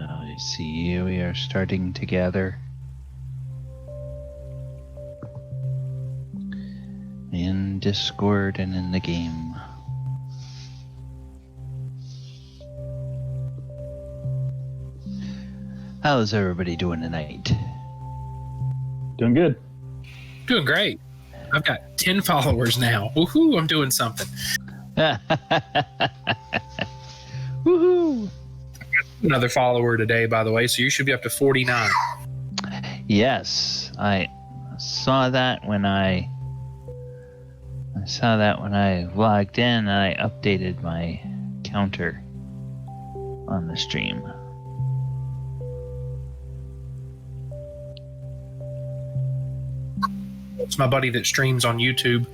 I see we are starting to gather. In Discord and in the game. How's everybody doing tonight? Doing good. Doing great. I've got 10 followers now. Woohoo, I'm doing something. Woohoo! Another follower today, by the way, so you should be up to 49. Yes, I saw that when I logged in and I updated my counter on the stream. It's my buddy that streams on YouTube.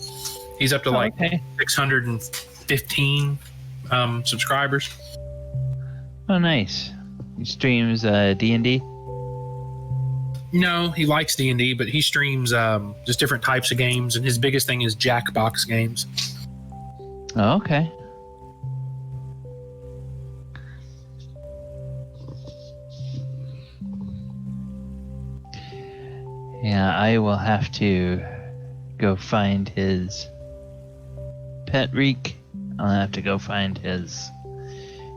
He's up to 615 subscribers. Oh, nice. He streams D&D? No, he likes D&D, but he streams just different types of games, and his biggest thing is Jackbox games. Oh, okay. Yeah, I will have to go find his Pet Reek. I'll have to go find his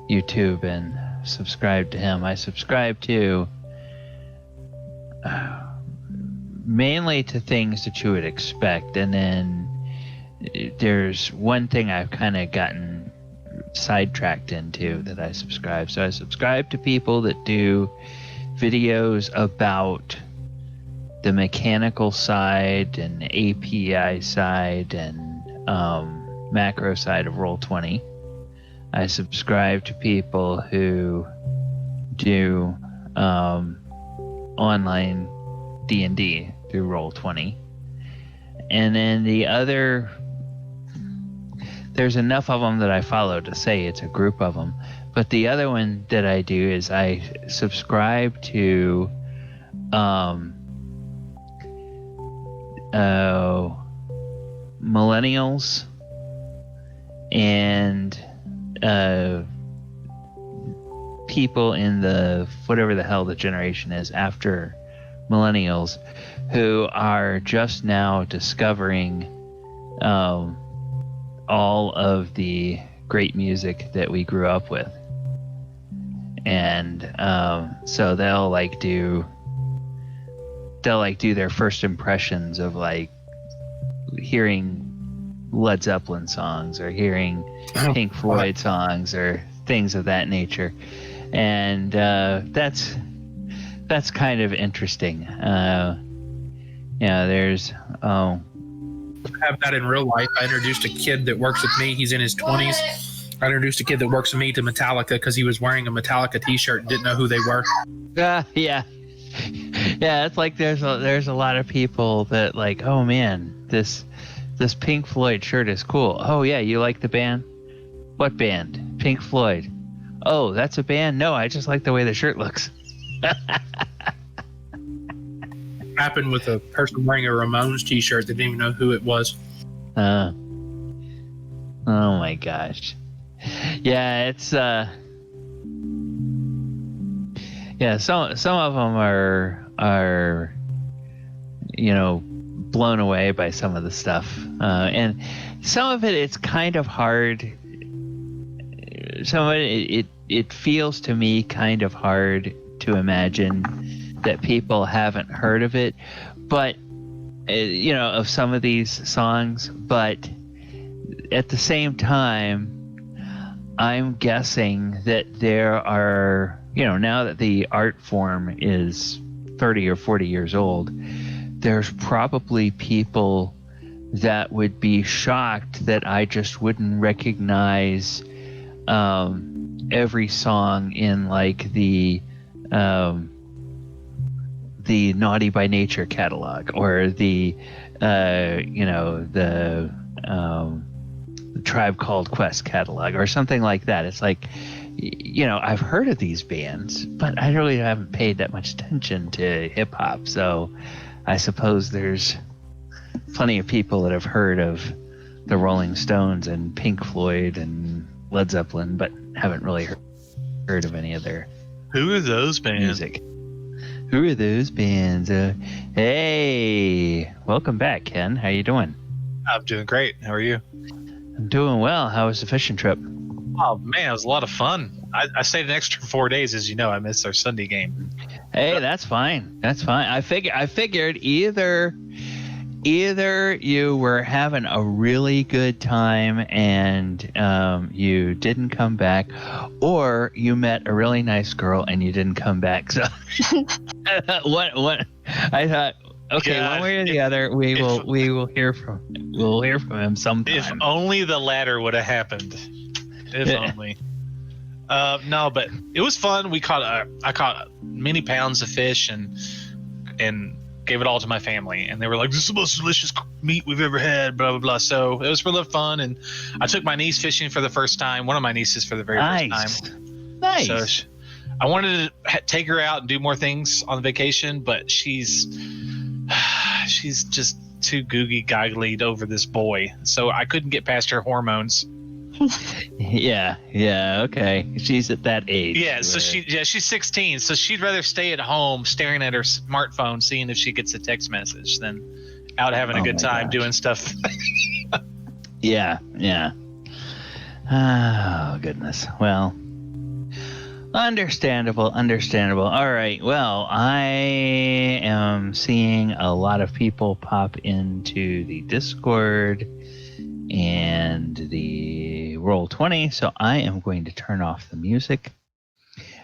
YouTube and subscribe to him. I subscribe to mainly to things that you would expect, and then there's one thing I've kind of gotten sidetracked into that I subscribe. So I subscribe to people that do videos about the mechanical side and API side and macro side of Roll20. I subscribe to people who do online D&D through Roll20. And then the other, there's enough of them that I follow to say it's a group of them. But the other one that I do is I subscribe to millennials and people in the whatever the hell the generation is after millennials, who are just now discovering all of the great music that we grew up with. And so they'll do their first impressions of like hearing Led Zeppelin songs or hearing Pink Floyd songs or things of that nature. And that's kind of interesting. There's I have that in real life. I introduced a kid that works with me. He's in his 20s. I introduced a kid that works with me to Metallica because he was wearing a Metallica t-shirt and didn't know who they were. Yeah, it's like there's a lot of people that like, oh man, this Pink Floyd shirt is cool. Oh yeah, you like the band? What band? Pink Floyd. Oh, that's a band? No, I just like the way the shirt looks. Happened with a person wearing a Ramones t-shirt that didn't even know who it was. Oh my gosh. Yeah, it's some of them are blown away by some of the stuff, and some of it's kind of hard. Some of it feels to me kind of hard to imagine that people haven't heard of it, but of some of these songs. But at the same time, I'm guessing that there are, now that the art form is 30 or 40 years old, there's probably people that would be shocked that I just wouldn't recognize every song in like the Naughty by Nature catalog or the Tribe Called Quest catalog or something like that. It's like, I've heard of these bands, but I really haven't paid that much attention to hip hop. So I suppose there's plenty of people that have heard of the Rolling Stones and Pink Floyd and Led Zeppelin, but haven't really heard of any of their Who are those bands? music. Who are those bands? Hey, welcome back, Ken. How you doing? I'm doing great. How are you? I'm doing well. How was the fishing trip? Oh man, it was a lot of fun. I stayed an extra 4 days, as you know. I missed our Sunday game. Hey, that's fine. That's fine. I figured either you were having a really good time and you didn't come back, or you met a really nice girl and you didn't come back. So what I thought, okay, God, one way or the other, we'll hear from him sometime. If only the latter would have happened. If only. No, but it was fun. I caught many pounds of fish and gave it all to my family, and they were like, "This is the most delicious meat we've ever had." Blah blah blah. So it was really fun, and I took my niece fishing for the first time. One of my nieces for the very first time. Nice. So I wanted to take her out and do more things on the vacation, but she's just too googly goggly over this boy, so I couldn't get past her hormones. Yeah, okay. She's at that age. Yeah, so she's 16, so she'd rather stay at home staring at her smartphone, seeing if she gets a text message, than out having a good time doing stuff. Yeah. Oh, goodness. Well, understandable. All right. Well, I am seeing a lot of people pop into the Discord and the Roll20, so I am going to turn off the music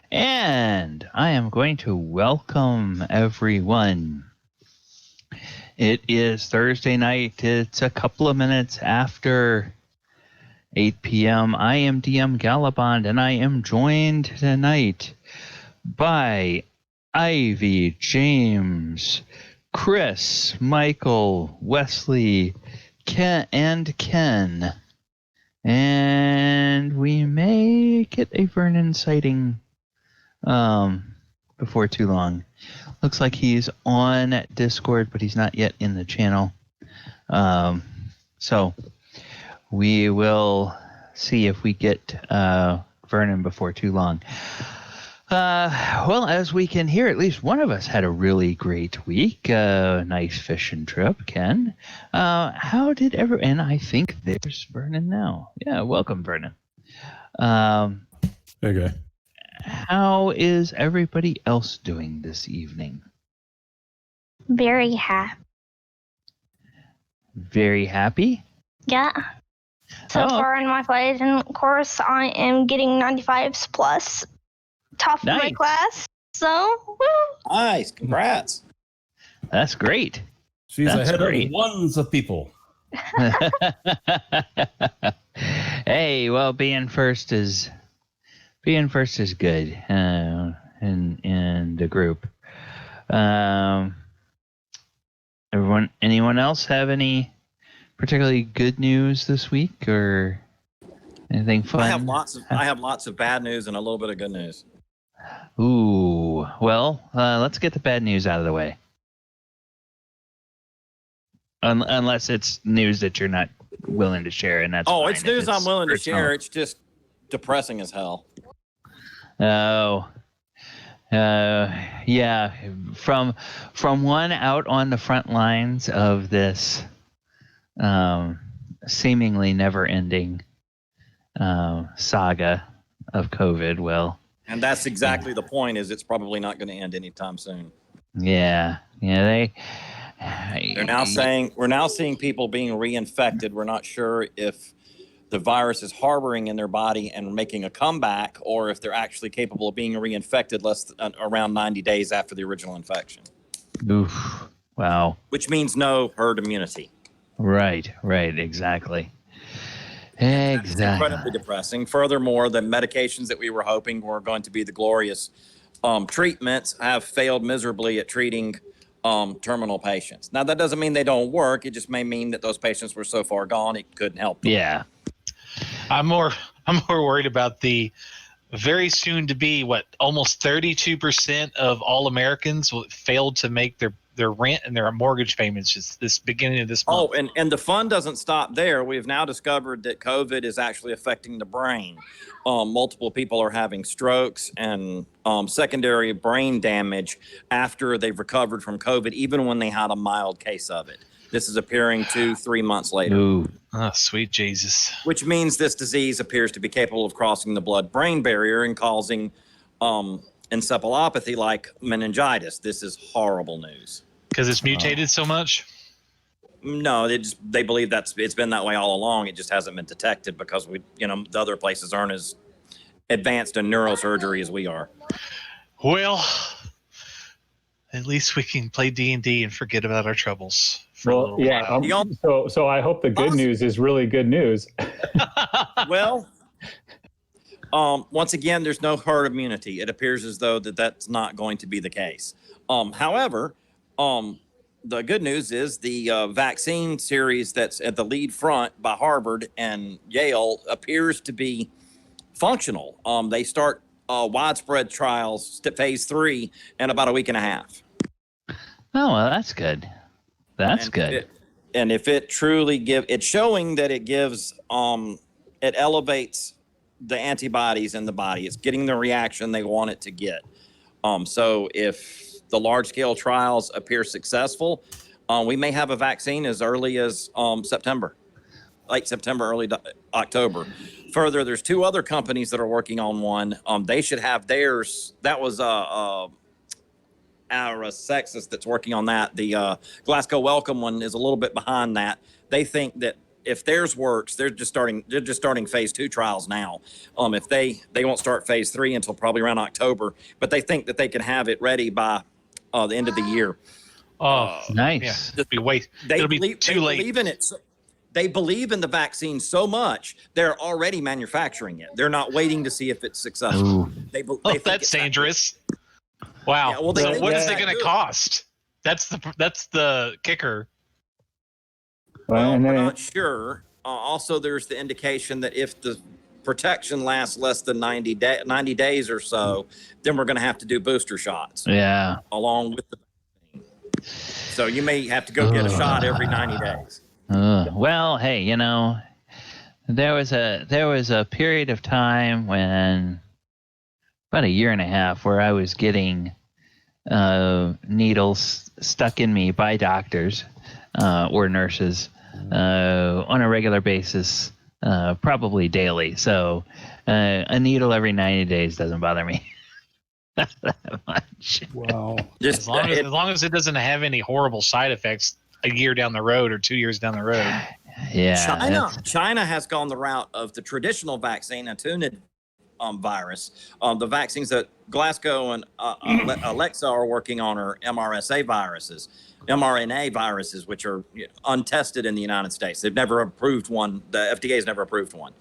and I am going to welcome everyone. It is Thursday night. It's a couple of minutes after 8 p.m. I am DM Galabond, and I am joined tonight by Ivy, James, Chris, Michael, Wesley, Ken, and we may get a Vernon sighting before too long. Looks like he's on Discord, but he's not yet in the channel. So we will see if we get Vernon before too long. Well, as we can hear, at least one of us had a really great week. Nice fishing trip, Ken. How did and I think there's Vernon now. Yeah, welcome, Vernon. Okay. How is everybody else doing this evening? Very happy. Very happy? Yeah. So far in my fight, and of course, I am getting 95s plus. Top of my class. So, woo. Nice. Congrats. That's great. She's That's ahead great. of ones of people. Hey, well, being first is good in the group. Anyone else have any particularly good news this week or anything fun? I have lots of bad news and a little bit of good news. Ooh, well, let's get the bad news out of the way. Unless it's news that you're not willing to share, and that's fine. It's news I'm willing to share. It's just depressing as hell. Oh, yeah. From one out on the front lines of this seemingly never-ending saga of COVID. Well, and that's exactly the point. Is it's probably not going to end anytime soon. Yeah. They're now saying we're now seeing people being reinfected. We're not sure if the virus is harboring in their body and making a comeback, or if they're actually capable of being reinfected around 90 days after the original infection. Oof. Wow. Which means no herd immunity. Right. Exactly. It's incredibly depressing. Furthermore, the medications that we were hoping were going to be the glorious treatments have failed miserably at treating terminal patients. Now, that doesn't mean they don't work. It just may mean that those patients were so far gone it couldn't help them. Yeah. I'm more worried about the very soon to be almost 32% of all Americans failed to make their rent and their mortgage payments just this beginning of this month. Oh, and the fun doesn't stop there. We've now discovered that COVID is actually affecting the brain. Multiple people are having strokes and secondary brain damage after they've recovered from COVID, even when they had a mild case of it. This is appearing 2-3 months later. Ooh. Oh, sweet Jesus. Which means this disease appears to be capable of crossing the blood-brain barrier and causing encephalopathy like meningitis. This is horrible news. Because it's mutated so much? No, they believe it's been that way all along. It just hasn't been detected because the other places aren't as advanced in neurosurgery as we are. Well, at least we can play D&D and forget about our troubles for a little while. So I hope the good news is really good news. Well, once again, there's no herd immunity. It appears as though that's not going to be the case. However, the good news is the vaccine series that's at the lead front by Harvard and Yale appears to be functional. They start widespread trials, phase 3, in about a week and a half. Oh, well, that's good. That's good. And if it truly it's showing that it gives, it elevates the antibodies in the body. It's getting the reaction they want it to get. So if the large-scale trials appear successful, we may have a vaccine as early as September, late September, early October. Further, there's 2 other companies that are working on one. They should have theirs. That was Sexus that's working on that. The Glasgow Wellcome one is a little bit behind that. They think that if theirs works, they're just starting phase 2 trials now. If they won't start phase 3 until probably around October, but they think that they can have it ready by the end of the year. Oh, nice. Yeah. It'll be too late. Believe in it. They believe in the vaccine so much, they're already manufacturing it. They're not waiting to see if it's successful. They think that's dangerous. Wow. Yeah, well, what is it going to cost? That's the kicker. Well, we're not sure. Also, there's the indication that if the protection lasts less than 90 days or so, then we're going to have to do booster shots. Yeah. Along with the vaccine. So you may have to go get a shot every 90 days. Well, hey, there was a period of time when about a year and a half where I was getting needles stuck in me by doctors or nurses on a regular basis, probably daily. So a needle every 90 days doesn't bother me that much. Wow. As long as it doesn't have any horrible side effects a year down the road or 2 years down the road. Yeah. China has gone the route of the traditional vaccine, a tuned virus. The vaccines that Glasgow and Alexa are working on are mRNA viruses, which are untested in the United States. They've never approved one. The FDA has never approved one.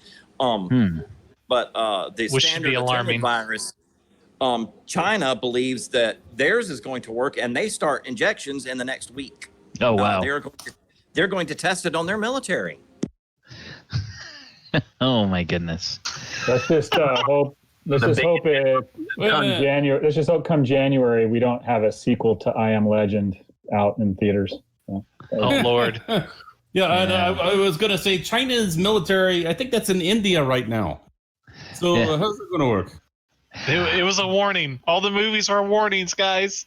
But the standard tuned virus, China believes that theirs is going to work, and they start injections in the next week. Oh, wow. They're going to test it on their military. Oh my goodness. Let's just hope. Let's just hope come January we don't have a sequel to I Am Legend out in theaters. Oh Lord. I was gonna say China's military. I think that's in India right now. So how's it gonna work? It was a warning. All the movies are warnings, guys.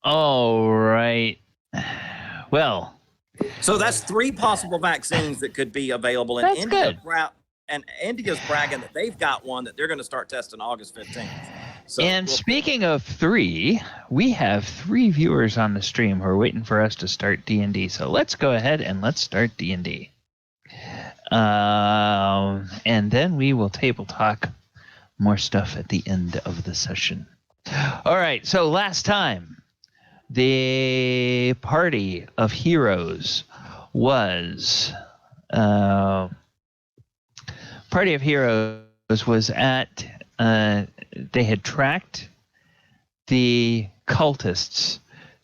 All right. Well. So that's 3 possible vaccines that could be available in India. And India's bragging that they've got one that they're going to start testing August 15th. So speaking of 3, we have 3 viewers on the stream who are waiting for us to start D&D. So let's go ahead and let's start D&D. And then we will table talk more stuff at the end of the session. All right. So last time, the party of heroes was at they had tracked the cultists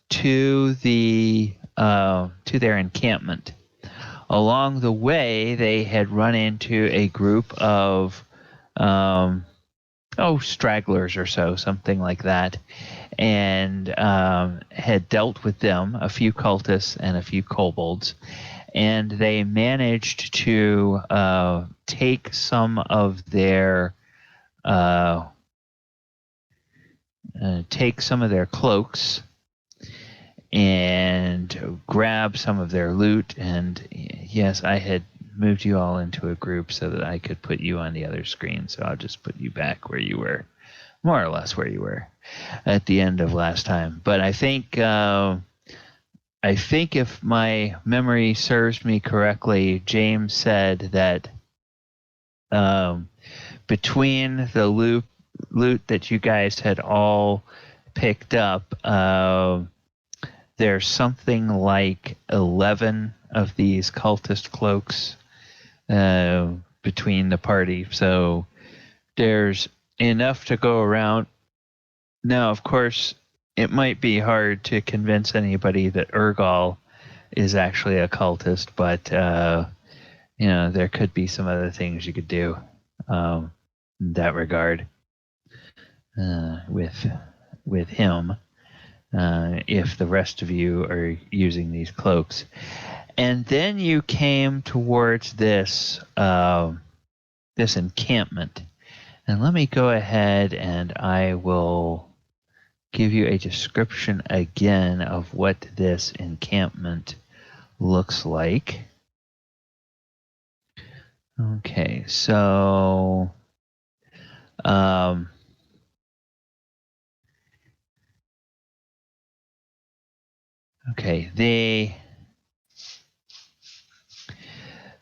to their encampment. Along the way, they had run into a group of stragglers or so, something like that, and had dealt with them, a few cultists and a few kobolds, and they managed to take some of their cloaks and grab some of their loot. And yes, I had moved you all into a group so that I could put you on the other screen. So I'll just put you back where you were, more or less where you were at the end of last time. But I think if my memory serves me correctly, James said that between the loot that you guys had all picked up, there's something like 11 of these cultist cloaks between the party. So there's enough to go around. Now, of course, it might be hard to convince anybody that Urgal is actually a cultist, but there could be some other things you could do in that regard with him. If the rest of you are using these cloaks. And then you came towards this encampment. And let me go ahead and I will give you a description again of what this encampment looks like. Okay, so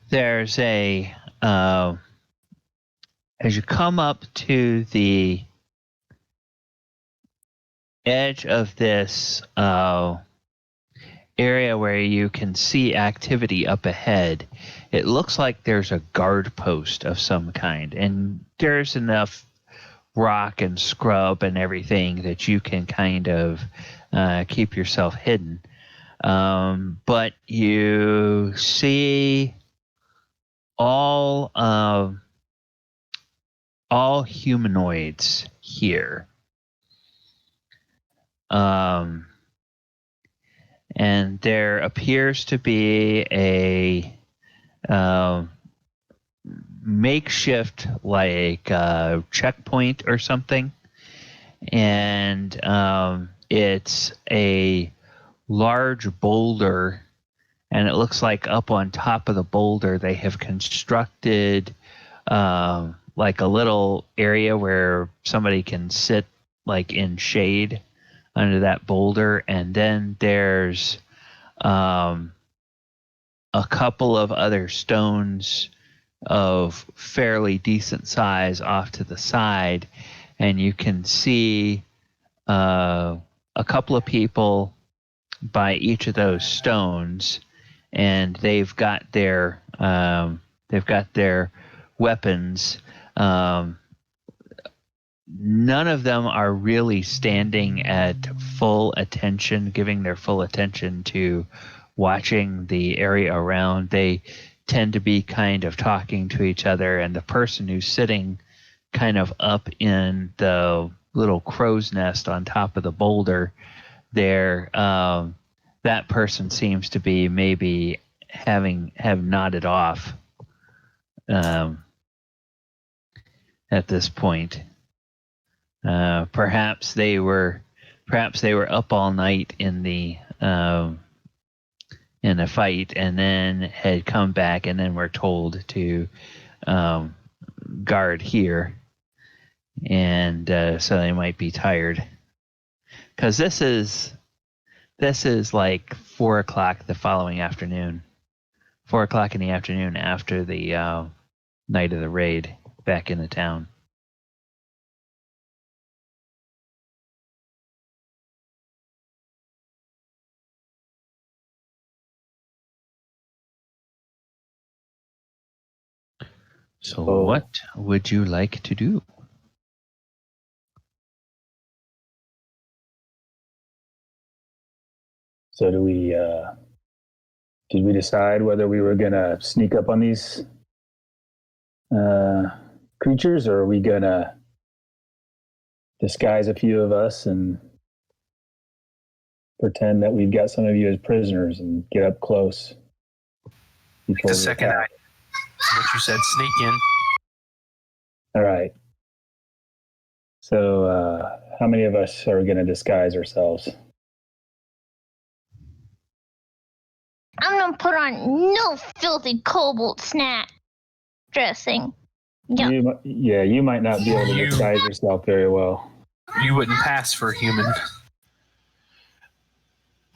there's a as you come up to the edge of this area where you can see activity up ahead, it looks like there's a guard post of some kind, and there's enough rock and scrub and everything that you can kind of keep yourself hidden. But you see all humanoids here. And there appears to be a makeshift checkpoint or something. And it's a large boulder, and it looks like up on top of the boulder they have constructed like a little area where somebody can sit like in shade under that boulder. And then there's a couple of other stones of fairly decent size off to the side, and you can see a couple of people by each of those stones, and they've got their weapons. None of them are really standing at full attention, giving their full attention to watching the area around. They tend to be kind of talking to each other, and the person who's sitting kind of up in the little crow's nest on top of the boulder there, that person seems to be maybe have nodded off at this point. Perhaps they were up all night in a fight, and then had come back, and then were told to guard here, and so they might be tired, because this is like 4:00 the following afternoon, 4:00 in the afternoon after the night of the raid back in the town. So what would you like to do? So did we decide whether we were gonna sneak up on these creatures, or are we gonna disguise a few of us and pretend that we've got some of you as prisoners and get up close. The second act. What you said, sneak in. All right. So, how many of us are going to disguise ourselves? I'm gonna put on no filthy cobalt snack dressing. Yeah. You might not be able to disguise yourself very well. You wouldn't pass for a human.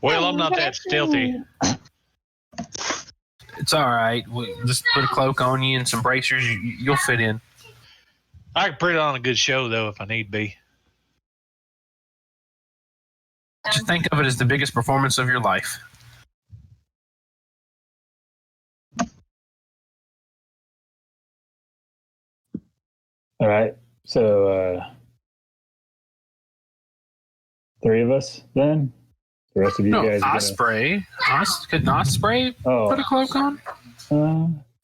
Well, I'm not that stealthy. It's all right. We just put a cloak on you and some bracers. You'll fit in. I can put it on a good show, though, if I need be. Just think of it as the biggest performance of your life. All right. So, 3 of us then? The rest of you guys? Osprey. Could Osprey put a cloak on?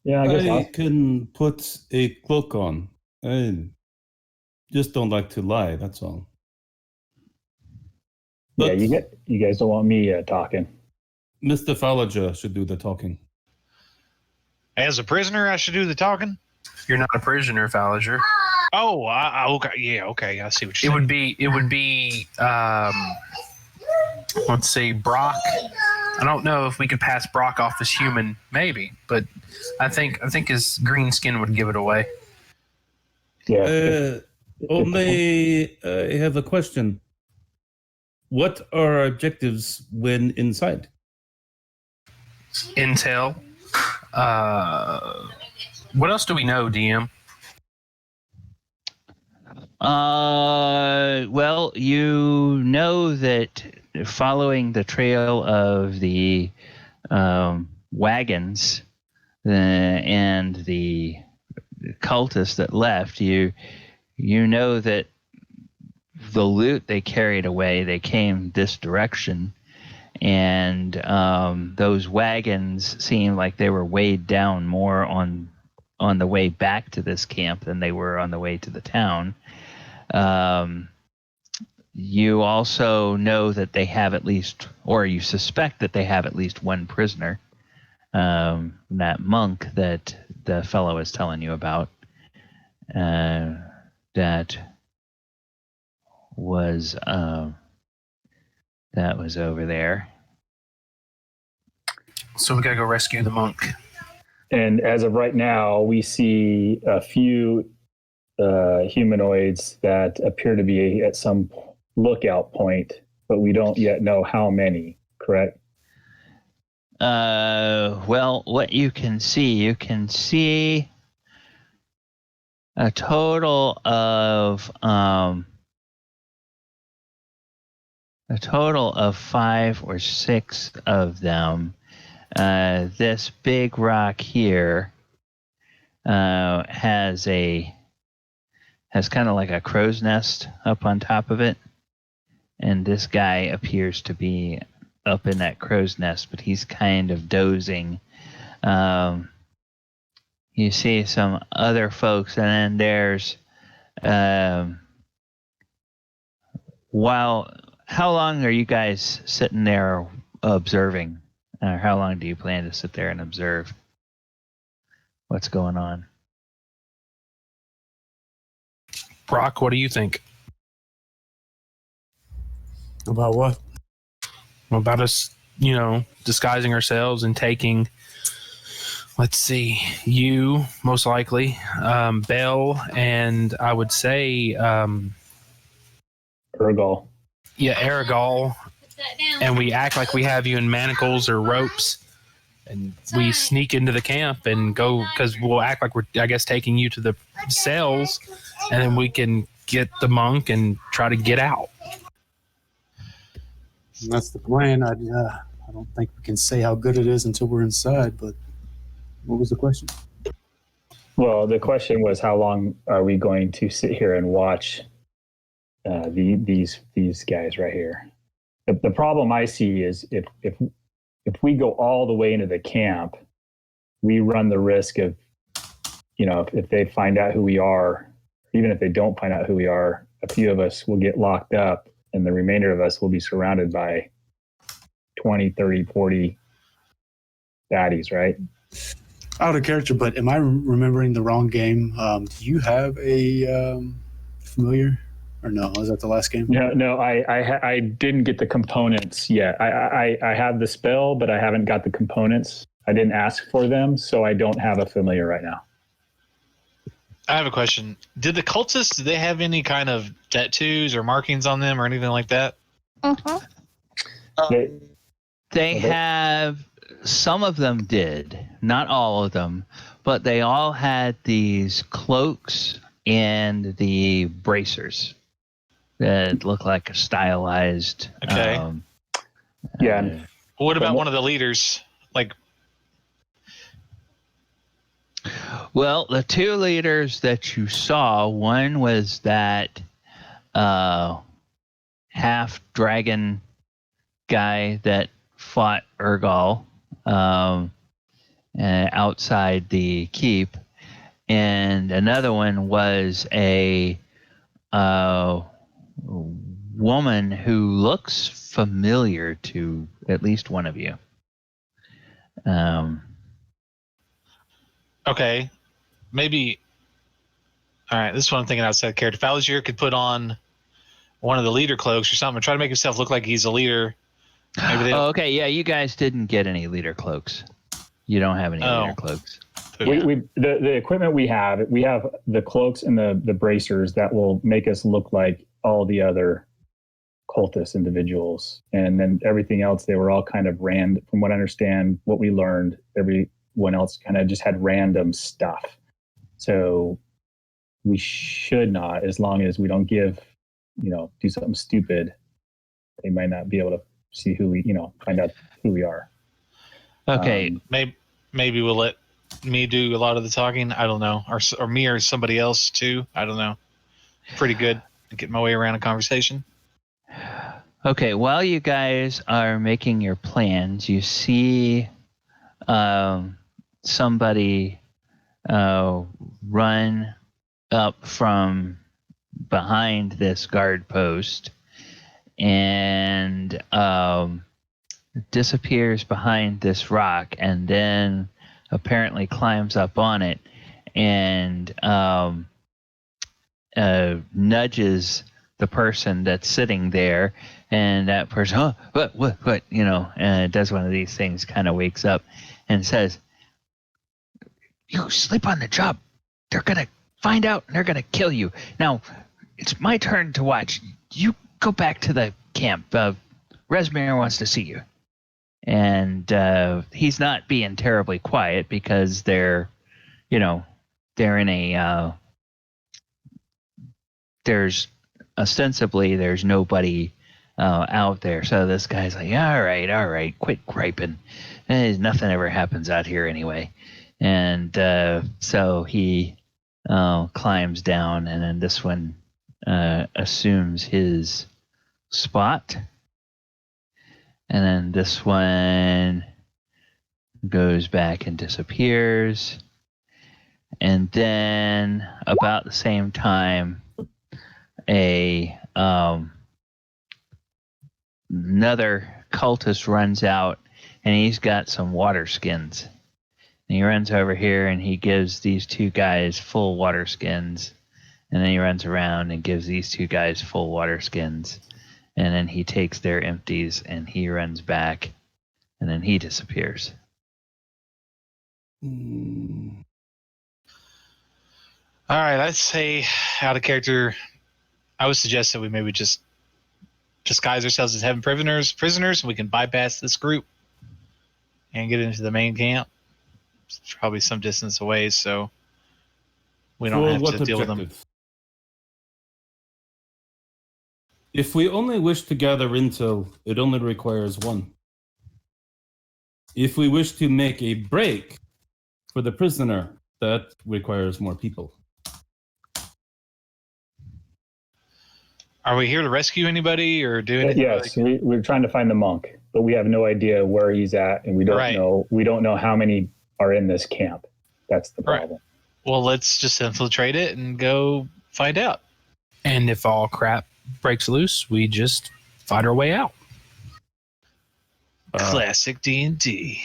Yeah, I guess I can put a cloak on. I just don't like to lie, that's all. But yeah, you guys don't want me talking. Mr. Falager should do the talking. As a prisoner, I should do the talking? You're not a prisoner, Falager. Oh, okay. Yeah, okay. I see what you're saying. It would be let's see, Brock. I don't know if we could pass Brock off as human, maybe, but I think his green skin would give it away. Yeah. I have a question. What are our objectives when inside? Intel. What else do we know, DM? Well, you know that following the trail of the wagons and the cultists that left, you know that the loot they carried away, they came this direction, and those wagons seemed like they were weighed down more on the way back to this camp than they were on the way to the town. You also know that they have at least, or you suspect that they have at least one prisoner, that monk that the fellow is telling you about, that was over there. So we gotta go rescue the monk. And as of right now, we see a few humanoids that appear to be at some lookout point, but we don't yet know how many, correct? Well, what you can see a total of 5 or 6 of them. This big rock here has kind of like a crow's nest up on top of it, and this guy appears to be up in that crow's nest, but he's kind of dozing. You see some other folks, and then there's how long are you guys sitting there observing? Or how long do you plan to sit there and observe what's going on? Brock, what do you think? About what? About us, disguising ourselves and taking, let's see, you, most likely, Bell, and I would say... Ergal. Yeah, Aragol. And we act like we have you in manacles or ropes, and we sneak into the camp and go, because we'll act like we're, I guess, taking you to the cells, and then we can get the monk and try to get out. And that's the plan. I don't think we can say how good it is until we're inside, but what was the question? Well, the question was, how long are we going to sit here and watch these guys right here? The problem I see is if we go all the way into the camp, we run the risk of, if they find out who we are, even if they don't find out who we are, a few of us will get locked up, and the remainder of us will be surrounded by 20, 30, 40 baddies, right? Out of character, but am I remembering the wrong game? Do you have a familiar? Or no? Was that the last game? No. I didn't get the components yet. I have the spell, but I haven't got the components. I didn't ask for them, so I don't have a familiar right now. I have a question. Did the cultists, do they have any kind of tattoos or markings on them or anything like that? They have, some of them did, not all of them, but they all had these cloaks and the bracers that look like a stylized. Okay. Yeah. What about one of the leaders? Like, well, the two leaders that you saw, one was that half dragon guy that fought Urgal outside the keep, and another one was a woman who looks familiar to at least one of you. Okay, maybe. All right, this is what I'm thinking outside character. If I was you, could put on one of the leader cloaks or something, try to make himself look like he's a leader. Okay, yeah, you guys didn't get any leader cloaks. You don't have any leader cloaks. The equipment we have the cloaks and the bracers that will make us look like all the other cultist individuals, and then everything else, they were all kind of random. From what I understand, what we learned, everyone else kind of just had random stuff. So we should not, as long as we don't do something stupid, they might not be able to see find out who we are. Okay. Maybe we'll let me do a lot of the talking. I don't know. Or me or somebody else too. I don't know. Pretty good at getting my way around a conversation. Okay, while you guys are making your plans, you see somebody run up from behind this guard post and disappears behind this rock, and then apparently climbs up on it and nudges the person that's sitting there, and that person, what, and does one of these things, kind of wakes up and says, "You sleep on the job. They're going to find out and they're going to kill you. Now, it's my turn to watch. You go back to the camp. Resmir wants to see you." And he's not being terribly quiet because they're in a, there's nobody out there. So this guy's like, all right, quit griping. Nothing ever happens out here anyway. And so he climbs down, and then this one assumes his spot. And then this one goes back and disappears. And then about the same time, another cultist runs out, and he's got some water skins. And he runs over here and he gives these two guys full water skins. And then he runs around and gives these two guys full water skins. And then he takes their empties and he runs back, and then he disappears. All right, I'd say out of character, I would suggest that we maybe just disguise ourselves as having prisoners, and we can bypass this group and get into the main camp. It's probably some distance away, so we don't have to deal with them. If we only wish to gather intel, it only requires one. If we wish to make a break for the prisoner, that requires more people. Are we here to rescue anybody or do anything? Yes, we're trying to find the monk, but we have no idea where he's at, and we don't know. We don't know how many are in this camp. That's the problem. Well, let's just infiltrate it and go find out. And if all crap breaks loose, we just fight our way out. Classic D&D.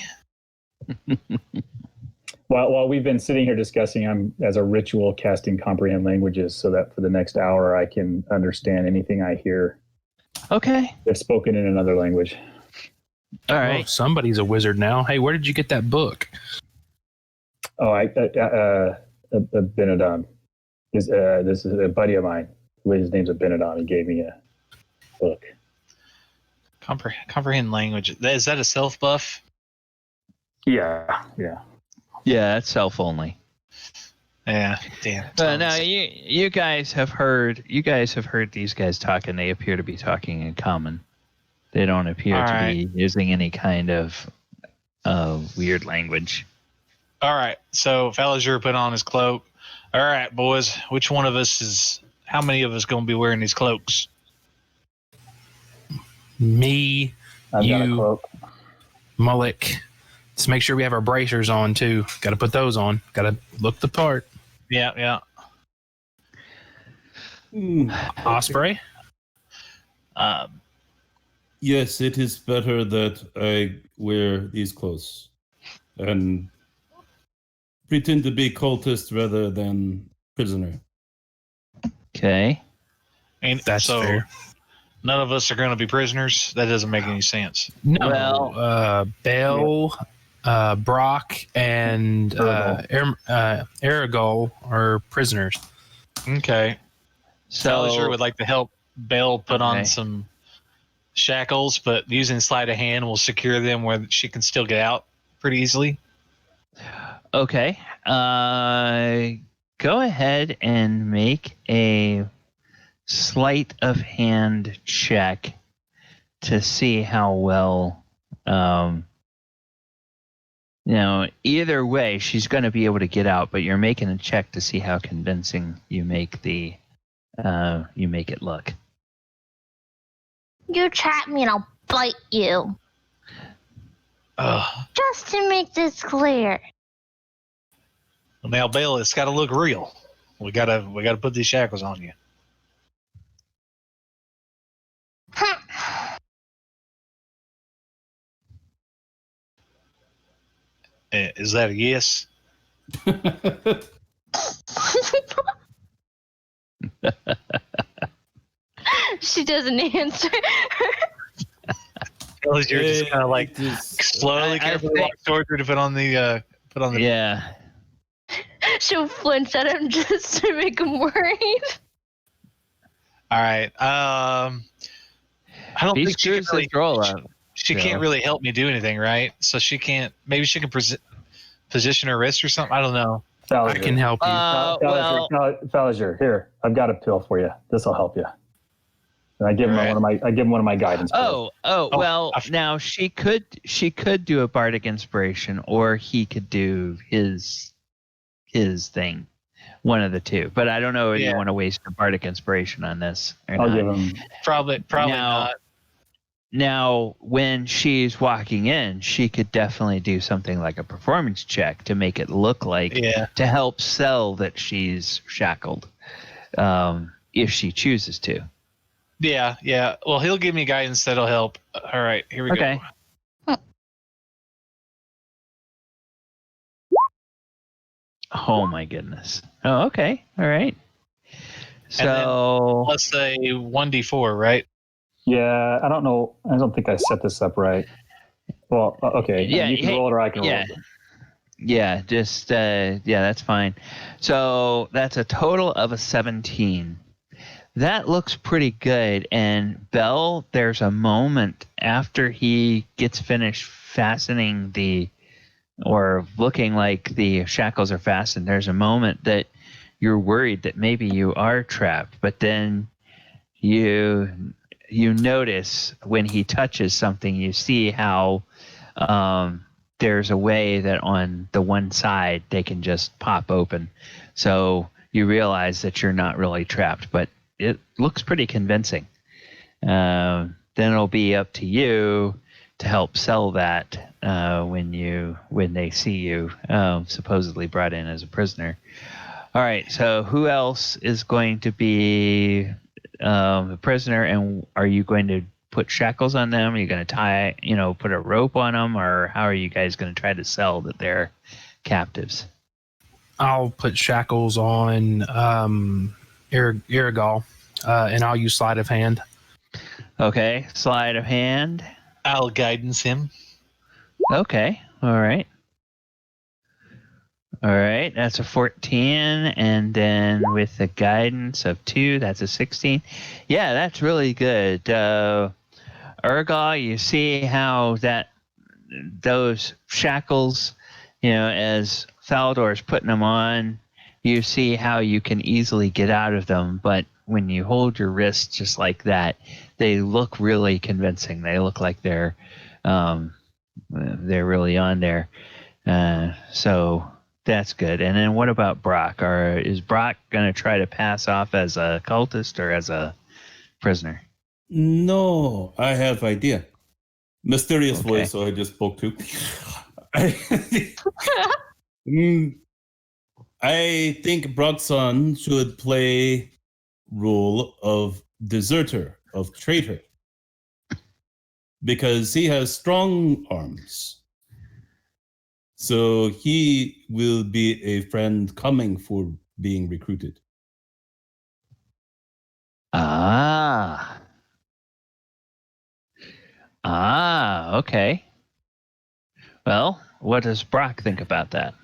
While we've been sitting here discussing, I'm as a ritual casting comprehend languages so that for the next hour I can understand anything I hear. Okay. If spoken in another language. All right. Oh, somebody's a wizard now. Hey, where did you get that book? Oh, Benedon. This is a buddy of mine. His name's Benedon. He gave me a book. Comprehend language. Is that a self buff? Yeah. Yeah, it's self only. Yeah, damn. Now you guys have heard these guys talk, and they appear to be talking in common. They don't appear to be using any kind of weird language. All right, so Falliger put on his cloak. All right, boys, how many of us going to be wearing these cloaks? Me, I've got a you, cloak. Mullick. Let's make sure we have our bracers on, too. Got to put those on. Got to look the part. Yeah. Osprey? Yes, it is better that I wear these clothes and pretend to be cultist rather than prisoner. Okay. And That's fair. None of us are going to be prisoners. That doesn't make any sense. No. Well, Bell, Brock, and Aragol are prisoners. Okay. So Falliger would like to help Belle put on some shackles, but using sleight of hand will secure them where she can still get out pretty easily. Okay. Go ahead and make a sleight of hand check to see how well, either way, she's going to be able to get out, but you're making a check to see how convincing you make it look. You trap me and I'll bite you. Just to make this clear. Now, Belle, it's got to look real. We gotta put these shackles on you. Is that a yes? She doesn't answer. You're just kind of like slowly, carefully walk towards her to put on the. Yeah. She'll flinch at him just to make him worried. All right. I don't think she can really roll up. She can't really help me do anything, right? So she can't. Maybe she can position her wrist or something. I don't know. Falliger. I can help you. Falliger, here, I've got a pill for you. This will help you. And I give him one of my guidance pills. Now she could do a bardic inspiration, or he could do his thing, one of the two. But I don't know if you want to waste a bardic inspiration on this. I'll give him probably not. Now, when she's walking in, she could definitely do something like a performance check to make it look like, to help sell that she's shackled, if she chooses to. Yeah. Well, he'll give me guidance that'll help. All right, here we go. Oh my goodness. Oh, okay. All right. So let's say 1d4, right? Yeah, I don't know. I don't think I set this up right. Well, okay. Yeah, you can roll it or I can roll it. Yeah, just that's fine. So that's a total of a 17. That looks pretty good. And Bell, there's a moment after he gets finished fastening or looking like the shackles are fastened, there's a moment that you're worried that maybe you are trapped, but then you notice when he touches something, you see how there's a way that on the one side they can just pop open. So you realize that you're not really trapped, but it looks pretty convincing. Then it'll be up to you to help sell that when they see you supposedly brought in as a prisoner. All right. So who else is going to be a prisoner, and are you going to put shackles on them? Are you going to tie, put a rope on them, or how are you guys going to try to sell that they're captives? I'll put shackles on Irrigal, and I'll use sleight of hand. Okay, sleight of hand. I'll guidance him. Okay, all right. All right, that's a 14, and then with the guidance of 2, that's a 16. Yeah, that's really good. Urgal, you see how those shackles, as Thaldor's putting them on, you see how you can easily get out of them, but when you hold your wrist just like that, they look really convincing. They look like they're really on there. So that's good. And then what about Brock? Is Brock going to try to pass off as a cultist or as a prisoner? No, I have idea. Mysterious voice, so I just spoke to. I think Brockson should play role of deserter, of traitor, because he has strong arms. So he will be a friend coming for being recruited. Okay. Well, what does Brock think about that?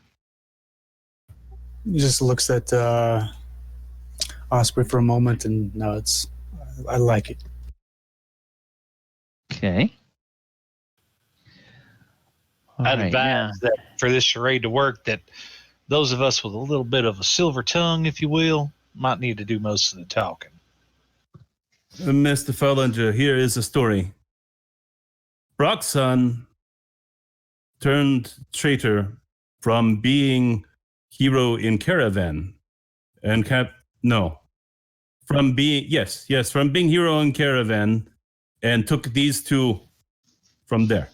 He just looks at Osprey for a moment and nods. I like it. Okay. I'd advise that for this charade to work, that those of us with a little bit of a silver tongue, if you will, might need to do most of the talking. Mr. Fellinger, here is a story. Brock's son turned traitor from being hero in Caravan and from being hero in Caravan and took these two from there.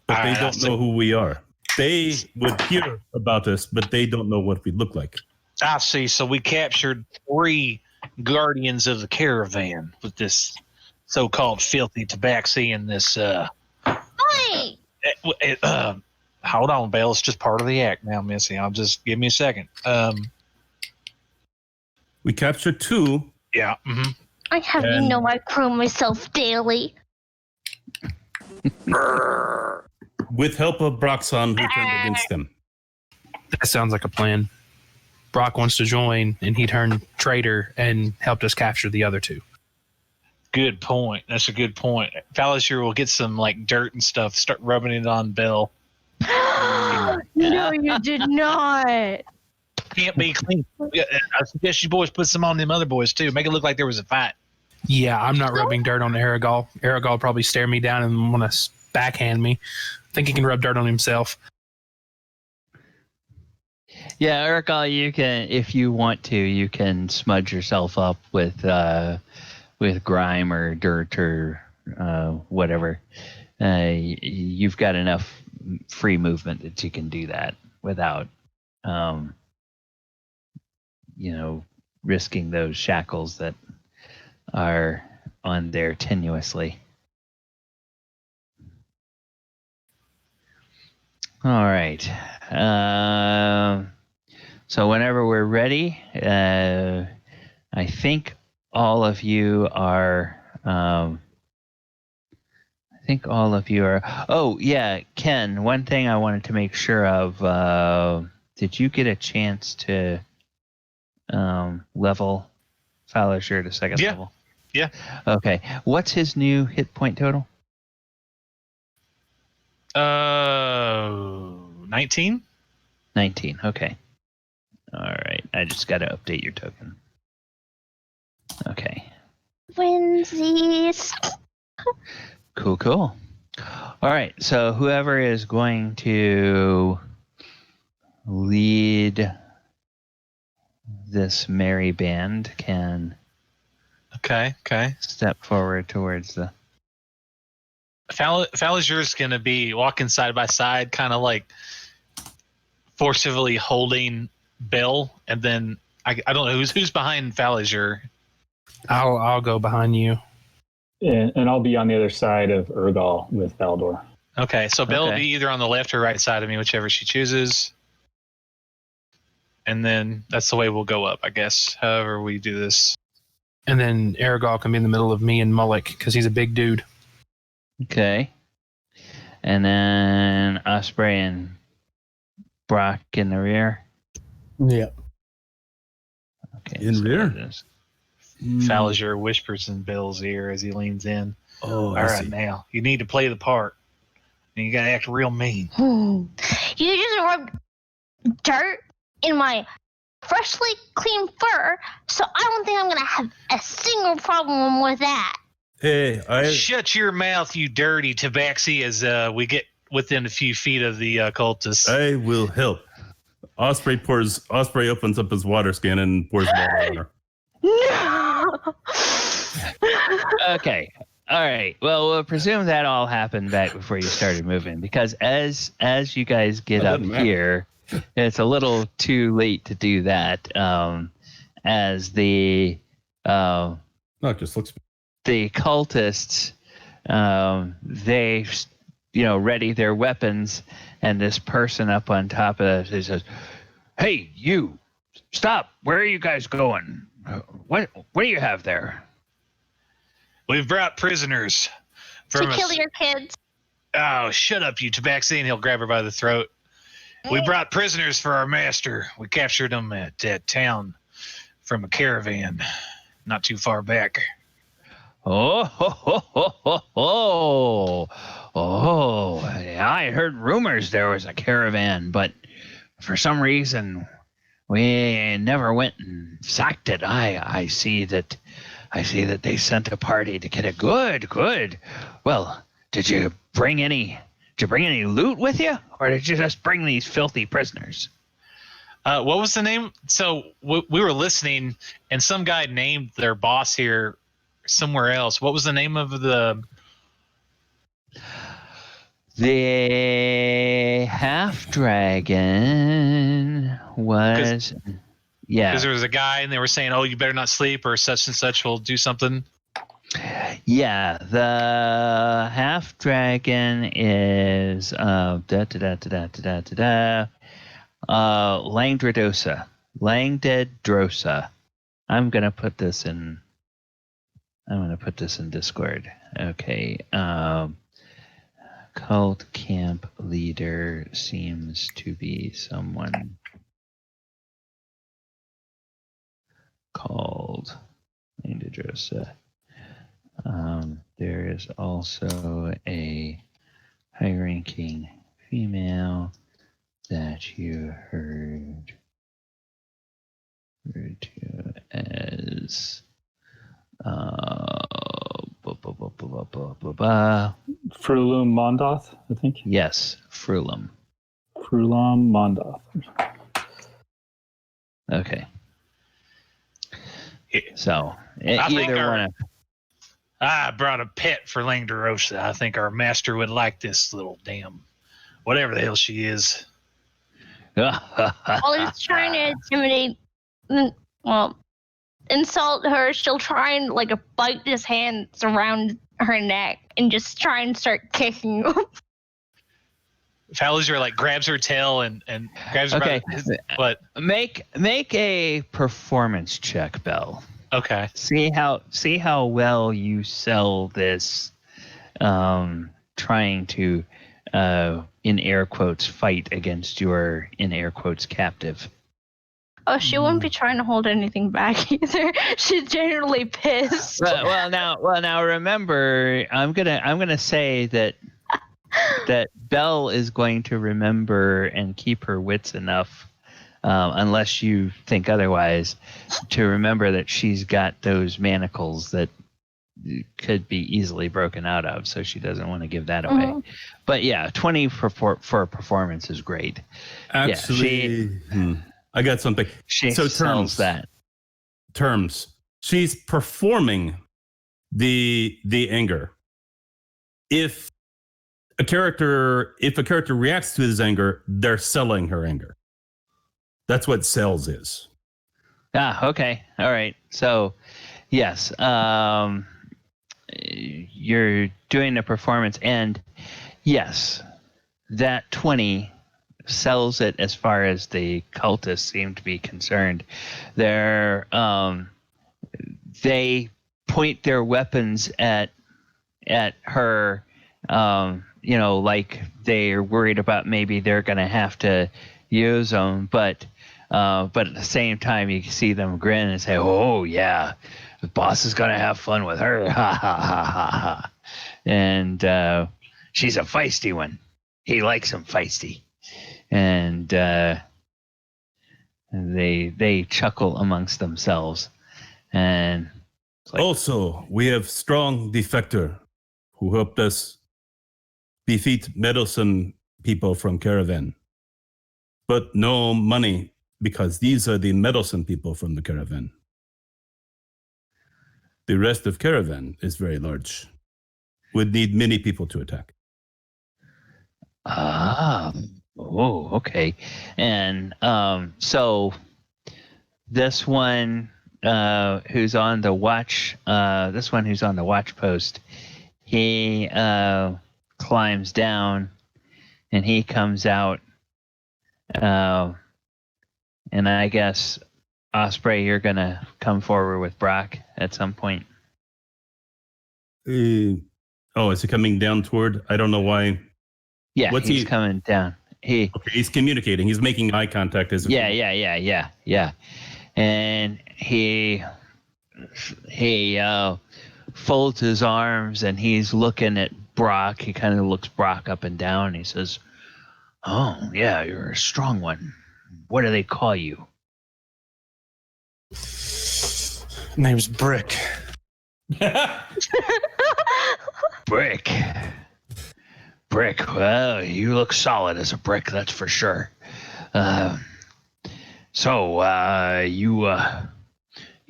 But they don't know who we are. They would hear about us, but they don't know what we look like. I see. So we captured 3 guardians of the caravan with this so-called filthy tabaxi and this. Hey! Hold on, Belle. It's just part of the act now, Missy. I'll just give me a second. We captured 2. Yeah. Mm-hmm. I have I prove myself daily. With help of Brockson, who turned against them. That sounds like a plan. Brock wants to join, and he turned traitor and helped us capture the other 2. Good point. That's a good point. Fallinger will get some dirt and stuff, start rubbing it on Bill. No, you did not. Can't be clean. I suggest you boys put some on them other boys too. Make it look like there was a fight. Yeah, I'm not rubbing dirt on Aragol. Aragol probably stare me down and want to backhand me. I think he can rub dirt on himself. Yeah, Aragol, you can, if you want to, you can smudge yourself up with grime or dirt or whatever. You've got enough free movement that you can do that without, risking those shackles that are on there tenuously. All right. So whenever we're ready, I think all of you are. Oh yeah, Ken. One thing I wanted to make sure of. Did you get a chance to level Fallinger to second level? Yeah. Okay. What's his new hit point total? 19. 19. Okay. All right. I just got to update your token. Okay. Twinsies. Cool. All right. So whoever is going to lead this merry band can. Okay. Step forward towards the. Fallinger's going to be walking side by side, kind of forcibly holding Bill, and then I don't know who's behind Faliger. I'll go behind you. And I'll be on the other side of Urgal with Valdor. Okay, so Bill will Okay. be either on the left or right side of me, whichever she chooses. And then that's the way we'll go up, I guess, however we do this. And then Aragol can be in the middle of me and Mullock because he's a big dude. Okay. And then Osprey and Brock in the rear. Yeah. Okay. In rear? that is- Faliger whispers in Bill's ear as he leans in. Oh, All I right, see. now, you need to play the part. And you got to act real mean. You just rubbed dirt in my freshly clean fur, so I don't think I'm going to have a single problem with that. Hey, Shut your mouth, you dirty tabaxi, as we get within a few feet of the cultists. I will help. Osprey opens up his water skin and pours water on her. No! Okay. All right. Well, we'll presume that all happened back before you started moving, because as you guys get up doesn't matter. here, it's a little too late to do that. As the No, it just looks. the cultists, they, ready their weapons, and this person up on top of us, he says, "Hey, you, stop! Where are you guys going? What do you have there?" We've brought prisoners To from kill your kids. Oh, shut up, you tabaxi, and he'll grab her by the throat. We brought prisoners for our master. We captured them at that town from a caravan not too far back. Oh, ho, ho, ho, ho, ho. Oh, I heard rumors there was a caravan, but for some reason we never went and sacked it. I see that they sent a party to get it. Good. Well, did you bring any loot with you, or did you just bring these filthy prisoners? What was the name? So we were listening, and some guy named their boss here somewhere else. What was the name of the... The half dragon was... Yeah. Because there was a guy, and they were saying, "Oh, you better not sleep, or such and such will do something." Yeah, the half dragon is Langdredosa. Langdedrosa. I'm gonna put this in Discord. Okay. Cult camp leader seems to be someone called Langdedrosa. There is also a high-ranking female that you heard referred to as Frulum Mondoth, I think. Yes, Frulum. Frulum Mondoth. Okay. So I think either one of I brought a pet for Langdorosa. I think our master would like this little damn whatever the hell she is. While he's trying to intimidate, insult her, she'll try and bite his hands around her neck and just try and start kicking him. Faliger grabs her tail and grabs her by what? Make a performance check, Belle. Okay. See how well you sell this trying to in air quotes fight against your in air quotes captive. Oh, she wouldn't be trying to hold anything back either. She's generally pissed. Well, now remember, I'm gonna say that Belle is going to remember and keep her wits enough, unless you think otherwise, to remember that she's got those manacles that could be easily broken out of, so she doesn't want to give that away. Mhm. But yeah, 20 for performance is great. Actually, I got something. She So sells that. Terms. She's performing the anger. If a character reacts to his anger, they're selling her anger. That's what cells is. Okay. All right. So, yes, you're doing a performance, and yes, that 20 sells it as far as the cultists seem to be concerned. They point their weapons at her, like they're worried about maybe they're going to have to use them, but at the same time you see them grin and say, "Oh yeah, the boss is going to have fun with her." Ha ha ha ha ha. And she's a feisty one. He likes them feisty. And they chuckle amongst themselves. And also, we have strong defector who helped us defeat meddlesome people from Caravan. But no money, because these are the meddlesome people from the Caravan. The rest of Caravan is very large. Would need many people to attack. Okay. And so this one who's on the watch post, he climbs down and he comes out, and I guess Osprey, you're gonna come forward with Brock at some point. Is he coming down toward? I don't know why. Yeah, he's coming down. He's communicating. He's making eye contact as. Yeah. And he folds his arms and he's looking at Brock. He kind of looks Brock up and down. And he says, "Oh yeah, you're a strong one. What do they call you?" Name's Brick. Brick. Well, you look solid as a brick, that's for sure. So you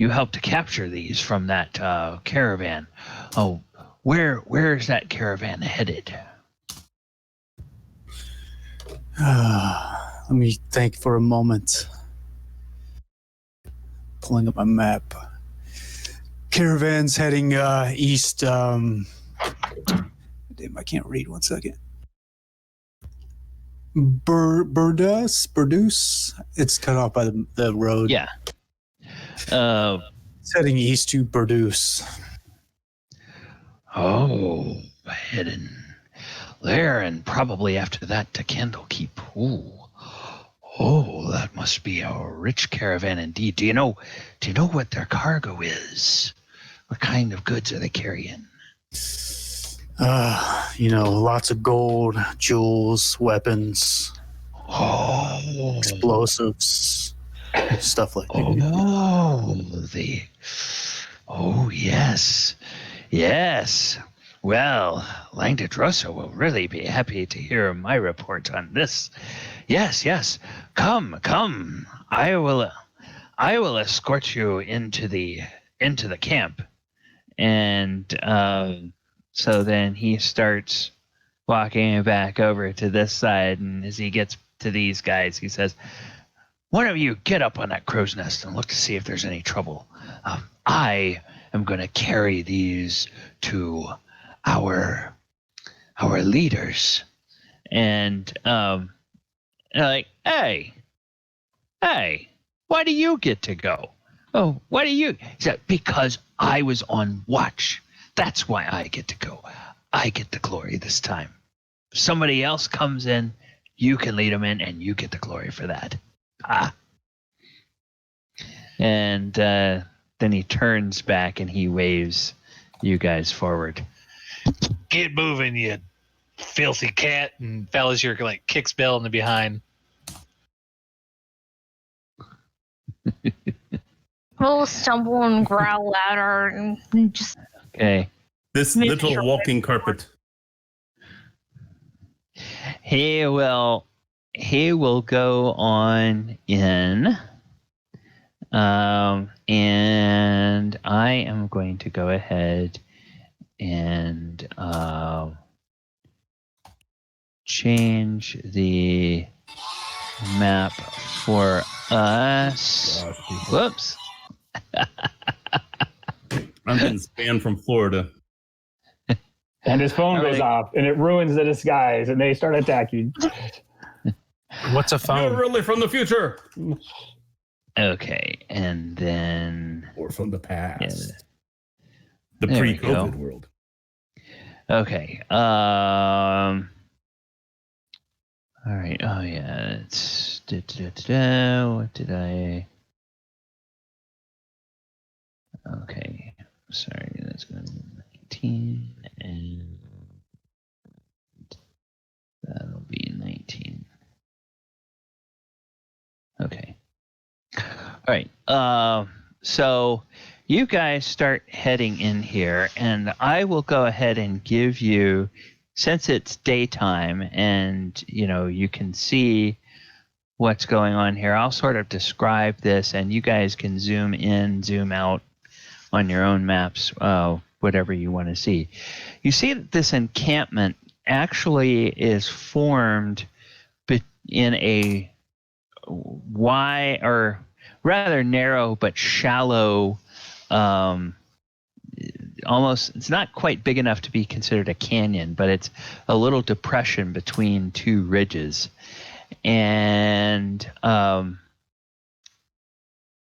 helped to capture these from that caravan. Oh, where is that caravan headed? Let me think for a moment. Pulling up my map. Caravan's heading east. Damn, I can't read. 1 second. Burdus. It's cut off by the road. Yeah. It's heading east to Burdus. Oh, heading there, and probably after that to Candlekeep. Oh, that must be a rich caravan indeed. Do you know what their cargo is? What kind of goods are they carrying? Lots of gold, jewels, weapons, explosives, stuff like that. Yes. Well, Langdedrosa will really be happy to hear my report on this. Yes. Come. I will escort you into the camp. And so then he starts walking back over to this side, and as he gets to these guys, he says, "One of you get up on that crow's nest and look to see if there's any trouble. I am going to carry these to our leaders." And they're like, hey, why do you get to go? Oh, why do you? He said, "Because I was on watch. That's why I get to go. I get the glory this time. If somebody else comes in, you can lead them in, and you get the glory for that." And then he turns back and he waves you guys forward. Get moving, you filthy cat. And Falazir like kicks Bell in the behind. We'll stumble and growl at her and just... Okay. This little walking carpet. He will go on in. And I am going to go ahead and change the map for us. Gosh, people. Whoops. I'm getting spammed from Florida. And his phone goes off, and it ruins the disguise, and they start attacking. What's a phone? You're really from the future. Okay, and then... Or from the past. Yeah. The There we pre-COVID go. world. Okay. All right. Oh, yeah. It's... What did I... Okay. Sorry, that's going to be 19, and that'll be 19. Okay. All right. So you guys start heading in here, and I will go ahead and give you, since it's daytime and you can see what's going on here, I'll sort of describe this, and you guys can zoom in, zoom out on your own maps, whatever you want to see. You see that this encampment actually is formed in a wide, or rather narrow but shallow, almost, it's not quite big enough to be considered a canyon, but it's a little depression between two ridges. And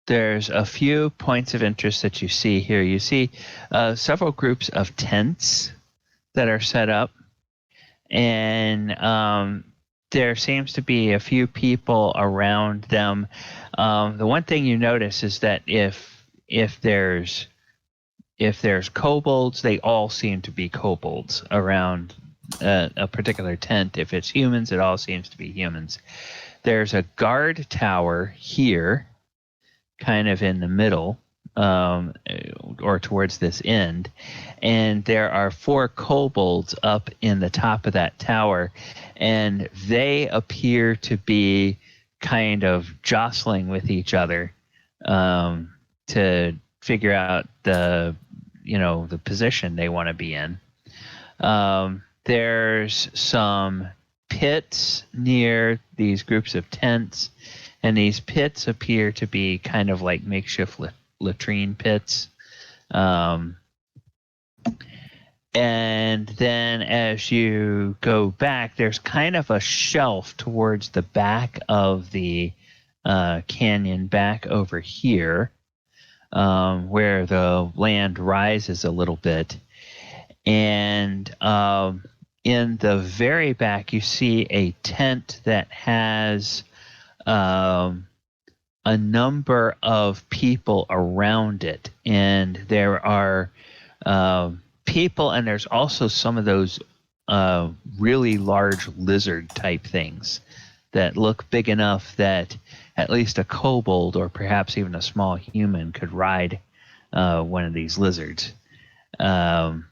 there's a few points of interest that you see here. You see several groups of tents that are set up, and there seems to be a few people around them. The one thing you notice is that if there's kobolds, they all seem to be kobolds around a particular tent. If it's humans, it all seems to be humans. There's a guard tower here, kind of in the middle, or towards this end, and there are 4 kobolds up in the top of that tower, and they appear to be kind of jostling with each other to figure out the position they want to be in. There's some pits near these groups of tents, and these pits appear to be kind of like makeshift latrine pits. And then as you go back, there's kind of a shelf towards the back of the canyon, back over here, where the land rises a little bit. And in the very back, you see a tent that has a number of people around it, and there are people, and there's also some of those really large lizard type things that look big enough that at least a kobold or perhaps even a small human could ride one of these lizards. Then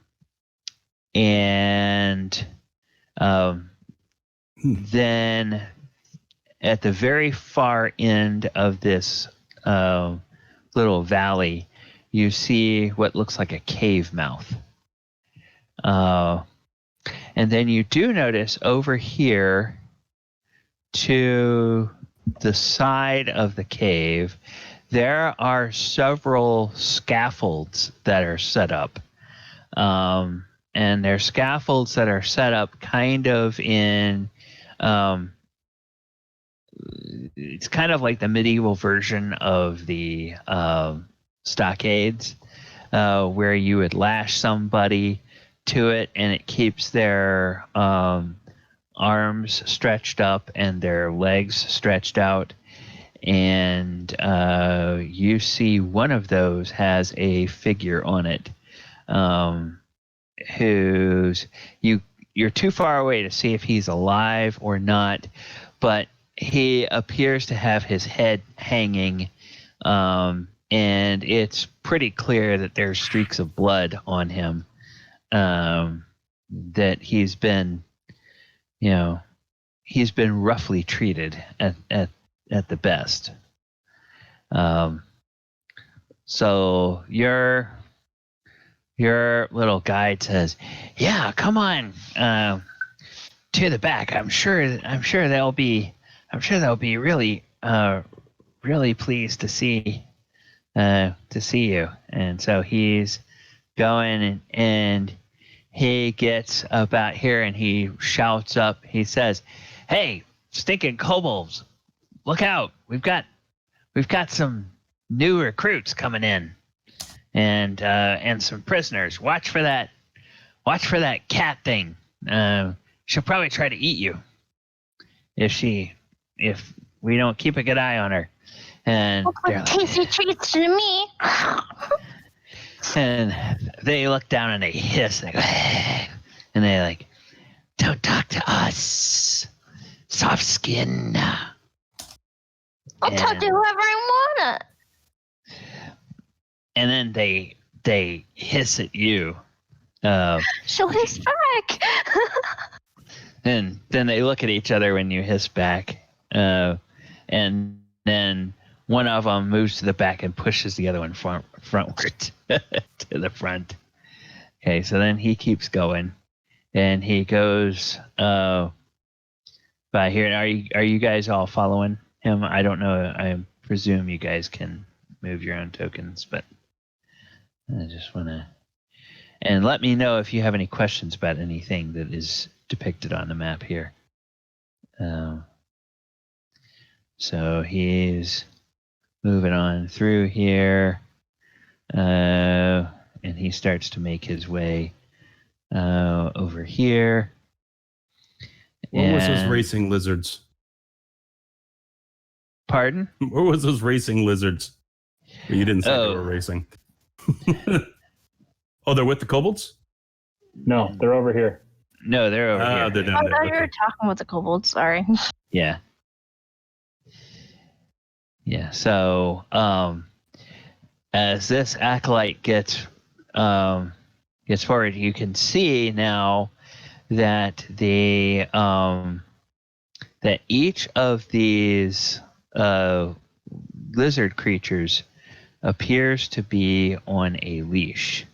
at the very far end of this little valley, you see what looks like a cave mouth. And then you do notice over here to the side of the cave, there are several scaffolds that are set up. And they're scaffolds that are set up kind of in... it's kind of like the medieval version of the stockades, where you would lash somebody to it, and it keeps their arms stretched up and their legs stretched out. And you see one of those has a figure on it, you're too far away to see if he's alive or not, but he appears to have his head hanging, and it's pretty clear that there's streaks of blood on him, that he's been roughly treated at the best. So your little guide says, "Yeah, come on to the back. I'm sure there'll be I'm sure they'll be really pleased to see you. And so he's going and he gets about here and he shouts up. He says, "Hey, stinking kobolds, look out! We've got some new recruits coming in, and some prisoners. Watch for that cat thing. She'll probably try to eat you if we don't keep a good eye on her." And looks like tasty treats to me. And they look down and they hiss and they go, and they like, "Don't talk to us, soft skin." I'll talk to whoever I want. And then they hiss at you. She'll hiss back. And then they look at each other when you hiss back. And then one of them moves to the back and pushes the other one frontward to the front. Okay, so then he keeps going, and he goes by here. Are you guys all following him? I don't know. I presume you guys can move your own tokens, but I just want to. And let me know if you have any questions about anything that is depicted on the map here. So he's moving on through here, and he starts to make his way over here. Where was those racing lizards? Pardon? Where was those racing lizards? You didn't say they were racing. Oh, they're with the kobolds? No, they're over here. No, they're over here. They're down there. I thought you were talking with the kobolds. Sorry. Yeah. Yeah. So, as this acolyte gets forward, you can see now that that each of these lizard creatures appears to be on a leash.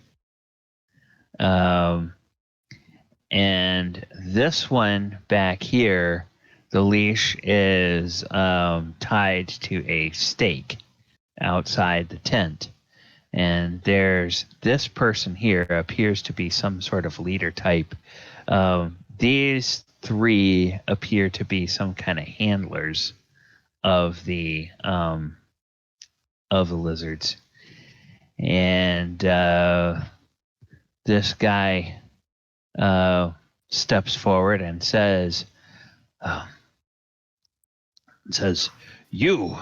And this one back here, the leash is tied to a stake outside the tent. And there's this person here appears to be some sort of leader type. These three appear to be some kind of handlers of the lizards. And this guy steps forward and says, "You,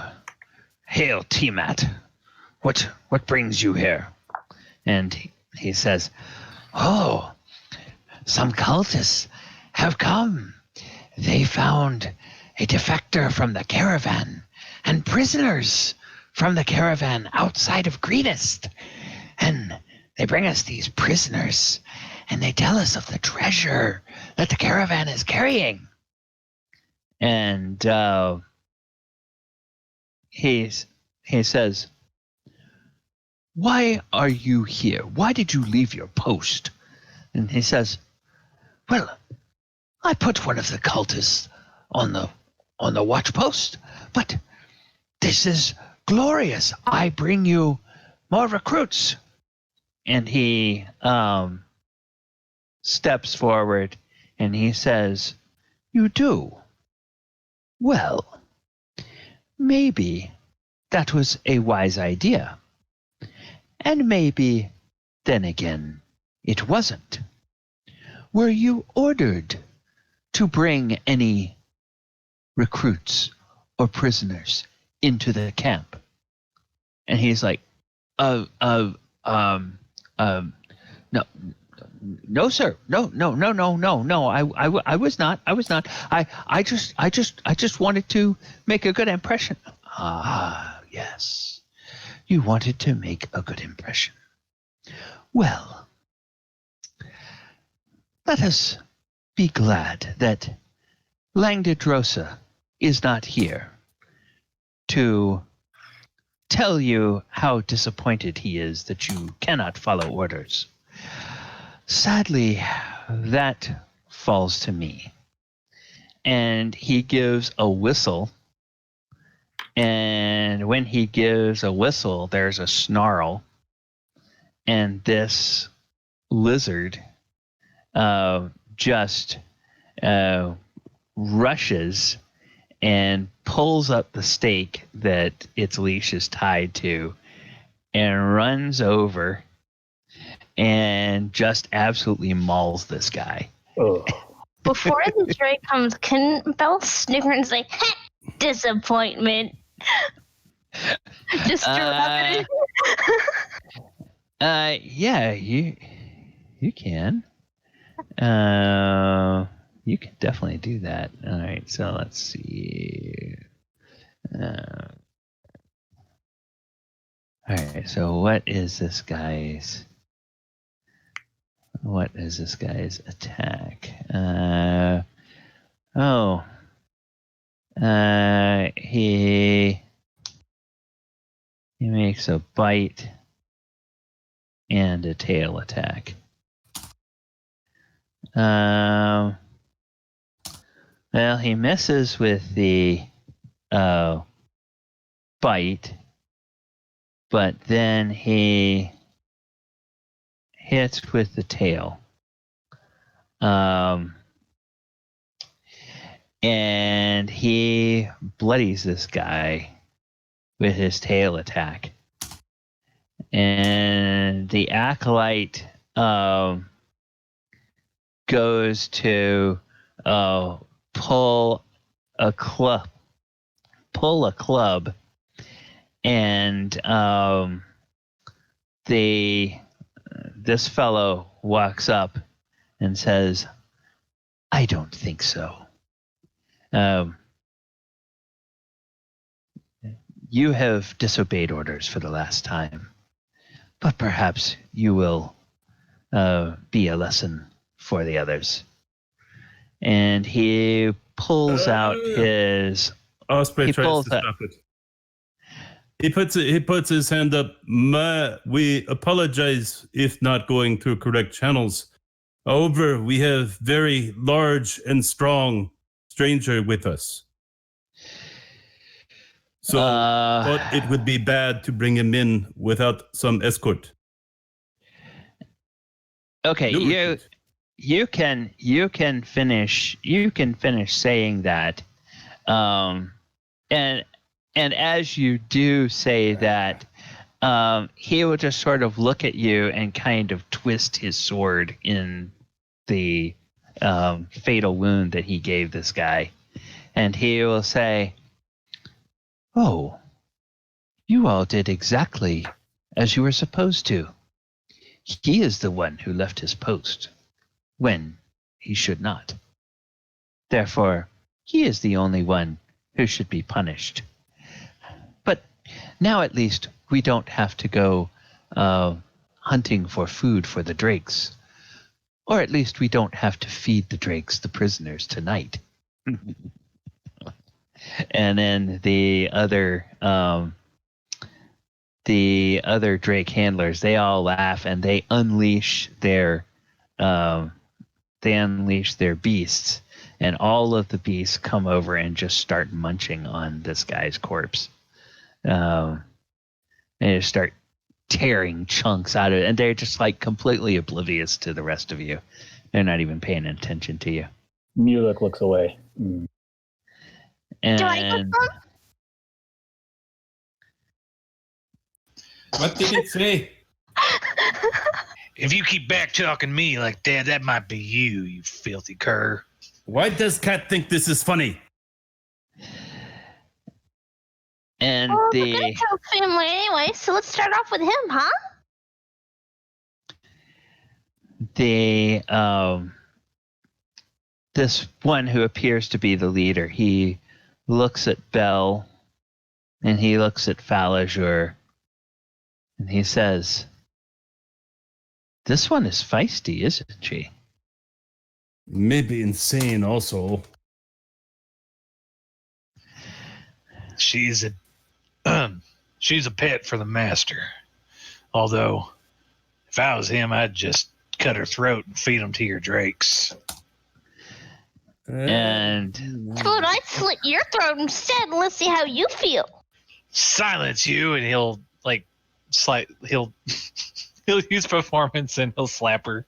hail Tiamat, what brings you here?" And he says, "Oh, some cultists have come. They found a defector from the caravan and prisoners from the caravan outside of Greenest. And they bring us these prisoners, and they tell us of the treasure that the caravan is carrying." And he says, "Why are you here? Why did you leave your post?" And he says, "Well, I put one of the cultists on the watch post, but this is glorious. I bring you more recruits." And he steps forward and he says, "You do? Well, maybe that was a wise idea. And maybe, then again, it wasn't. Were you ordered to bring any recruits or prisoners into the camp?" And he's like, no, sir. No. I was not. I just wanted to make a good impression." "Ah, yes. You wanted to make a good impression. Well, let us be glad that Langdedrosa is not here to tell you how disappointed he is that you cannot follow orders. Sadly, that falls to me. and he gives a whistle. And when he gives a whistle, there's a snarl. And this lizard just rushes and pulls up the stake that its leash is tied to and runs over and just absolutely mauls this guy. Oh. Before the Drake comes, can Belle snicker and say, disappointment? Just yeah, you can. You can definitely do that. All right, so let's see. All right, so what is this guy's attack? He makes a bite and a tail attack. Well, he misses with the bite, but then he hits with the tail. And he bloodies this guy with his tail attack. And the acolyte goes to pull a club, and this fellow walks up and says, "I don't think so. You have disobeyed orders for the last time, but perhaps you will be a lesson for the others." And he pulls out his. Osprey tries to stop it. He puts his hand up. We apologize if not going through correct channels. However, we have very large and strong stranger with us. So, but it would be bad to bring him in without some escort. Okay, you can finish saying that, and as you do say that, he will just sort of look at you and kind of twist his sword in the fatal wound that he gave this guy, and he will say, "Oh, you all did exactly as you were supposed to. He is the one who left his post when he should not. Therefore, he is the only one who should be punished. But now at least we don't have to go hunting for food for the drakes. Or at least we don't have to feed the drakes the prisoners tonight." And then the other drake handlers, they all laugh and they unleash their beasts, and all of the beasts come over and just start munching on this guy's corpse. And they start tearing chunks out of it, and they're just like completely oblivious to the rest of you. They're not even paying attention to you. Mulek looks away. And what did it say? If you keep back talking me like that, that might be you filthy cur. Why does Cat think this is funny? And we're gonna tell family anyway, so let's start off with him, huh? This one who appears to be the leader, he looks at Belle and he looks at Falazur and he says, "This one is feisty, isn't she?" Maybe insane also. She's a pet for the master. Although, if I was him, I'd just cut her throat and feed them to your drakes. And Dude, I'd slit your throat instead, and let's see how you feel. Silence you, and he'll he'll use performance and he'll slap her.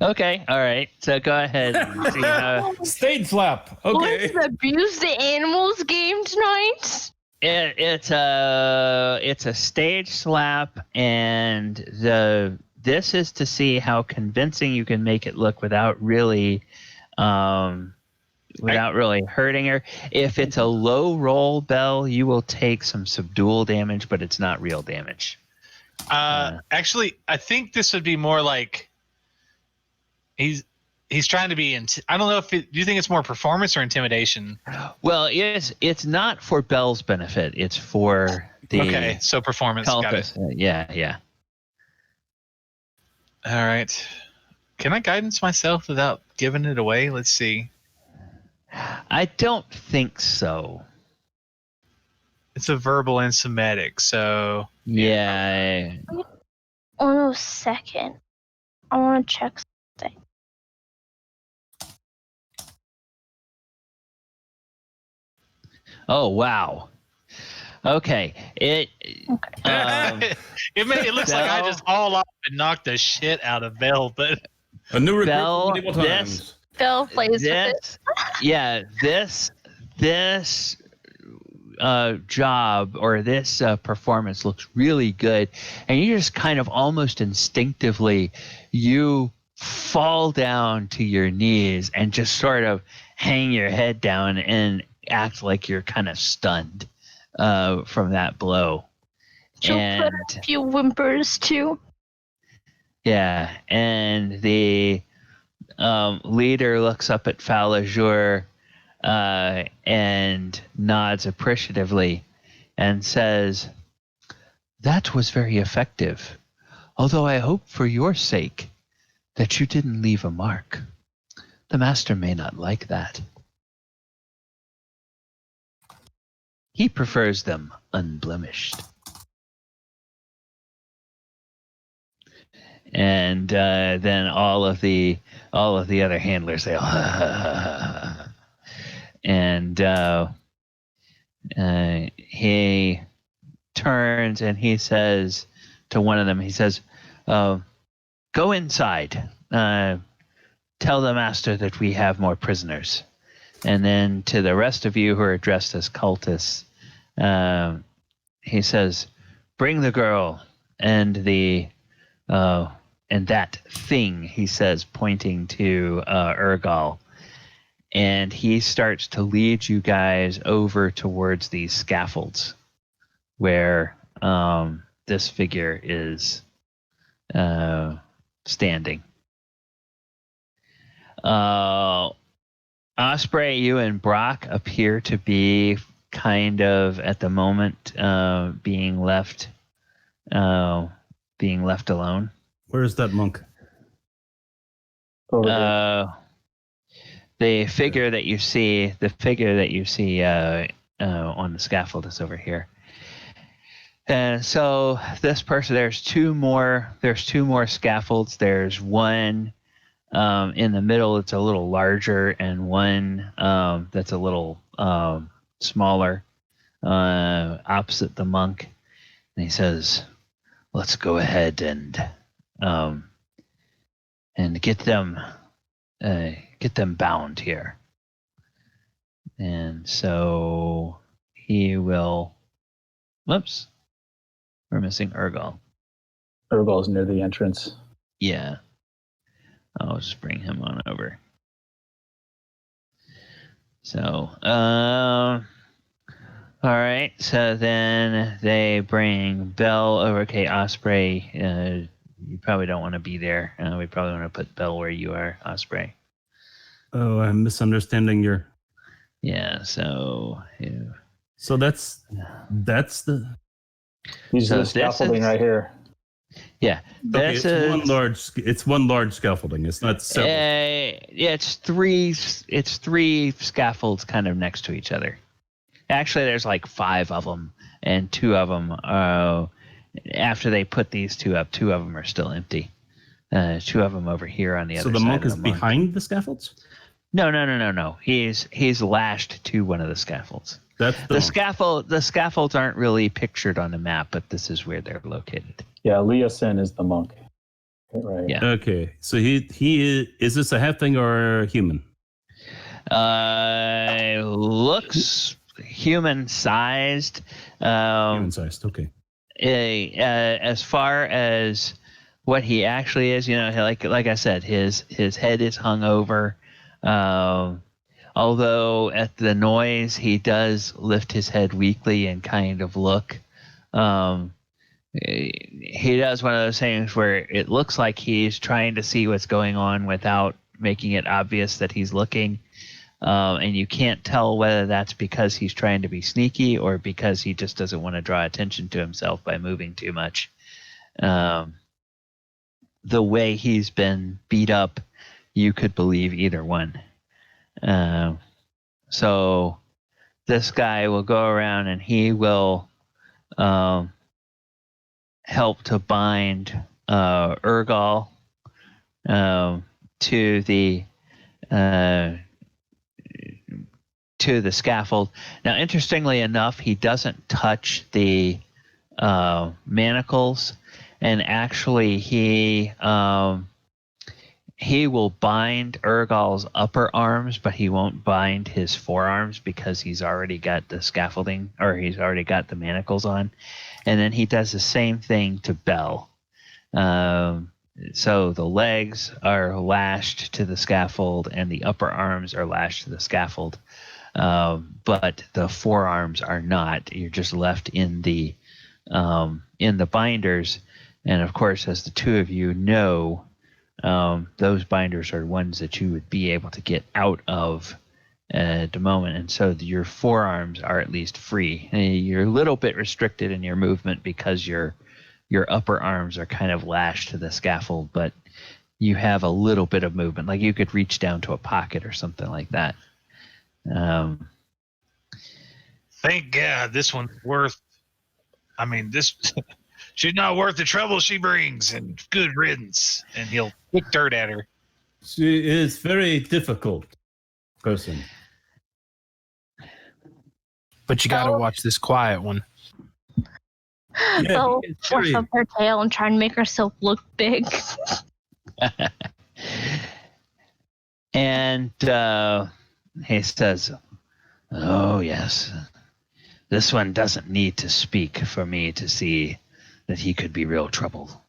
okay, all right. So go ahead and see how Stage slap. Okay. What's the Abuse the Animals game tonight? it's a stage slap, and this is to see how convincing you can make it look without really really hurting her. If it's a low roll, Bell, you will take some subdual damage, but it's not real damage. Actually, I think this would be more like he's trying to be. I don't know if do you think it's more performance or intimidation? Well, it's not for Bell's benefit. It's for the so performance. Cultists. Got it. Yeah. All right. Can I guidance myself without giving it away? Let's see. I don't think so. It's a verbal and somatic, so yeah. Oh, second. I want to check something. Oh wow. Okay. It looks like I just hauled off and knocked the shit out of Bell, but A new recruit Bell, from medieval times. Bill plays with it. Yeah, this job or this performance looks really good, and you just kind of almost instinctively you fall down to your knees and just sort of hang your head down and act like you're kind of stunned from that blow. She'll put a few whimpers too. Yeah, and the leader looks up at Falazur and nods appreciatively and says, "That was very effective, although I hope for your sake that you didn't leave a mark. The master may not like that. He prefers them unblemished." And then all of the other handlers say, and he turns and he says to one of them, he says, "Go inside. Tell the master that we have more prisoners." And then to the rest of you who are dressed as cultists, he says, "Bring the girl and and that thing," he says, pointing to Urgal. And he starts to lead you guys over towards these scaffolds where this figure is standing. Osprey, you and Brock appear to be kind of at the moment being left alone. Where is that monk? Over there. The figure that you see on the scaffold is over here. And so this person, there's two more scaffolds. There's one in the middle that's a little larger, and one that's a little smaller opposite the monk. And he says, "Let's go ahead and get them bound here." And so he will. Whoops, we're missing Urgal. Urgal's near the entrance. Yeah, I'll just bring him on over. So, all right. So then they bring Bell over. Okay, Osprey, you probably don't want to be there. We probably want to put Bell where you are, Osprey. Oh, I'm misunderstanding your. Yeah. So. Yeah. So that's the. These are the scaffolding right here. Yeah. Okay, it's one large scaffolding. It's not several. Yeah, it's three scaffolds kind of next to each other. Actually, there's like 5 of them, and 2 of them after they put these 2 up, 2 of them are still empty. 2 of them over here on the other side. So the monk is behind behind the scaffolds? No. He's lashed to one of the scaffolds. That's The scaffolds aren't really pictured on the map, but this is where they're located. Yeah, Leosin is the monk. Right. Yeah. Okay, so he is this a halfling or a human? Looks human-sized. Human-sized. Okay. As far as what he actually is, like I said, his head is hung over. Although at the noise, he does lift his head weakly and kind of look. He does one of those things where it looks like he's trying to see what's going on without making it obvious that he's looking. And you can't tell whether that's because he's trying to be sneaky or because he just doesn't want to draw attention to himself by moving too much. The way he's been beat up, you could believe either one. So this guy will go around and he will help to bind Urgal to the scaffold. Now, interestingly enough, he doesn't touch the manacles, and actually he will bind Urgal's upper arms, but he won't bind his forearms because he's already got the scaffolding, or he's already got the manacles on. And then he does the same thing to Bell. So the legs are lashed to the scaffold and the upper arms are lashed to the scaffold. But the forearms are not. You're just left in the binders. And of course, as the two of you know, those binders are ones that you would be able to get out of at the moment, and so your forearms are at least free. You're a little bit restricted in your movement because your upper arms are kind of lashed to the scaffold, but you have a little bit of movement. Like you could reach down to a pocket or something like that. Thank God this one's worth. I mean, this she's not worth the trouble she brings, and good riddance. And he'll kick dirt at her. She is very difficult person. But you got to watch this quiet one. Belle fluff up her tail and try and make herself look big. And he says, "Oh, yes. This one doesn't need to speak for me to see that he could be real trouble.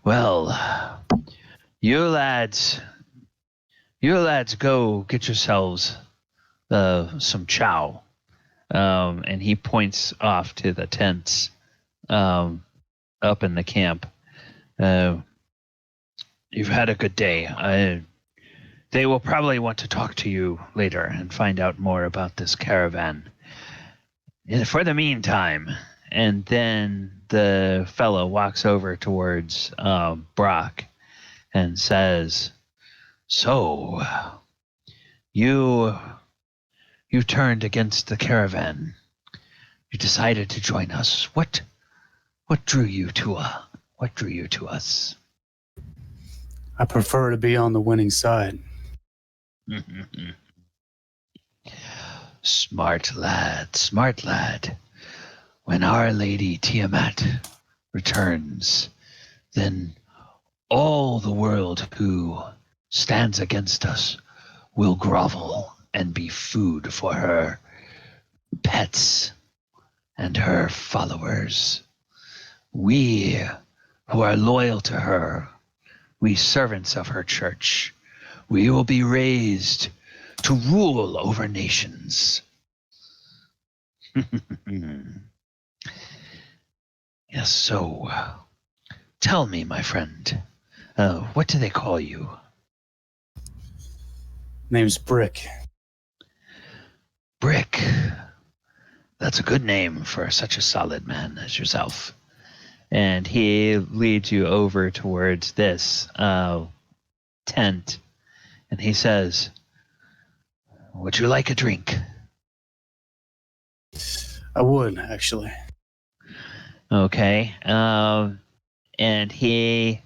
Well, you lads go get yourselves some chow." And he points off to the tents up in the camp. You've had a good day. They will probably want to talk to you later and find out more about this caravan. For the meantime, and then the fellow walks over towards Brock and says, "So, you turned against the caravan. You decided to join us. What drew you to us?" I prefer to be on the winning side. Smart lad. When Our Lady Tiamat returns, then all the world who stands against us will grovel and be food for her pets and her followers. We who are loyal to her, we servants of her church, we will be raised to rule over nations. Yes, so tell me, my friend, what do they call you? Name's Brick. Brick. That's a good name for such a solid man as yourself. And he leads you over towards this tent, and he says, "Would you like a drink?" I would, actually. Okay. And he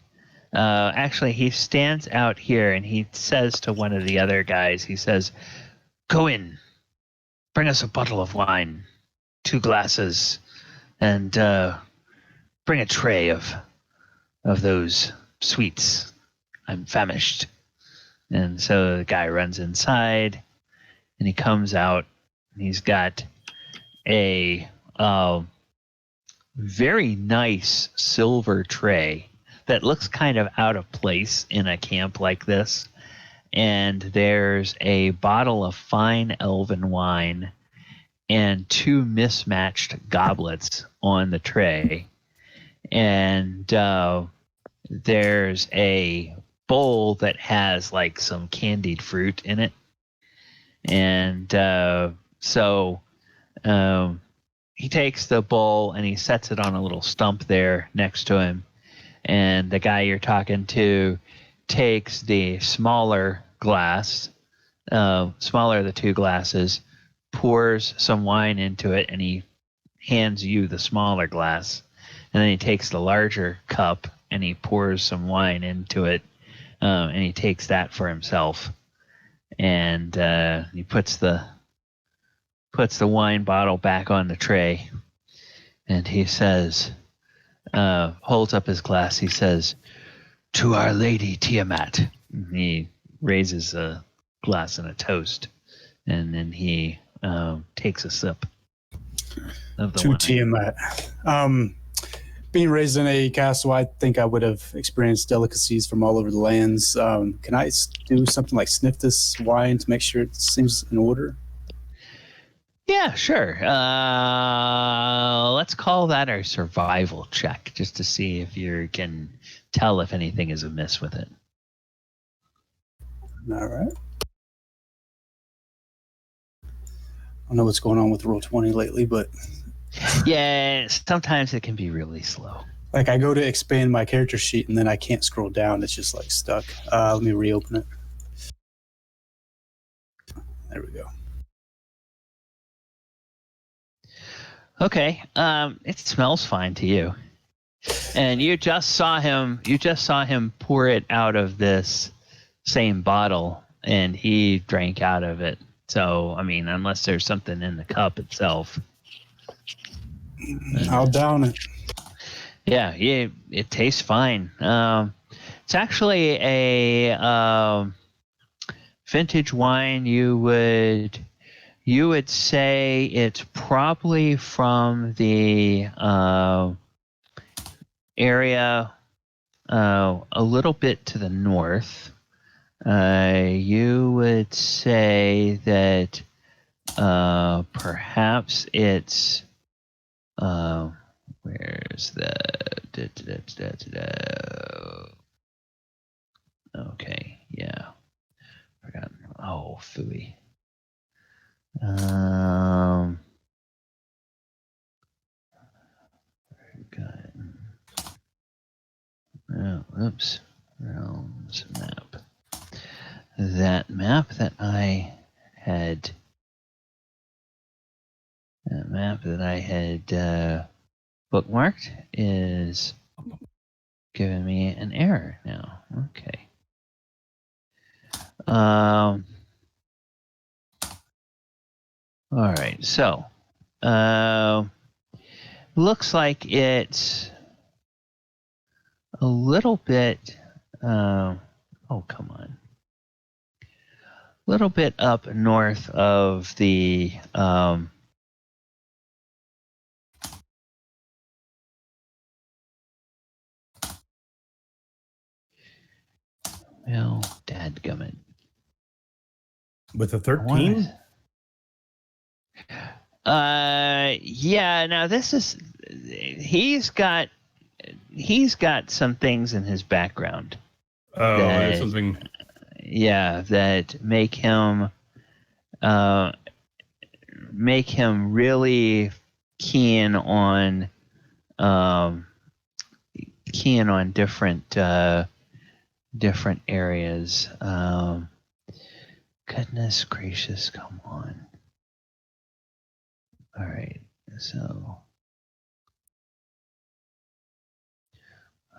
Actually, he stands out here and he says to one of the other guys, he says, "Go in, bring us a bottle of wine, 2 glasses, and bring a tray of those sweets. I'm famished." And so the guy runs inside, and he comes out, and he's got a very nice silver tray that looks kind of out of place in a camp like this. And there's a bottle of fine elven wine and 2 mismatched goblets on the tray. And there's a bowl that has like some candied fruit in it. And so he takes the bowl and he sets it on a little stump there next to him. And the guy you're talking to takes the smaller glass, smaller of the 2 glasses, pours some wine into it, and he hands you the smaller glass. And then he takes the larger cup and he pours some wine into it, and he takes that for himself. And he puts the wine bottle back on the tray, and he says, holds up his glass. He says, "To Our Lady Tiamat." And he raises a glass and a toast, and then he takes a sip of the wine. To Tiamat. Being raised in a castle, I think I would have experienced delicacies from all over the lands. Can I do something like sniff this wine to make sure it seems in order? Yeah, sure. Let's call that our survival check, just to see if you can tell if anything is amiss with it. All right. I don't know what's going on with Roll20 lately, but... Yeah, sometimes it can be really slow. Like, I go to expand my character sheet, and then I can't scroll down. It's just, like, stuck. Let me reopen it. There we go. Okay. It smells fine to you. And you just saw him pour it out of this same bottle, and he drank out of it. So, I mean, unless there's something in the cup itself. I'll down it. Yeah, it tastes fine. It's actually a vintage wine. You would say it's probably from the area a little bit to the north. You would say that perhaps it's where's the okay, yeah, forgotten. Oh, phooey. Oh, oops. Realms map. That map that I had bookmarked is giving me an error now. Okay. All right. So, looks like it's a little bit. Oh, come on. A little bit up north of the. Well, dadgummit. With a 13? Yeah, now this is he's got some things in his background. Oh, there's something. Yeah, that make him really keen on different areas. Goodness gracious, come on. All right, so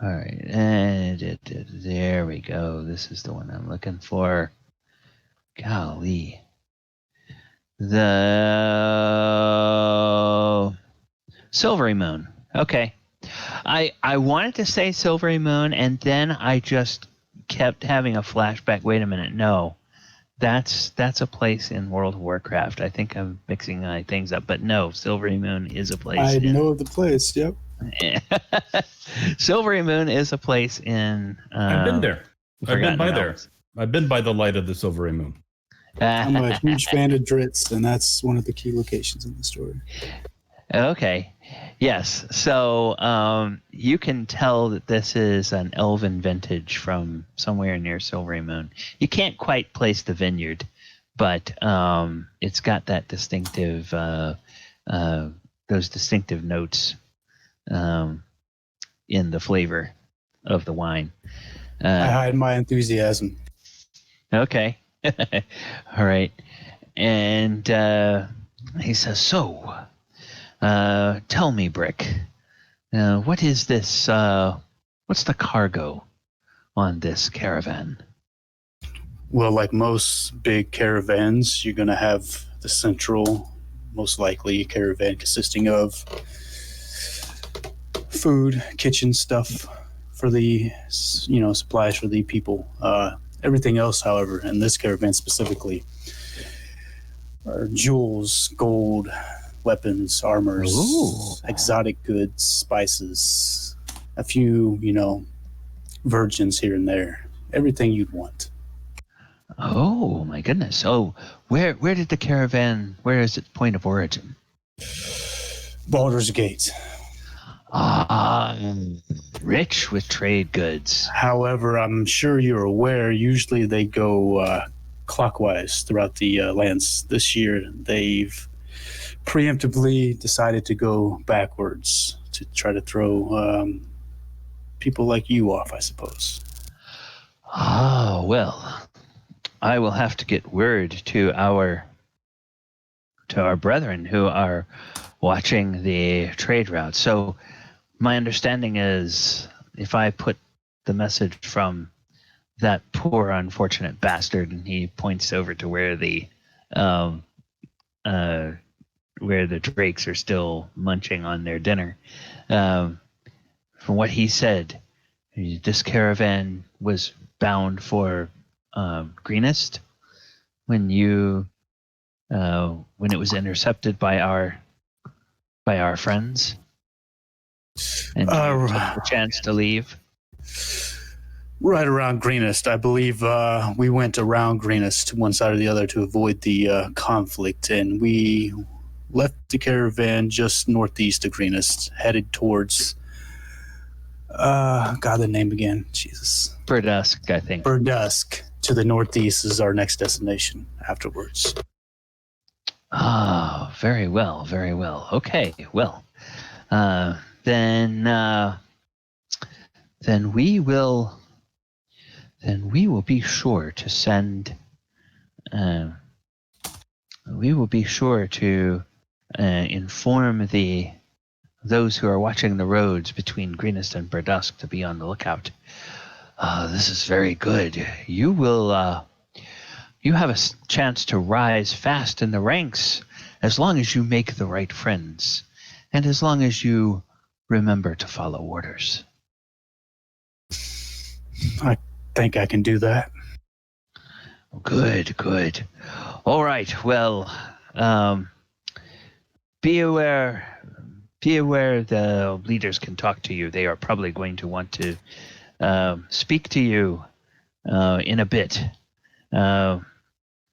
All right, and there we go. This is the one I'm looking for. Golly. The Silvery Moon. Okay. I wanted to say Silvery Moon, and then I just kept having a flashback. Wait a minute. No. That's a place in World of Warcraft. I think I'm mixing my things up, but no, Silvery Moon is a place. I know of the place. Yep. Silvery Moon is a place in. I've been there. I've been by there. Realms. I've been by the light of the Silvery Moon. I'm a huge fan of Dritz, and that's one of the key locations in the story. Okay. Yes. So you can tell that this is an elven vintage from somewhere near Silvery Moon. You can't quite place the vineyard, but it's got that distinctive, those distinctive notes in the flavor of the wine. I hide my enthusiasm. Okay. All right. And he says, so... tell me, Brick, what is this, what's the cargo on this caravan? Well, like most big caravans, you're going to have the central, most likely, caravan consisting of food, kitchen stuff for the, supplies for the people. Everything else, however, in this caravan specifically, are jewels, gold, weapons, armors, exotic goods, spices, a few, virgins here and there. Everything you'd want. Oh, my goodness. Oh, where did the caravan, where is its point of origin? Baldur's Gate. Rich with trade goods. However, I'm sure you're aware, usually they go clockwise throughout the lands. This year, they've preemptively decided to go backwards to try to throw people like you off, I suppose. Oh, well, I will have to get word to our brethren who are watching the trade route. So my understanding is if I put the message from that poor unfortunate bastard, and he points over to where the drakes are still munching on their dinner. From what he said, this caravan was bound for Greenest when it was intercepted by our friends, and you took the chance to leave. Right around Greenest, I believe. We went around Greenest, one side or the other, to avoid the conflict, and we left the caravan just northeast of Greenest, headed towards the name again, Jesus. Burdusk, I think. Burdusk to the northeast is our next destination afterwards. Ah, very well, very well. Okay, well, then we will be sure to send. We will be sure to inform those who are watching the roads between Greenest and Burdusk to be on the lookout. This is very good. You will. You have a chance to rise fast in the ranks as long as you make the right friends, and as long as you remember to follow orders. I think I can do that. Good, good. All right, well, be aware the leaders can talk to you. They are probably going to want to speak to you in a bit. In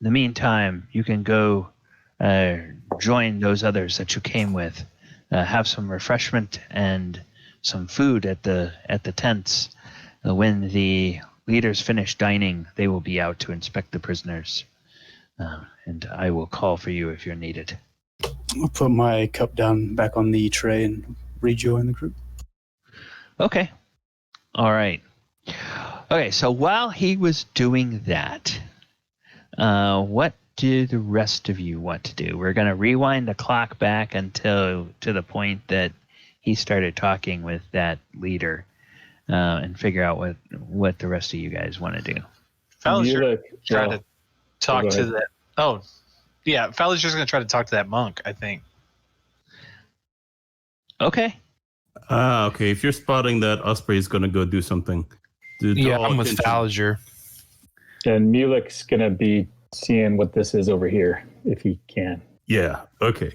the meantime, you can go join those others that you came with. Have some refreshment and some food at the tents. When the leaders finish dining, they will be out to inspect the prisoners. And I will call for you if you're needed. I'll put my cup down back on the tray and rejoin the group. Okay. All right. Okay, so while he was doing that, what do the rest of you want to do? We're going to rewind the clock back until to the point that he started talking with that leader. and figure out what the rest of you guys want to do. Falliger's try to talk go to ahead. that. Oh, yeah. Falliger's going to try to talk to that monk, I think. Okay. Okay. If you're spotting that, Osprey is going to go do something. Yeah, I'm with Falliger. And Mulek's going to be seeing what this is over here, if he can. Yeah, okay.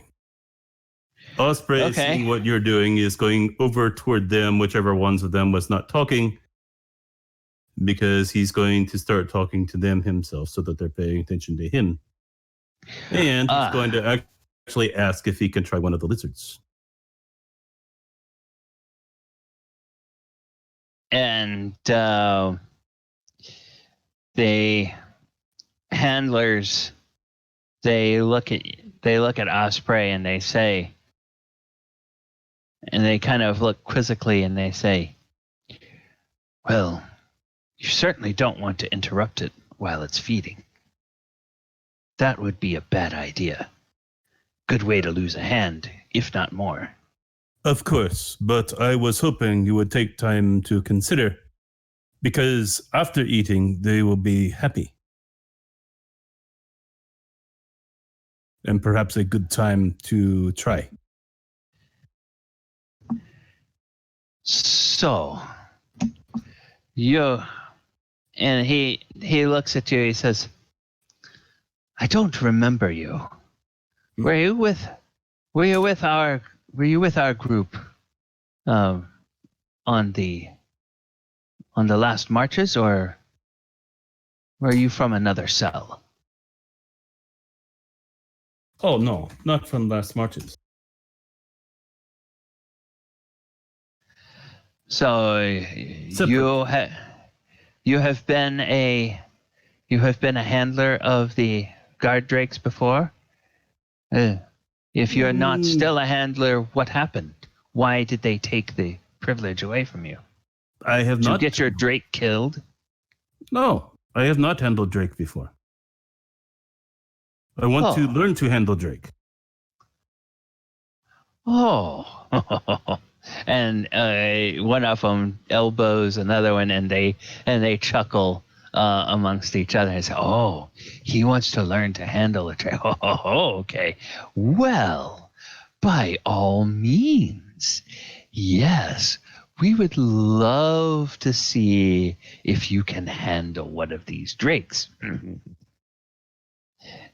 Osprey, seeing what you're doing, is going over toward them, whichever ones of them was not talking, because he's going to start talking to them himself so that they're paying attention to him. And he's going to actually ask if he can try one of the lizards. And the handlers, they look at Osprey and they say, and they kind of look quizzically and they say, well, you certainly don't want to interrupt it while it's feeding. That would be a bad idea. Good way to lose a hand, if not more. Of course, but I was hoping you would take time to consider, because after eating, they will be happy. And perhaps a good time to try. So, and he looks at you, he says, I don't remember you. Were you with our group on the last marches, or were you from another cell? Oh no, not from last marches. So you have been a handler of the guard drakes before? If you're not still a handler, what happened? Why did they take the privilege away from you? I have not. To get your drake killed? No, I have not handled drake before. I want to learn to handle drake. Oh. And one of them elbows another one, and they chuckle amongst each other and say, "Oh, he wants to learn to handle a drake. Oh, okay. Well, by all means, yes, we would love to see if you can handle one of these drakes."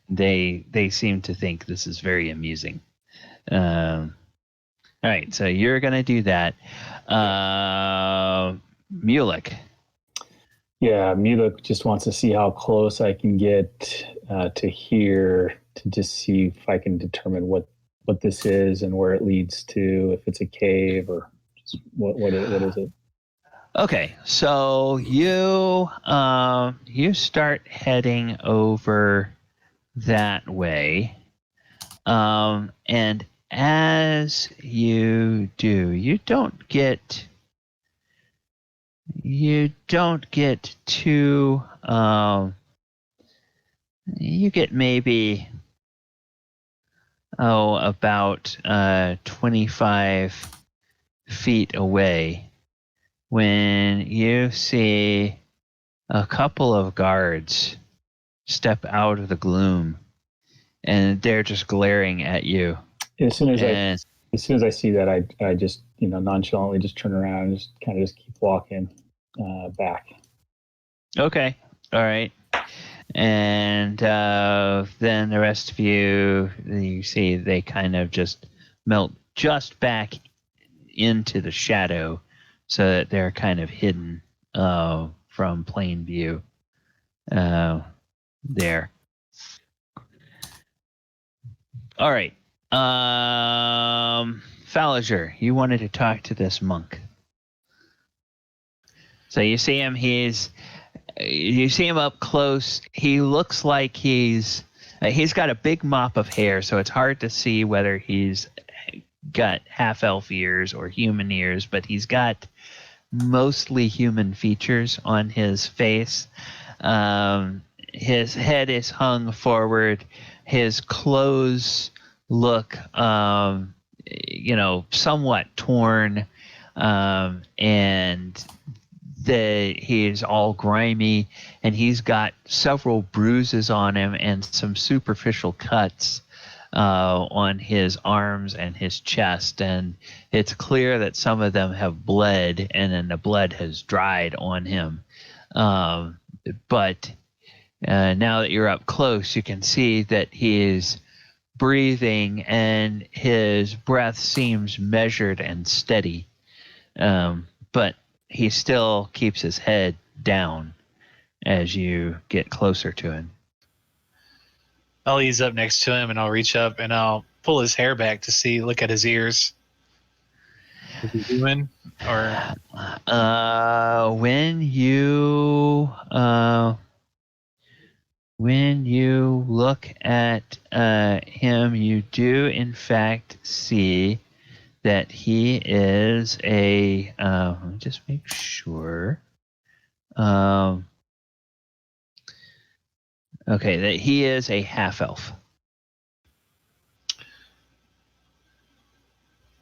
They seem to think this is very amusing. All right, so you're going to do that. Mulek. Yeah, Mulek just wants to see how close I can get to here to just see if I can determine what this is and where it leads to, if it's a cave or just what is it. Okay, so you start heading over that way, and as you do, you don't get too, you get maybe about 25 feet away when you see a couple of guards step out of the gloom, and they're just glaring at you. As soon as I see that, I just nonchalantly just turn around and just kind of just keep walking back. Okay, all right. And then the rest of you see they kind of just melt just back into the shadow, so that they're kind of hidden from plain view there. All right. Falliger, you wanted to talk to this monk. So you see him, you see him up close. He looks like he's got a big mop of hair, so it's hard to see whether he's got half-elf ears or human ears, but he's got mostly human features on his face. His head is hung forward. His clothes look, somewhat torn. and he's all grimy, and he's got several bruises on him and some superficial cuts on his arms and his chest, and it's clear that some of them have bled, and then the blood has dried on him. But now that you're up close, you can see that he is breathing, and his breath seems measured and steady. But he still keeps his head down as you get closer to him. I'll ease up next to him, and I'll reach up and I'll pull his hair back to look at his ears. What's he doing? Or when you look at him, you do in fact see that he is a. Let me just make sure. Okay, that he is a half elf.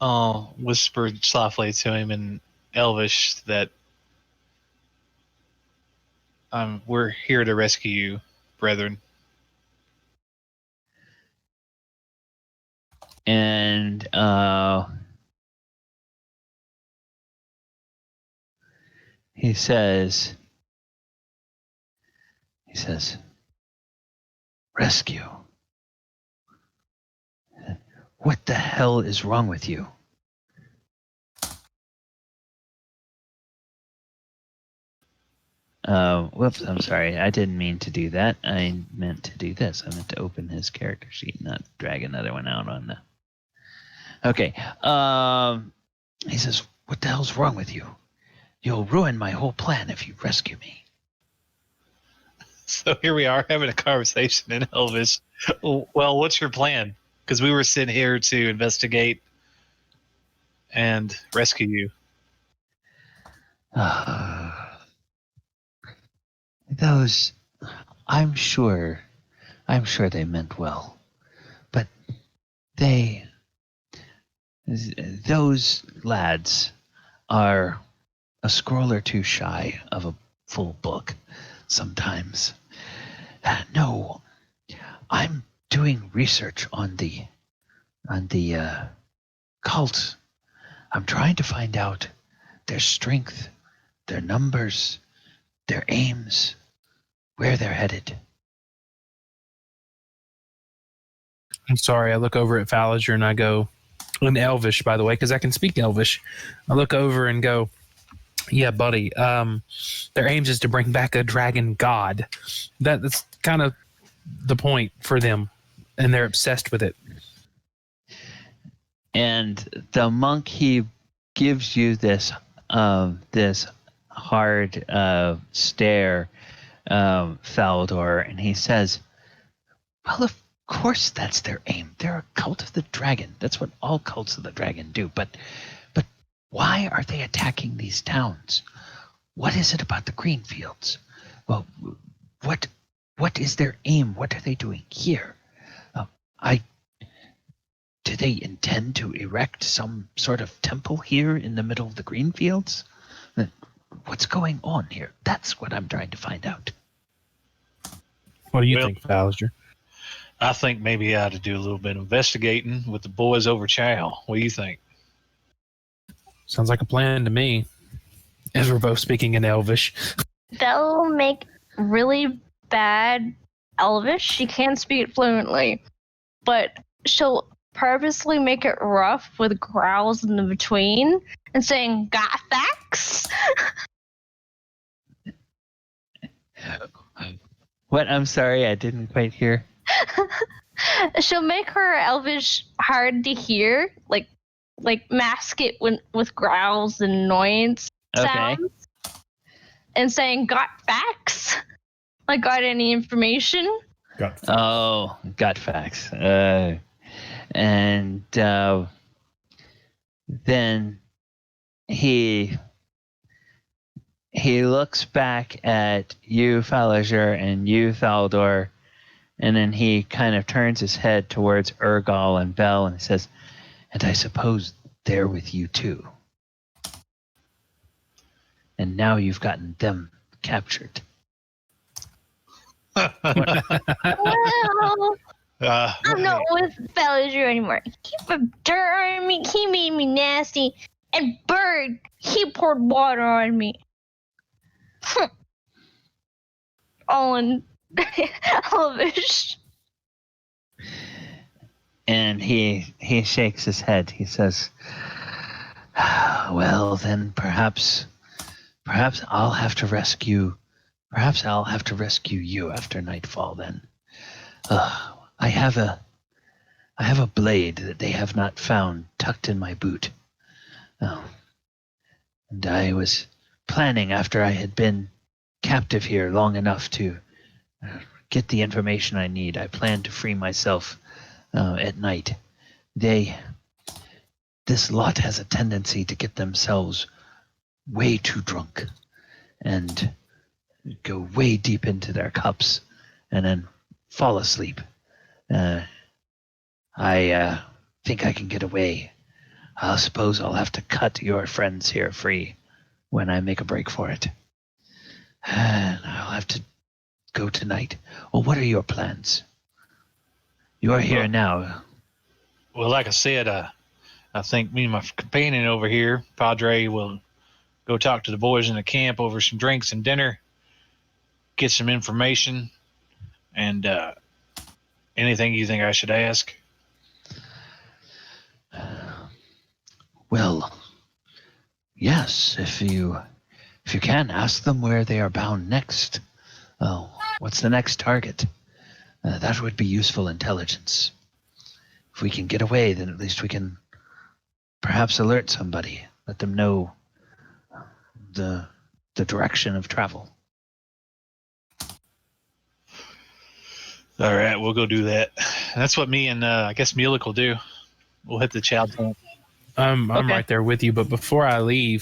I'll whisper softly to him in Elvish that we're here to rescue you, brethren. And he says, rescue? What the hell is wrong with you? Whoops, I'm sorry. I didn't mean to do that. I meant to do this. I meant to open his character sheet, not drag another one out on the... Okay. He says, what the hell's wrong with you? You'll ruin my whole plan if you rescue me. So here we are having a conversation in Elvish. Well, what's your plan? Because we were sent here to investigate and rescue you. Those, I'm sure they meant well, but those lads are a scroll or two shy of a full book sometimes. No, I'm doing research on the cult. I'm trying to find out their strength, their numbers, their aims, where they're headed. I'm sorry, I look over at Falager and I go, in Elvish, by the way, because I can speak Elvish. I look over and go, yeah, buddy, their aims is to bring back a dragon god. That's kind of the point for them, and they're obsessed with it. And the monk, he gives you this hard stare, Faldor, and he says, well, of course that's their aim. They're a cult of the dragon. That's what all cults of the dragon do. But why are they attacking these towns? What is it about the green fields? Well, what is their aim? What are they doing here? Do they intend to erect some sort of temple here in the middle of the green fields? What's going on here? That's what I'm trying to find out. What do you think, Falager? I think maybe I ought to do a little bit of investigating with the boys over chow. What do you think? Sounds like a plan to me, as we're both speaking in Elvish. They'll make really bad Elvish. She can't speak it fluently, but she'll purposely make it rough with growls in the between and saying, got facts? What? I'm sorry, I didn't quite hear. She'll make her Elvish hard to hear, like mask it with growls and annoyance sounds, and saying, got facts? Like, got any information? Got facts. Oh, got facts. And then he looks back at you, Falager, and you, Thaldor, and then he kind of turns his head towards Urgal and Bell and says, and I suppose they're with you too. and now you've gotten them captured. Well, I'm not with Faerun anymore. He put dirt on me. He made me nasty. And Bird, he poured water on me. All in Elvish. And he shakes his head. He says, well, then perhaps I'll have to rescue you after nightfall then. I have a blade that they have not found tucked in my boot. And I was planning, after I had been captive here long enough to get the information I need, I planned to free myself at night. This lot has a tendency to get themselves way too drunk and go way deep into their cups and then fall asleep. I think I can get away. I suppose I'll have to cut your friends here free when I make a break for it. And I'll have to go tonight. Well, what are your plans? You're here now. Well, like I said, I think me and my companion over here, Padre, will go talk to the boys in the camp over some drinks and dinner, get some information, and anything you think I should ask? Well, yes, if you can, ask them where they are bound next. Oh, what's the next target? That would be useful intelligence. If we can get away, then at least we can perhaps alert somebody, let them know the direction of travel. All right, we'll go do that. That's what me and I guess Mulek will do. We'll hit the chow tent. I'm right there with you, but before we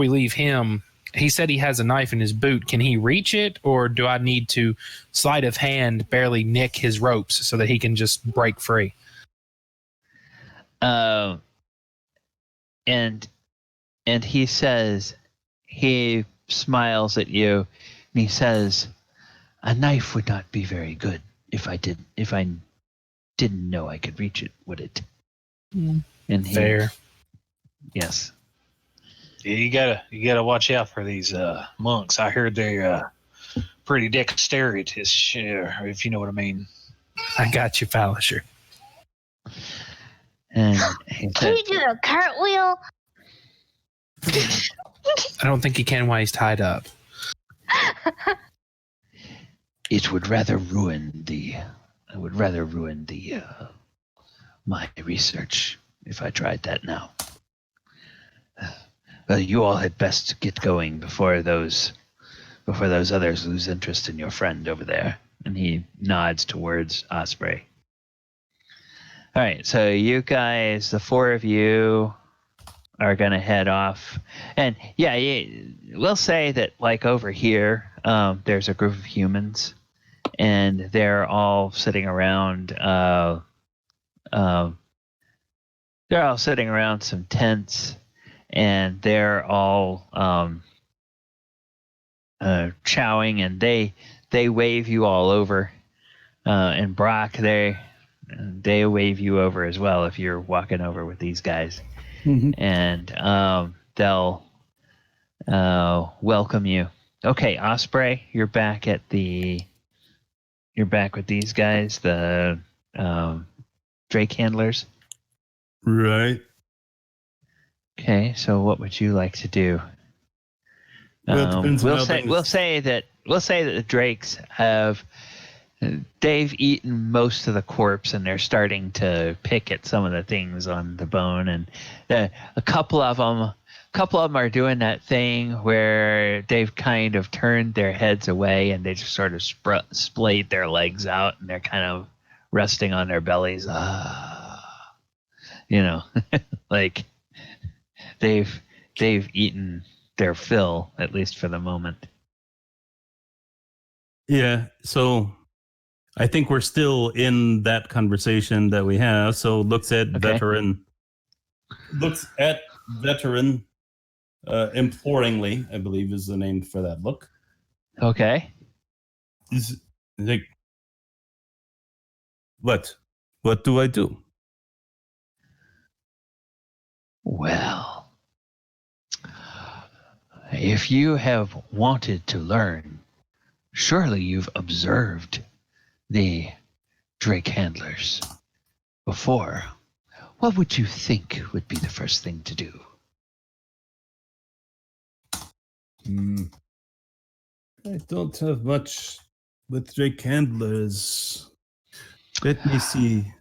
leave him, he said he has a knife in his boot. Can he reach it, or do I need to sleight of hand barely nick his ropes so that he can just break free? And he says, he smiles at you, and he says, a knife would not be very good if I didn't know I could reach it, would it? And Fair. Yes. Yeah, you gotta watch out for these monks. I heard they're pretty dexterous, if you know what I mean. I got you, Fallisher. And he Can said, you do a cartwheel? I don't think he can while he's tied up. it would rather ruin my research if I tried that now. Well, you all had best get going before those others lose interest in your friend over there. And he nods towards Osprey. All right, so you guys, the four of you, are gonna head off, and we'll say that like over here, there's a group of humans, and they're all sitting around. They're all sitting around some tents, and they're all chowing, and they wave you all over. And Brock, they wave you over as well if you're walking over with these guys. Mm-hmm. And they'll welcome you. Okay, Osprey, you're back with these guys, the Drake handlers. Right. Okay, so what would you like to do? Well, it depends on how things- We'll say that the Drakes they've eaten most of the corpse, and they're starting to pick at some of the things on the bone, and a couple of them are doing that thing where they've kind of turned their heads away and they just sort of splayed their legs out, and they're kind of resting on their bellies. Like they've eaten their fill, at least for the moment. Yeah, so I think we're still in that conversation that we have. So looks at Okay. veteran. imploringly, I believe is the name for that look. Okay. Is like, what? What do I do? Well, if you have wanted to learn, surely you've observed the Drake handlers before. What would you think would be the first thing to do? I don't have much with Drake handlers. Let me see.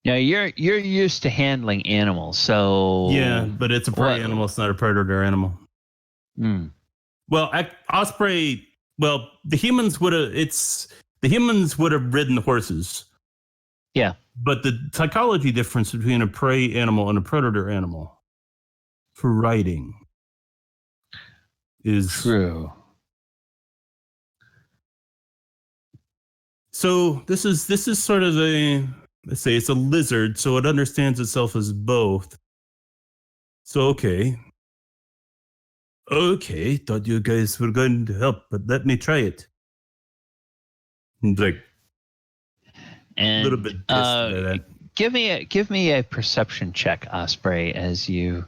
Now you're used to handling animals, so Yeah, but it's a prey animal. It's not a predator animal. Hmm. Well, Osprey. Well, the humans would have. The humans would have ridden horses. Yeah. But the psychology difference between a prey animal and a predator animal for riding is True. So this is sort of let's say it's a lizard, so it understands itself as both. So okay, thought you guys were going to help, but let me try it. And like And a little bit pissed by that. Give me a perception check, Osprey, as you.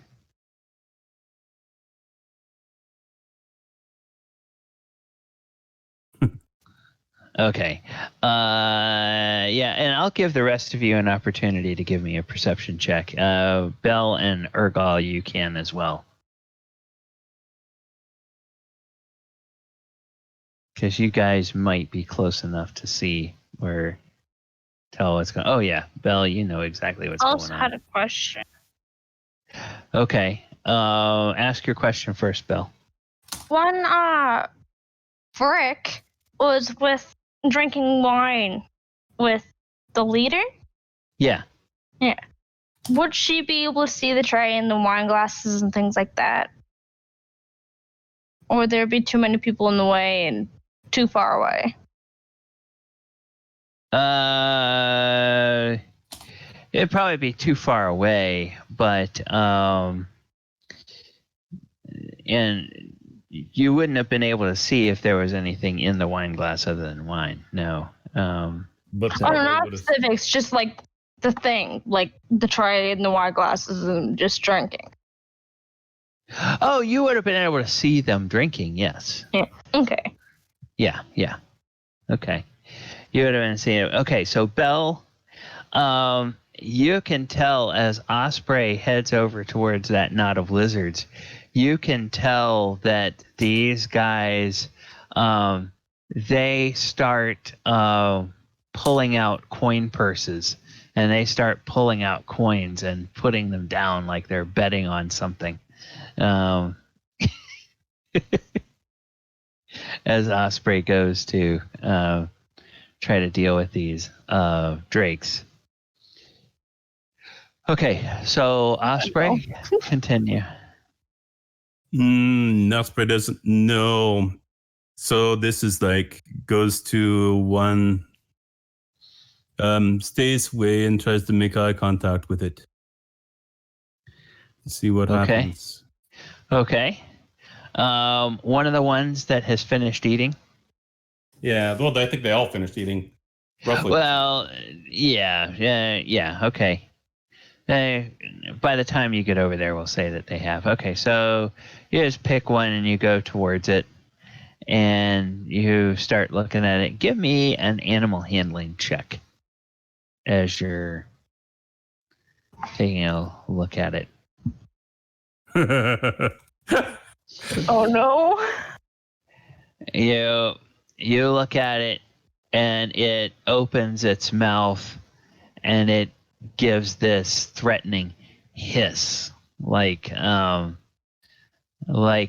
Okay. Yeah, and I'll give the rest of you an opportunity to give me a perception check. Bell and Urgal, you can as well. Because you guys might be close enough to see or tell what's going on. Oh, yeah. Bell, you know exactly what's I going also on. had a question. Okay. Ask your question first, Bell. When Frick was with drinking wine with the leader, Yeah. would she be able to see the tray and the wine glasses and things like that? Or would there be too many people in the way and too far away? It'd probably be too far away, but and you wouldn't have been able to see if there was anything in the wine glass other than wine. No. But Oh, no, not specifics, just like the thing, like the tray and the wine glasses and just drinking. Oh, you would have been able to see them drinking, yes. Yeah. Okay. Yeah. Okay. You would have been seeing it. Okay, so Bell, you can tell as Osprey heads over towards that knot of lizards, you can tell that these guys, they start pulling out coin purses, and they start pulling out coins and putting them down like they're betting on something. As Osprey goes to try to deal with these drakes. Okay, so Osprey, continue. Osprey doesn't know. So this is like goes to one, stays away and tries to make eye contact with it. See what happens. Okay. One of the ones that has finished eating. Yeah, well, I think they all finished eating. Roughly. Well, yeah. Okay. By the time you get over there, we'll say that they have. Okay, so you just pick one and you go towards it, and you start looking at it. Give me an animal handling check as you're taking a look at it. Oh no. You look at it, and it opens its mouth, and it gives this threatening hiss, like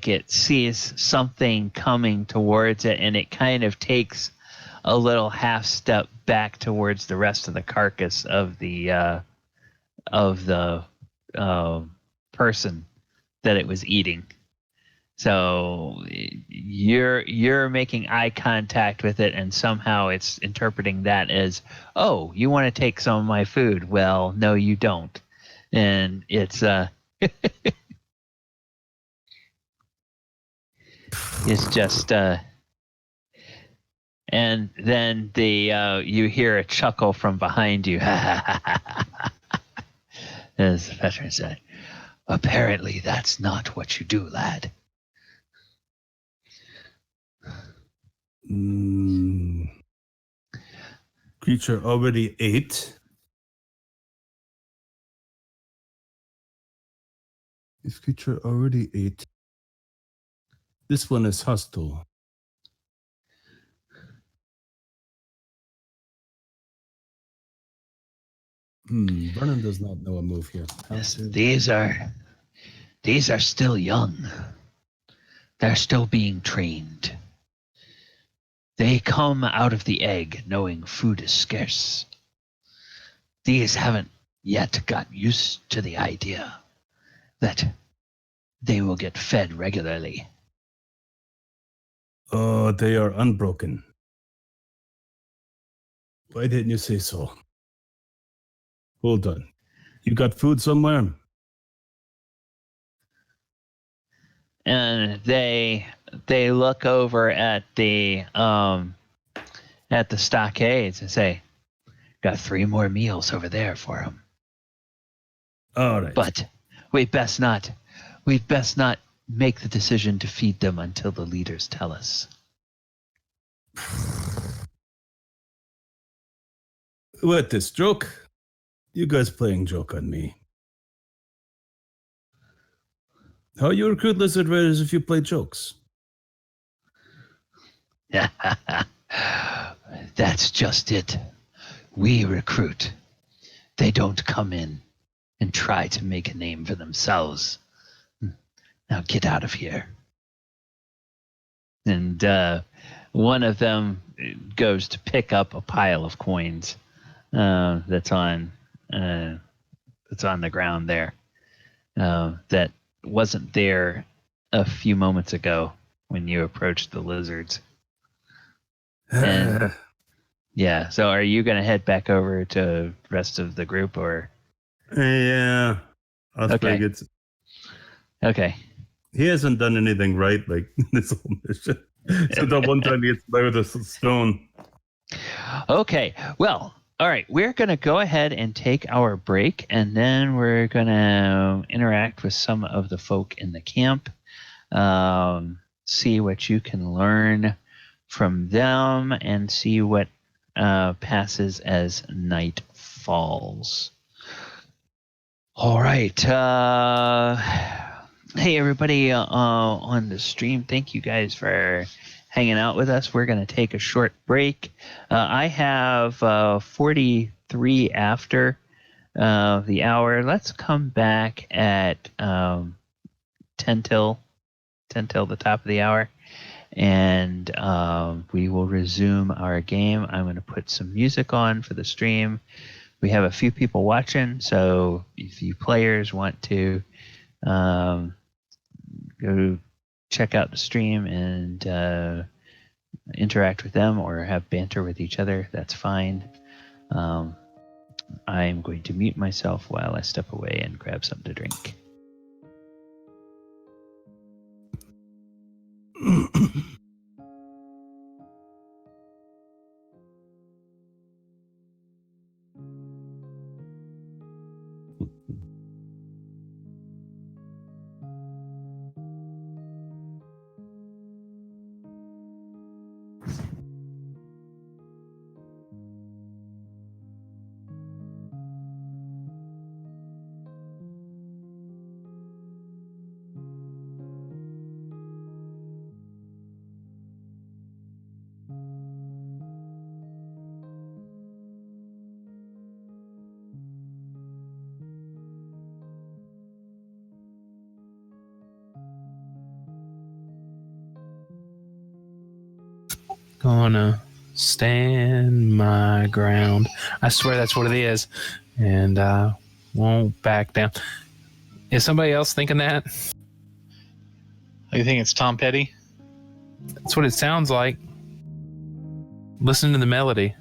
it sees something coming towards it, and it kind of takes a little half step back towards the rest of the carcass of the person that it was eating. So you're making eye contact with it, and somehow it's interpreting that as, oh, you want to take some of my food? Well, no, you don't. And it's is just and then you hear a chuckle from behind you. As the veteran said, apparently that's not what you do, lad. Creature already ate. This creature already ate. This one is hostile. Vernon does not know a move here. Yes, these are still young. They're still being trained. They come out of the egg knowing food is scarce. These haven't yet got used to the idea that they will get fed regularly. Oh, they are unbroken. Why didn't you say so? Hold on. You got food somewhere? And they look over at the stockades and say, got 3 more meals over there for them. All right. But we'd best not make the decision to feed them until the leaders tell us. What, this joke? You guys playing joke on me. How you recruit lizard raiders if you play jokes? That's just it. We recruit. They don't come in and try to make a name for themselves. Now get out of here. And one of them goes to pick up a pile of coins that's on the ground there. That wasn't there a few moments ago when you approached the lizards. And yeah, so are you going to head back over to the rest of the group, or? Yeah. Osprey gets... Okay. He hasn't done anything right, like, this whole mission. So that one time he gets by with a stone. Okay, well, all right, we're going to go ahead and take our break, and then we're going to interact with some of the folk in the camp, see what you can learn from them, and see what passes as night falls. All right. Hey, everybody on the stream, thank you guys for hanging out with us. We're going to take a short break. I have 43 after the hour. Let's come back at 10 till the top of the hour, and we will resume our game. I'm going to put some music on for the stream. We have a few people watching, so if you players want to go check out the stream and interact with them or have banter with each other, that's fine. I'm going to mute myself while I step away and grab something to drink. Gonna stand my ground. I swear that's what it is. And won't back down. Is somebody else thinking that? You think it's Tom Petty? That's what it sounds like. Listen to the melody.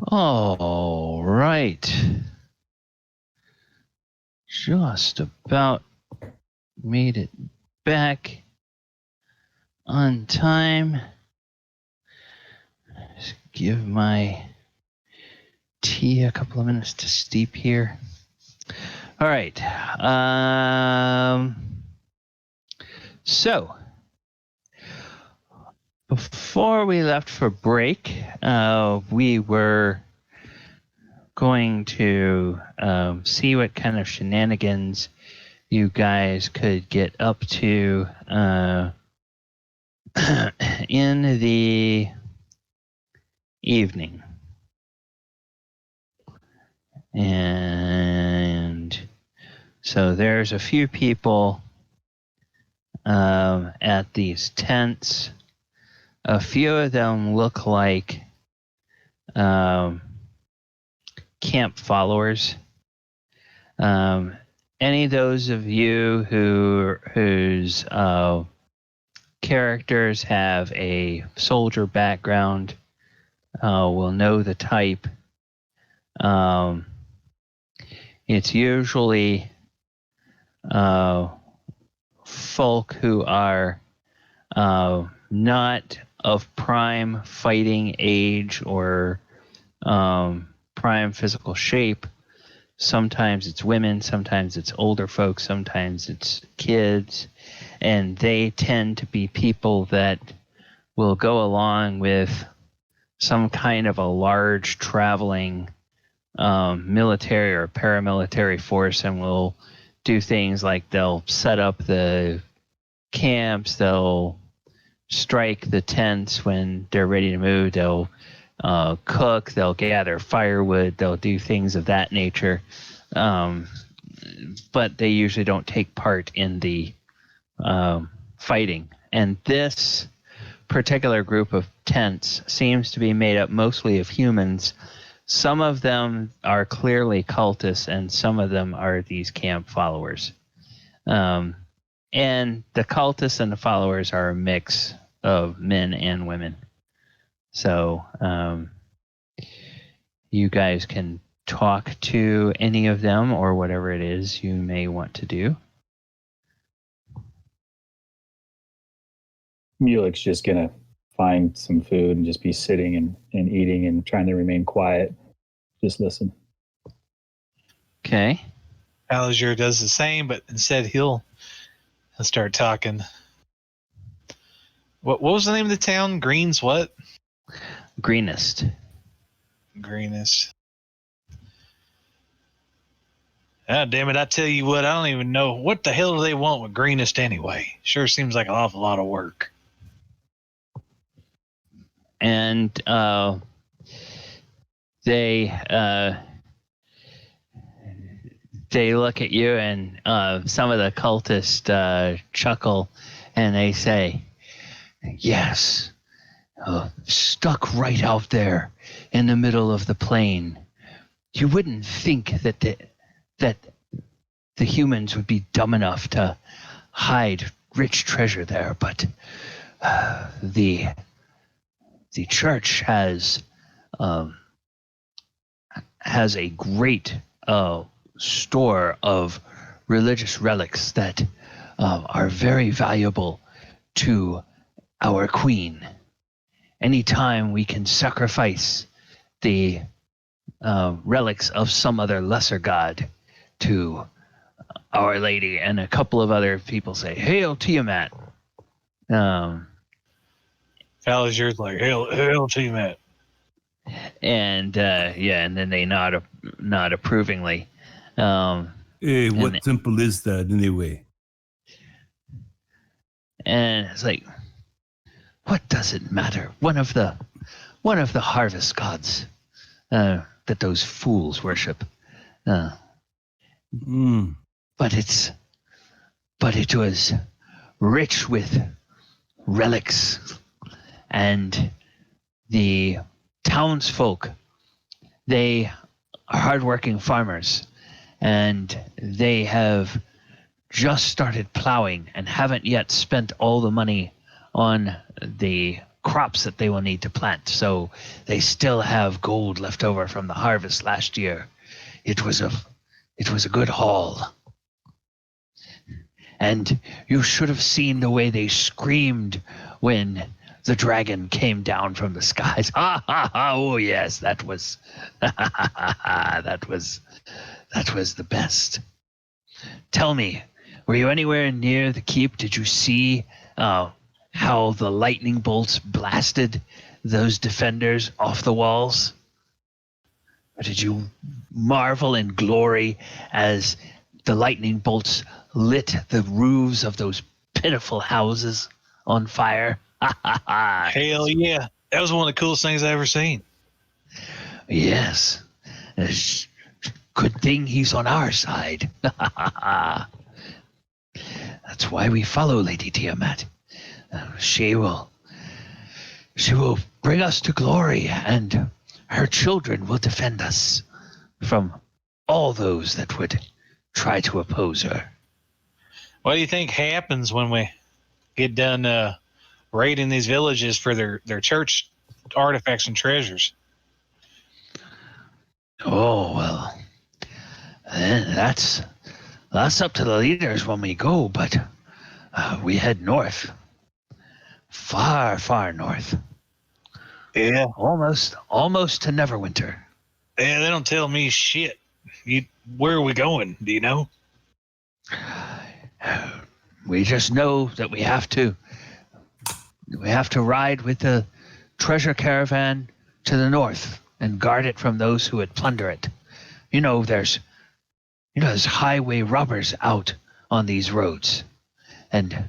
All right. Just about made it back on time. Just give my tea a couple of minutes to steep here. All right. So, before we left for break, we were going to see what kind of shenanigans you guys could get up to in the evening. And so there's a few people at these tents. A few of them look like camp followers. Any of those of you whose characters have a soldier background will know the type. It's usually folk who are not of prime fighting age or prime physical shape. Sometimes it's women, sometimes it's older folks, sometimes it's kids, and they tend to be people that will go along with some kind of a large traveling military or paramilitary force, and will do things like they'll set up the camps, they'll strike the tents when they're ready to move, they'll cook, they'll gather firewood, they'll do things of that nature, but they usually don't take part in the fighting. And this particular group of tents seems to be made up mostly of humans. Some of them are clearly cultists, and some of them are these camp followers. And the cultists and the followers are a mix of men and women. So you guys can talk to any of them or whatever it is you may want to do. Mulek's just going to find some food and just be sitting and eating and trying to remain quiet. Just listen. Okay. Alazir does the same, but instead he'll start talking. What was the name of the town? Greens what? Greenest. Greenest. Ah, damn it, I tell you what, I don't even know. What the hell do they want with Greenest anyway? Sure seems like an awful lot of work. And they look at you, and some of the cultists chuckle, and they say, "Yes, stuck right out there in the middle of the plain. You wouldn't think that the humans would be dumb enough to hide rich treasure there, but the church has a great store of religious relics that are very valuable to our queen. Anytime we can sacrifice the relics of some other lesser god to Our Lady," and a couple of other people say, "Hail Tiamat." Alazir's like, hail Tiamat. And and then they nod approvingly. Hey, what temple is that anyway? And it's like, what does it matter? One of the harvest gods that those fools worship. But it was rich with relics, and the townsfolk, they are hardworking farmers, and they have just started plowing and haven't yet spent all the money on the crops that they will need to plant. So they still have gold left over from the harvest last year. It was a good haul. And you should have seen the way they screamed when the dragon came down from the skies. Ha ha ha! Oh yes, that was that was the best. Tell me, were you anywhere near the keep? Did you see how the lightning bolts blasted those defenders off the walls? Or did you marvel in glory as the lightning bolts lit the roofs of those pitiful houses on fire? Hell yeah. That was one of the coolest things I ever seen. Yes. Good thing he's on our side. That's why we follow Lady Tiamat. She will bring us to glory, and her children will defend us from all those that would try to oppose her. What do you think happens when we get done raiding these villages for their church artifacts and treasures? Oh, well, that's up to the leaders when we go, but we head north. Far, far north. Yeah. Almost to Neverwinter. Yeah, they don't tell me shit. Where are we going? Do you know? We just know that we have to ride with the treasure caravan to the north and guard it from those who would plunder it. There's highway robbers out on these roads, and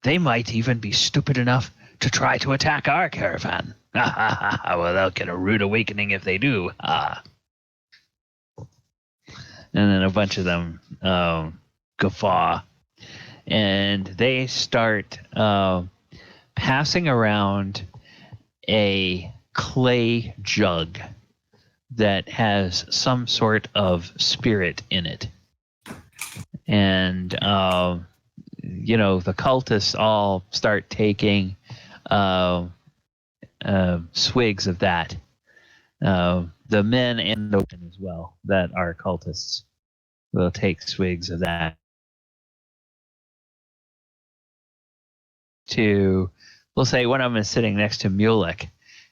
they might even be stupid enough to try to attack our caravan. Well, they'll get a rude awakening if they do. And then a bunch of them guffaw, and they start passing around a clay jug that has some sort of spirit in it. And the cultists all start taking swigs of that. The men and the women as well that are cultists will take swigs of that. We'll say one of them is sitting next to Mulek,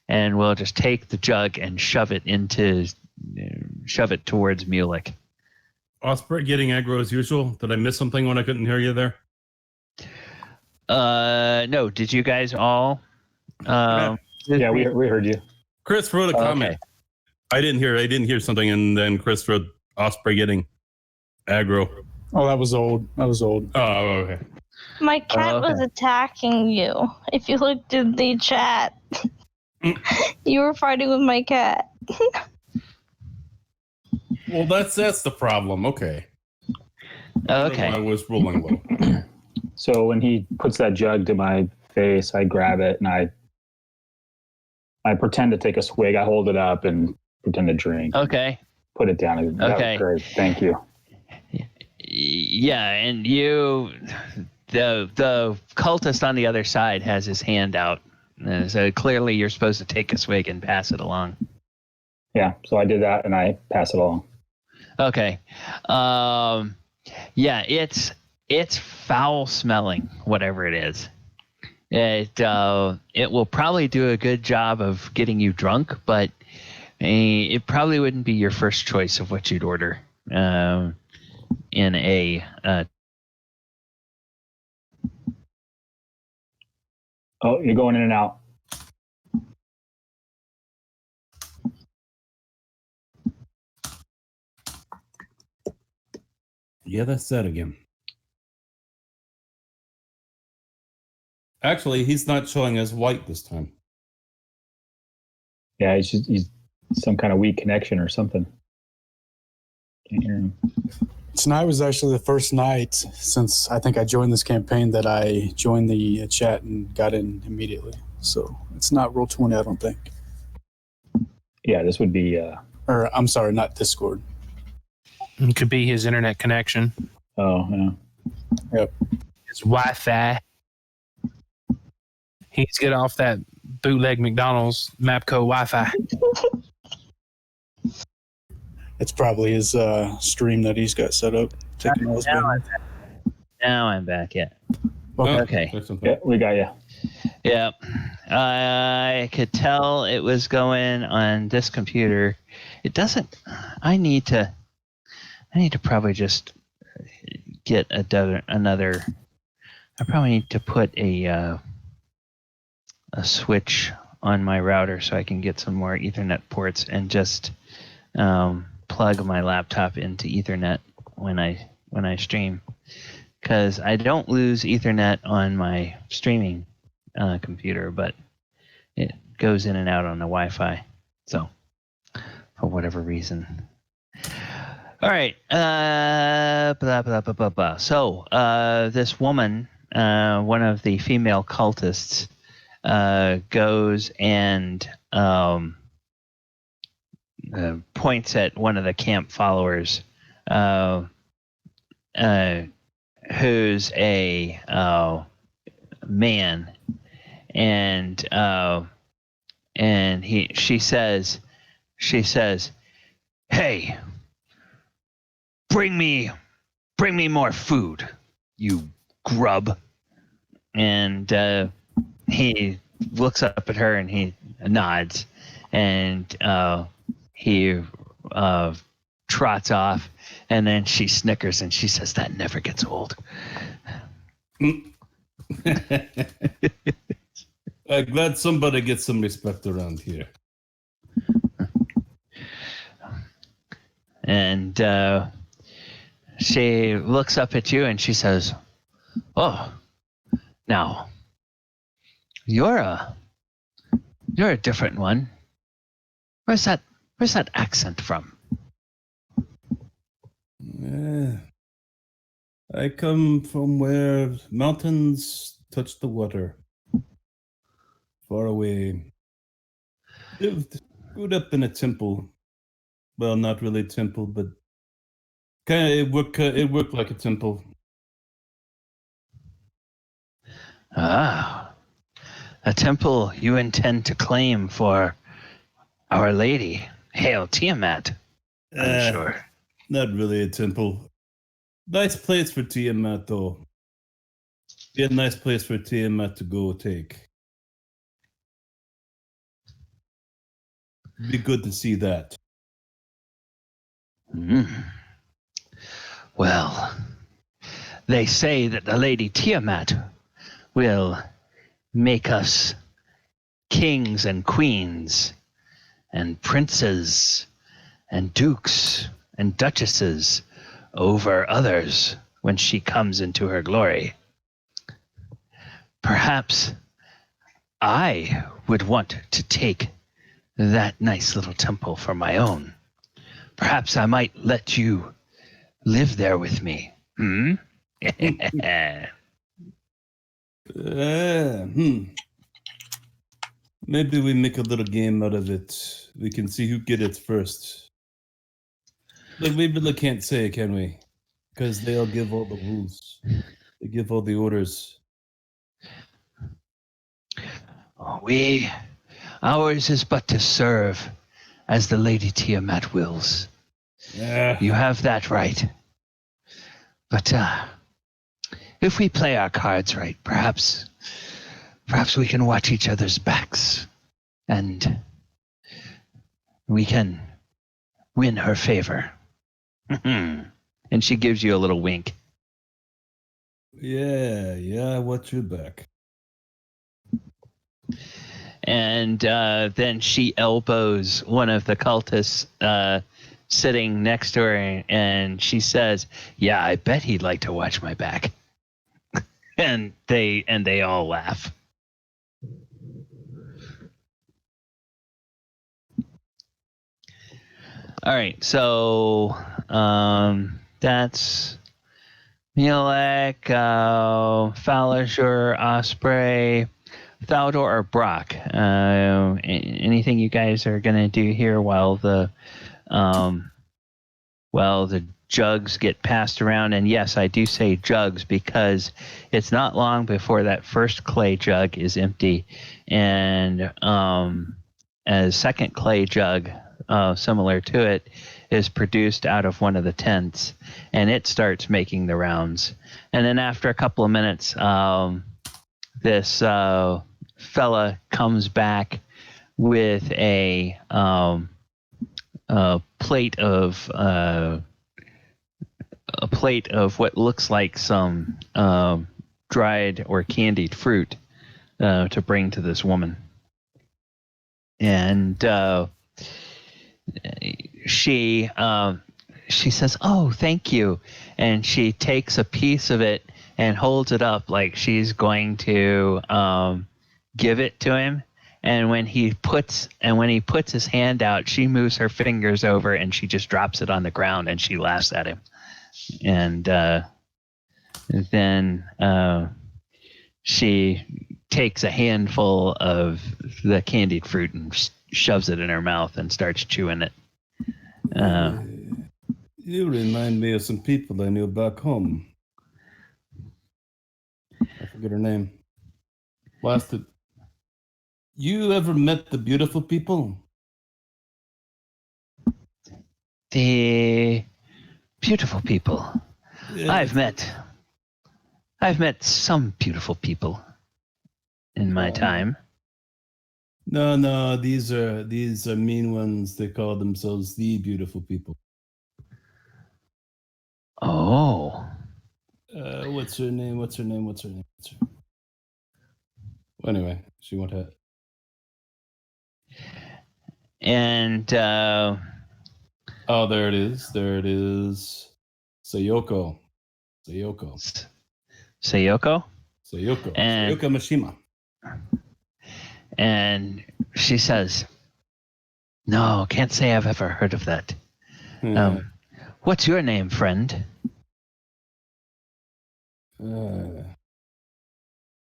and we'll just take the jug and shove it towards Mulek. Osprey getting aggro as usual. Did I miss something when I couldn't hear you there? No. Did you guys all? Yeah, we heard you. Chris wrote a comment. Okay. I didn't hear something, and then Chris wrote Osprey getting aggro. Oh, that was old. Oh, okay. My cat was attacking you. If you looked in the chat, you were fighting with my cat. Well, that's the problem. Okay. Okay. I was rolling low. So when he puts that jug to my face, I grab it and I pretend to take a swig. I hold it up and pretend to drink. Okay. Put it down. That was great. Thank you. Yeah, and the cultist on the other side has his hand out. So clearly you're supposed to take a swig and pass it along. Yeah, so I did that and I pass it along. Okay. Yeah, it's foul smelling, whatever it is. It will probably do a good job of getting you drunk, but it probably wouldn't be your first choice of what you'd order in a Oh, you're going in and out. Yeah, that's that again. Actually, he's not showing as white this time. Yeah, he's some kind of weak connection or something. Can't hear him. Tonight was actually the first night since I think I joined this campaign that I joined the chat and got in immediately. So it's not Roll20, I don't think. Yeah, this would be... Or, I'm sorry, not Discord. It could be his internet connection. Oh, yeah. Yep. His Wi-Fi. He needs to get off that bootleg McDonald's Mapco Wi-Fi. It's probably his stream that he's got set up. Taking all his bandwidth. Now I'm back. Yeah. Okay. Yeah, we got you. Yeah. I could tell it was going on this computer. It doesn't. I need to probably just get another. I probably need to put a switch on my router so I can get some more Ethernet ports and just plug my laptop into Ethernet when I stream, because I don't lose Ethernet on my streaming computer, but it goes in and out on the Wi-Fi. So for whatever reason. All right. Blah, blah, blah, blah, blah. So this woman, one of the female cultists, goes and points at one of the camp followers, who's a man, and she says, "Hey, bring me more food, you grub." And he looks up at her and he nods, and he trots off, and then she snickers and she says, "That never gets old." I'm glad somebody gets some respect around here. And she looks up at you and she says, "Oh, now you're a different one. Where's that accent from?" I come from where mountains touch the water. Far away. Grew up in a temple. Well, not really a temple, but it worked like a temple. Ah, a temple you intend to claim for Our Lady, Hail Tiamat, I'm sure. Not really a temple. Nice place for Tiamat, though. Be a nice place for Tiamat to go take. Be good to see that. Well, they say that the Lady Tiamat will make us kings and queens and princes and dukes and duchesses over others when she comes into her glory. Perhaps I would want to take that nice little temple for my own. Perhaps I might let you live there with me. Maybe we make a little game out of it. We can see who gets it first. Like, we really can't say, can we? Because they'll give all the rules. They give all the orders. Ours is but to serve as the Lady Tiamat wills. You have that right. But if we play our cards right, perhaps we can watch each other's backs and we can win her favor. And she gives you a little wink. Yeah, watch your back. And then she elbows one of the cultists sitting next to her, and she says, "Yeah, I bet he'd like to watch my back." and they all laugh. All right, so that's Mielek, Falazur, Osprey, Thaldor, or Brock. Anything you guys are gonna do here while the jugs get passed around. And yes, I do say jugs because it's not long before that first clay jug is empty. And a second clay jug, similar to it, is produced out of one of the tents. And it starts making the rounds. And then after a couple of minutes, this fella comes back with a plate of what looks like some dried or candied fruit to bring to this woman, and she says, "Oh, thank you," and she takes a piece of it and holds it up like she's going to give it to him. And when he puts his hand out, she moves her fingers over and she just drops it on the ground and she laughs at him. And then she takes a handful of the candied fruit and shoves it in her mouth and starts chewing it. You remind me of some people I knew back home. I forget her name. Blasted. You ever met the beautiful people? The beautiful people. Yeah. I've met some beautiful people in my time. No, these are mean ones. They call themselves the beautiful people. Oh. What's her name? Well, anyway, she won't have. And there it is. Sayoko. Sayoko? Sayoko Mishima. And she says, "No, can't say I've ever heard of that. What's your name, friend?"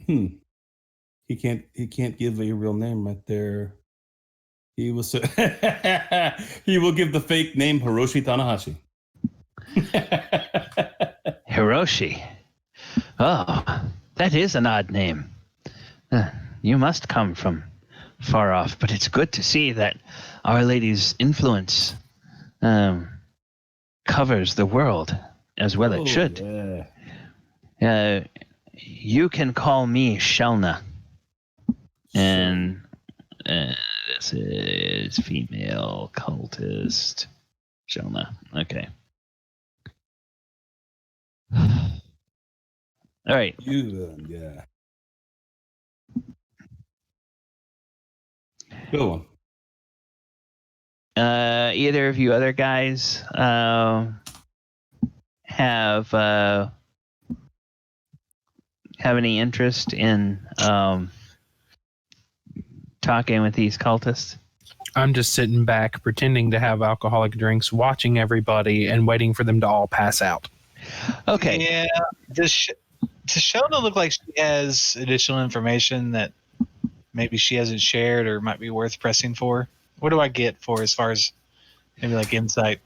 He can't give a real name right there. He will say he will give the fake name Hiroshi Tanahashi. Hiroshi. Oh, that is an odd name. You must come from far off, but it's good to see that Our Lady's influence covers the world as well it should. Yeah. You can call me Shelna. And this is female cultist Shelna. Okay. All right. Yeah. Good one. Either of you other guys have any interest in talking with these cultists? I'm just sitting back, pretending to have alcoholic drinks, watching everybody, and waiting for them to all pass out. Okay. Yeah. Does Shona look like she has additional information that maybe she hasn't shared or might be worth pressing for? What do I get for as far as maybe like insight?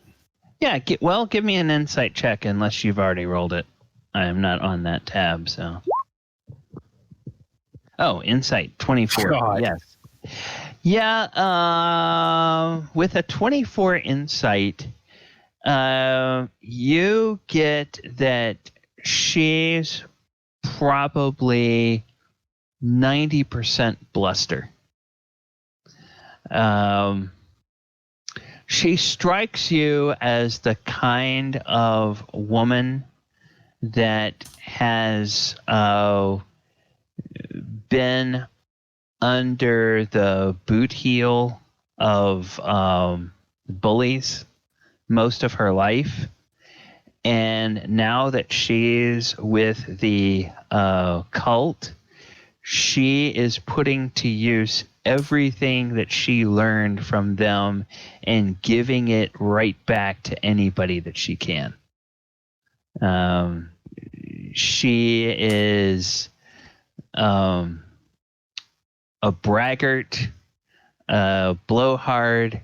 Yeah, give me an insight check unless you've already rolled it. I am not on that tab, so. Oh, insight 24. God. Yes. Yeah, with a 24 insight, you get that she's probably 90% bluster. She strikes you as the kind of woman that has been under the boot heel of bullies most of her life. And now that she's with the cult, she is putting to use everything that she learned from them and giving it right back to anybody that she can. She is a braggart, blowhard,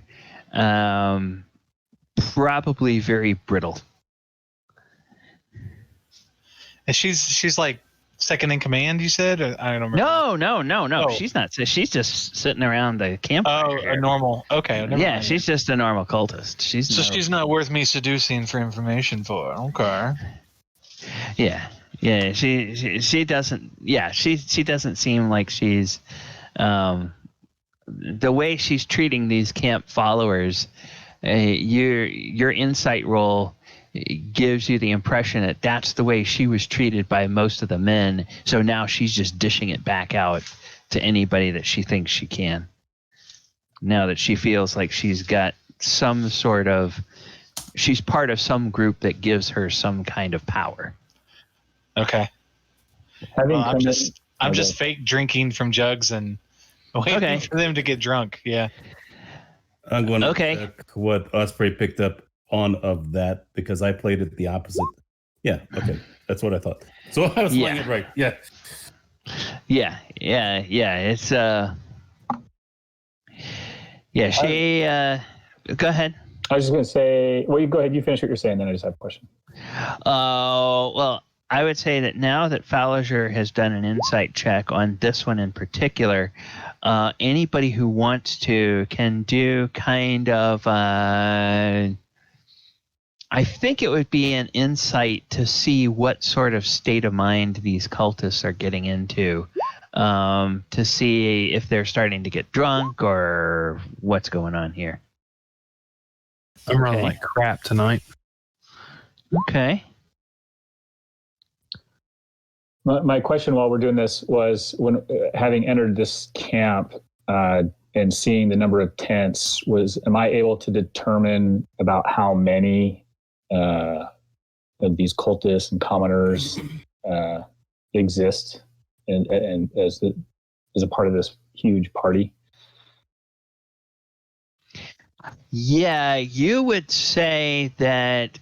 probably very brittle. And she's like second in command, you said? Or, I don't remember. No. Oh. She's not. She's just sitting around the campfire. Oh, a normal. Okay. Never mind. She's just a normal cultist. She's not worth me seducing for information for. Okay. Yeah. She doesn't. Yeah, she doesn't seem like she's. The way she's treating these camp followers, your insight roll gives you the impression that that's the way she was treated by most of the men. So now she's just dishing it back out to anybody that she thinks she can. Now that she feels like she's got some sort of, she's part of some group that gives her some kind of power. Okay. I'm just fake drinking from jugs and waiting for them to get drunk. Yeah. I'm going to check what Osprey picked up on of that because I played it the opposite. Yeah, okay. That's what I thought. So I was playing it right. Yeah. It's she go ahead. I was just going to say, well, you go ahead. You finish what you're saying, then I just have a question. Well, I would say that now that Falliger has done an insight check on this one in particular, anybody who wants to can do kind of, I think it would be an insight to see what sort of state of mind these cultists are getting into, to see if they're starting to get drunk or what's going on here. I'm running like crap tonight. Okay. My question while we're doing this was, when having entered this camp and seeing the number of tents, am I able to determine about how many of these cultists and commoners exist and as a part of this huge party? Yeah, you would say that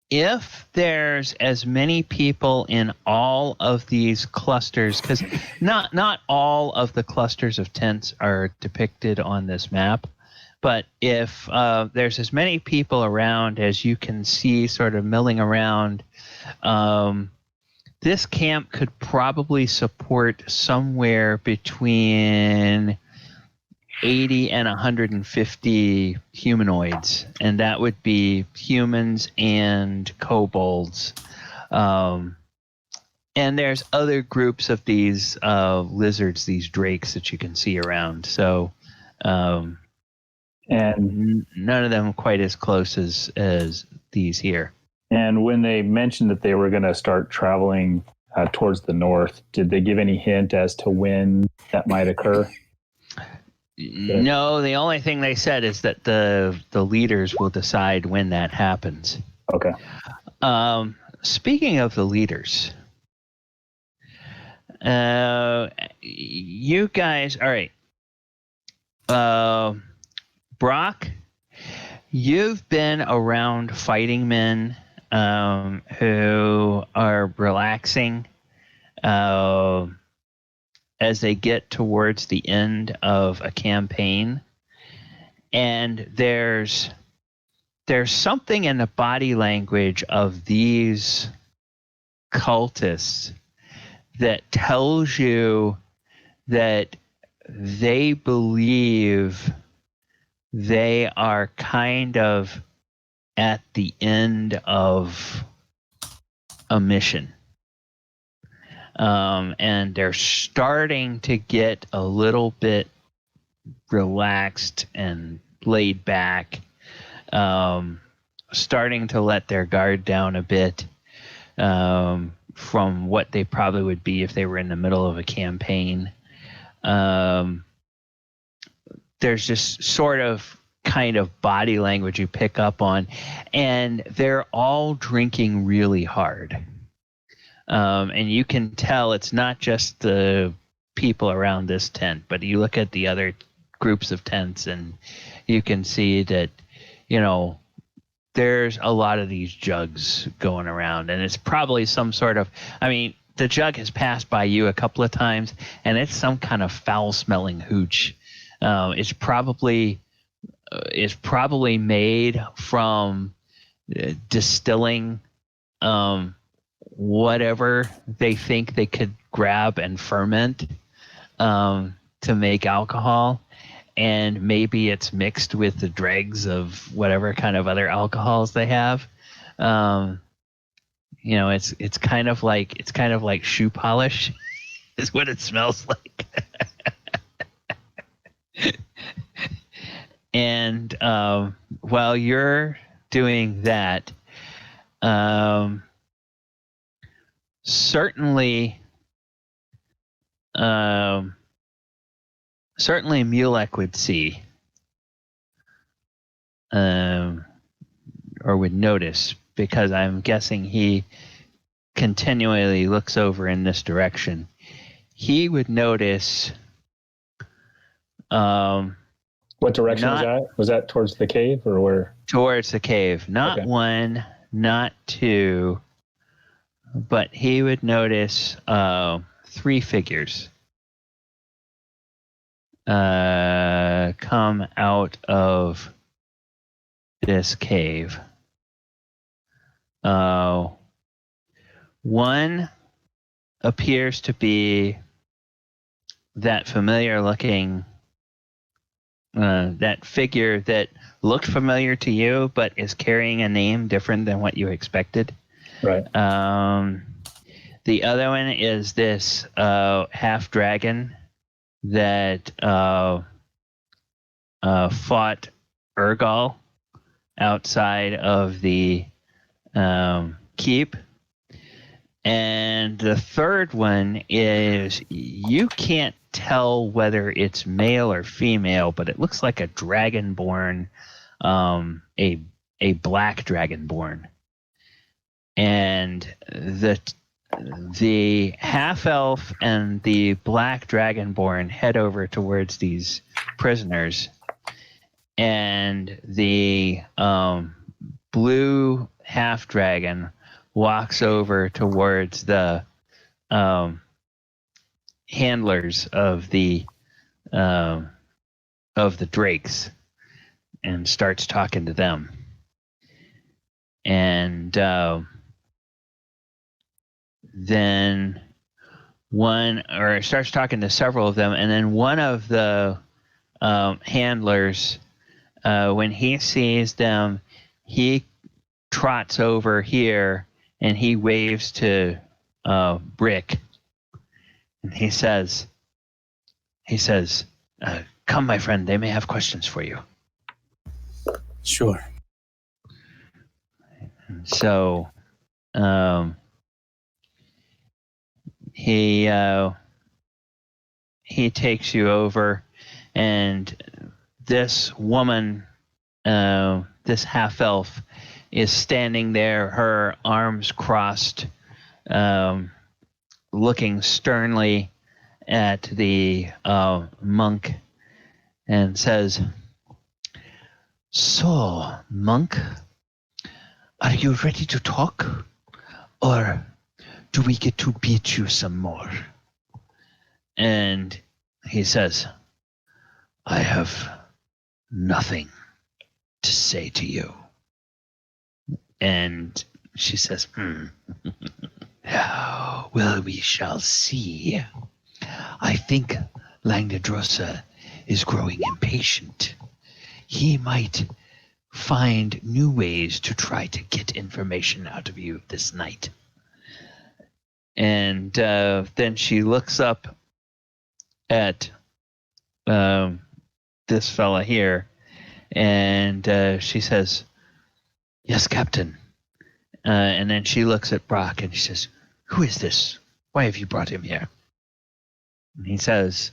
if there's as many people in all of these clusters, because not all of the clusters of tents are depicted on this map, but if there's as many people around as you can see sort of milling around, this camp could probably support somewhere between 80 and 150 humanoids, and that would be humans and kobolds. And there's other groups of these lizards, these drakes that you can see around. So, and none of them quite as close as these here. And when they mentioned that they were going to start traveling towards the north, did they give any hint as to when that might occur? No, the only thing they said is that the leaders will decide when that happens. Okay. Speaking of the leaders, you guys, all right. Brock, you've been around fighting men who are relaxing as they get towards the end of a campaign, and there's something in the body language of these cultists that tells you that they believe they are kind of at the end of a mission. And they're starting to get a little bit relaxed and laid back, starting to let their guard down a bit from what they probably would be if they were in the middle of a campaign. There's just sort of kind of body language you pick up on, and they're all drinking really hard. And you can tell it's not just the people around this tent, but you look at the other groups of tents and you can see that, there's a lot of these jugs going around, and it's probably some sort of, the jug has passed by you a couple of times and it's some kind of foul smelling hooch. It's probably made from distilling whatever they think they could grab and ferment to make alcohol, and maybe it's mixed with the dregs of whatever kind of other alcohols they have. It's kind of like shoe polish is what it smells like. And while you're doing that, certainly Mulek would see, or would notice, because I'm guessing he continually looks over in this direction. He would notice. What direction was that? Was that towards the cave or where? Towards the cave. Not Okay. 1, not 2, but he would notice 3 figures come out of this cave. One appears to be that familiar looking, that figure that looked familiar to you, but is carrying a name different than what you expected. Right. The other one is this half dragon that fought Urgal outside of the keep. And the third one is, you can't tell whether it's male or female, but it looks like a dragonborn, a black dragonborn. And the half elf and the black dragonborn head over towards these prisoners, and the blue half dragon walks over towards the handlers of the drakes and starts talking to them. And then starts talking to several of them, and then one of the handlers, when he sees them, he trots over here and he waves to Brick, and he says, "Come, my friend, they may have questions for you." Sure. So he takes you over, and this woman, this half elf, is standing there, her arms crossed, looking sternly at the monk, and says, "So, monk, are you ready to talk, or do we get to beat you some more?" And he says, "I have nothing to say to you." And she says, "Well, we shall see. I think Langdedrosa is growing impatient. He might find new ways to try to get information out of you this night." And then she looks up at this fella here, and she says, "Yes, Captain." And then she looks at Brock and she says, "Who is this? Why have you brought him here?" And he says,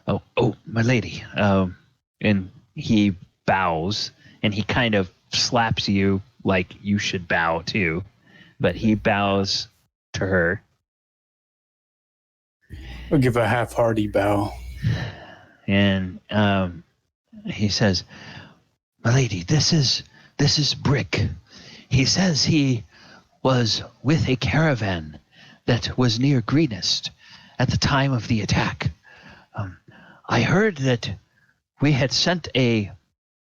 Oh, my lady." And he bows, and he kind of slaps you like you should bow too, but he bows to her. I'll give a half-hearty bow. And he says, "My lady, this is Brick. He says he was with a caravan that was near Greenest at the time of the attack. I heard that we had sent a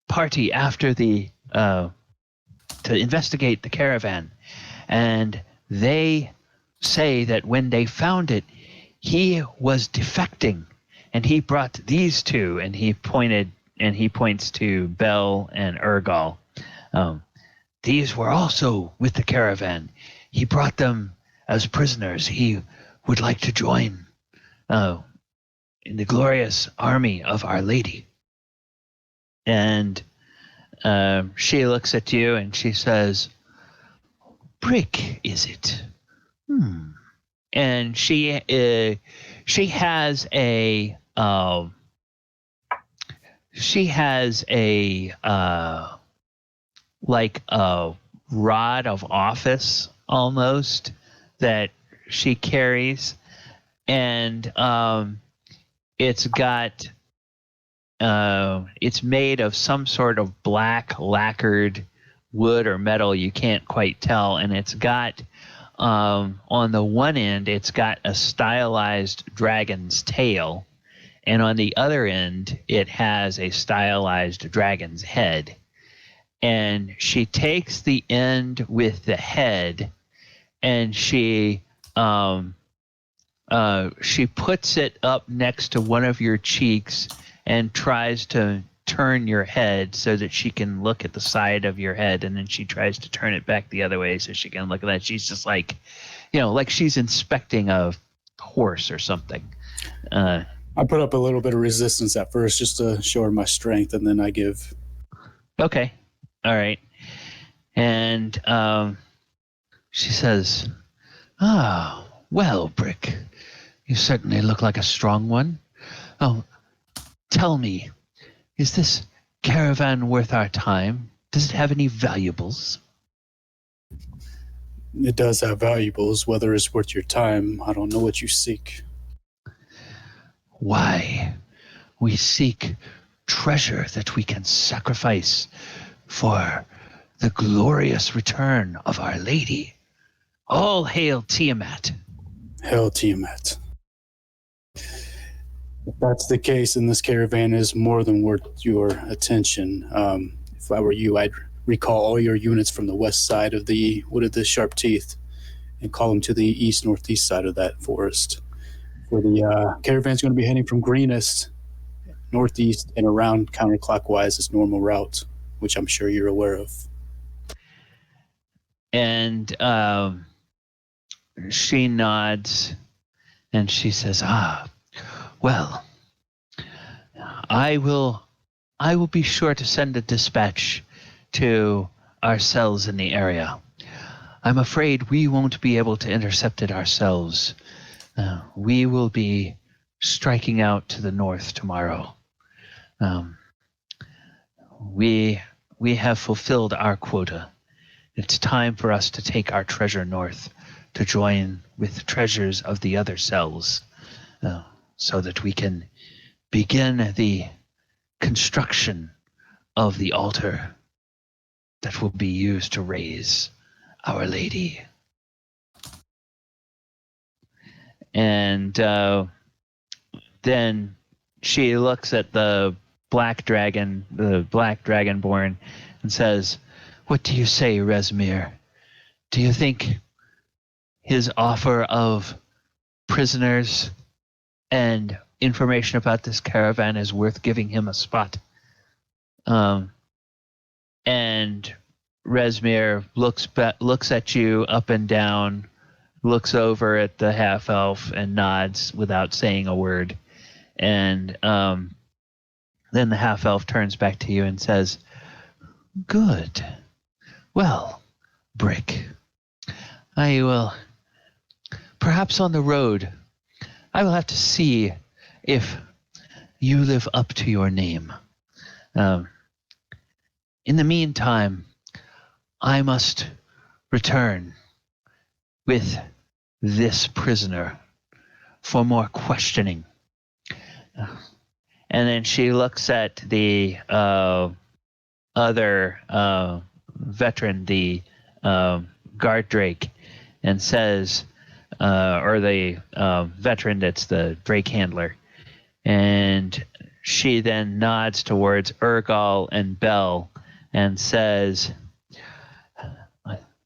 party after to investigate the caravan, and they say that when they found it, he was defecting, and he brought these two, and he points to Bel and Urgal. These were also with the caravan. He brought them as prisoners. He would like to join in the glorious army of Our Lady. And she looks at you and she says, Brick, is it? And she has a like a rod of office almost that she carries, and it's made of some sort of black lacquered wood or metal, you can't quite tell, and it's got on the one end it's got a stylized dragon's tail, and on the other end it has a stylized dragon's head. And she takes the end with the head and she puts it up next to one of your cheeks and tries to turn your head so that she can look at the side of your head, and then she tries to turn it back the other way so she can look at that. She's just like, like she's inspecting a horse or something. I put up a little bit of resistance at first just to show her my strength, and then I give. Okay. All right. And she says, well, Brick, you certainly look like a strong one. Oh, tell me, is this caravan worth our time? Does it have any valuables? It does have valuables. Whether it's worth your time, I don't know what you seek. Why? We seek treasure that we can sacrifice for the glorious return of Our Lady. All hail Tiamat. Hail Tiamat. If that's the case, then this caravan is more than worth your attention. If I were you, I'd recall all your units from the west side of the Wood of the Sharp Teeth and call them to the east-northeast side of that forest. For the caravan's going to be heading from Greenest, northeast, and around counterclockwise its normal route, which I'm sure you're aware of. And she nods and she says, well, I will be sure to send a dispatch to our cells in the area. I'm afraid we won't be able to intercept it ourselves. We will be striking out to the north tomorrow. We have fulfilled our quota. It's time for us to take our treasure north to join with the treasures of the other cells, so that we can begin the construction of the altar that will be used to raise Our Lady. And then she looks at the black dragonborn, and says, what do you say, Rezmir? Do you think his offer of prisoners and information about this caravan is worth giving him a spot? And Rezmir looks at you up and down, looks over at the half-elf and nods without saying a word. And then the half-elf turns back to you and says, good. Well, Brick, I will, perhaps on the road, I will have to see if you live up to your name. In the meantime, I must return with this prisoner for more questioning. And then she looks at the other veteran, the guard drake, and says, or the veteran that's the drake handler. And she then nods towards Urgal and Bel and says,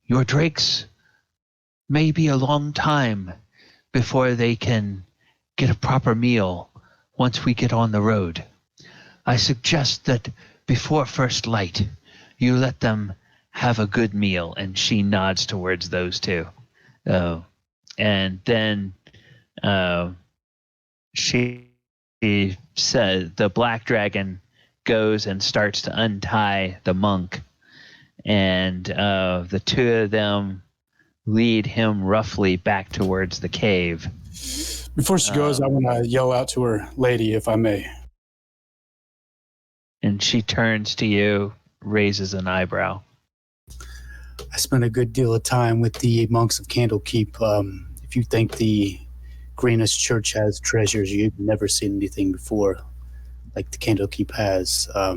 your drakes may be a long time before they can get a proper meal once we get on the road. I suggest that before first light, you let them have a good meal. And she nods towards those two. And then she says, the black dragon goes and starts to untie the monk. And the two of them lead him roughly back towards the cave. Before she goes, I want to yell out to her, lady, if I may. And she turns to you, raises an eyebrow. I spent a good deal of time with the monks of Candlekeep. If you think the Greenest Church has treasures you've never seen anything before, like the Candlekeep has, I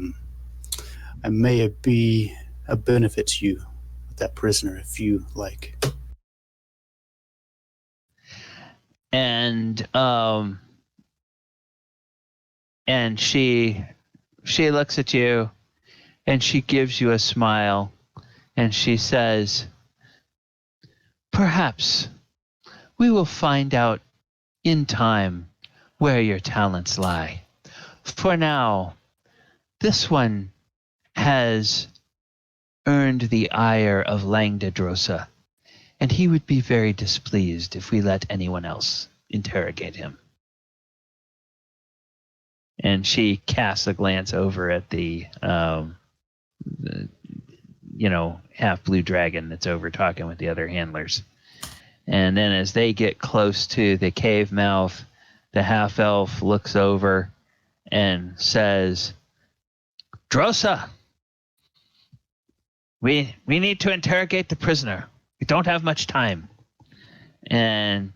may be a benefit to you with that prisoner, if you like. And she looks at you, and she gives you a smile, and she says, "Perhaps we will find out in time where your talents lie. For now, this one has earned the ire of Langdedrosa, and he would be very displeased if we let anyone else interrogate him." And she casts a glance over at the half blue dragon that's over talking with the other handlers. And then as they get close to the cave mouth, the half elf looks over and says, "Drosa, we need to interrogate the prisoner. We don't have much time." And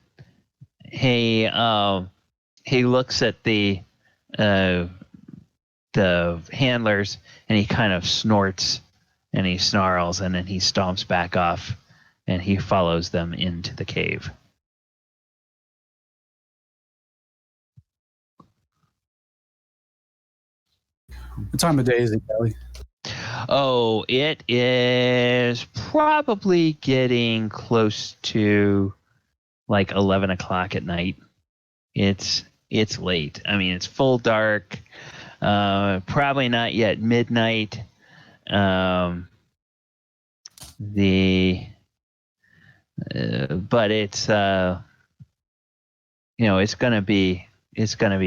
he looks at the handlers, and he kind of snorts and he snarls, and then he stomps back off, and he follows them into the cave. What time of day is it, Kelly? Oh, it is probably getting close to like 11 o'clock at night. It's late. I mean, it's full dark. Probably not yet midnight. But it's it's gonna be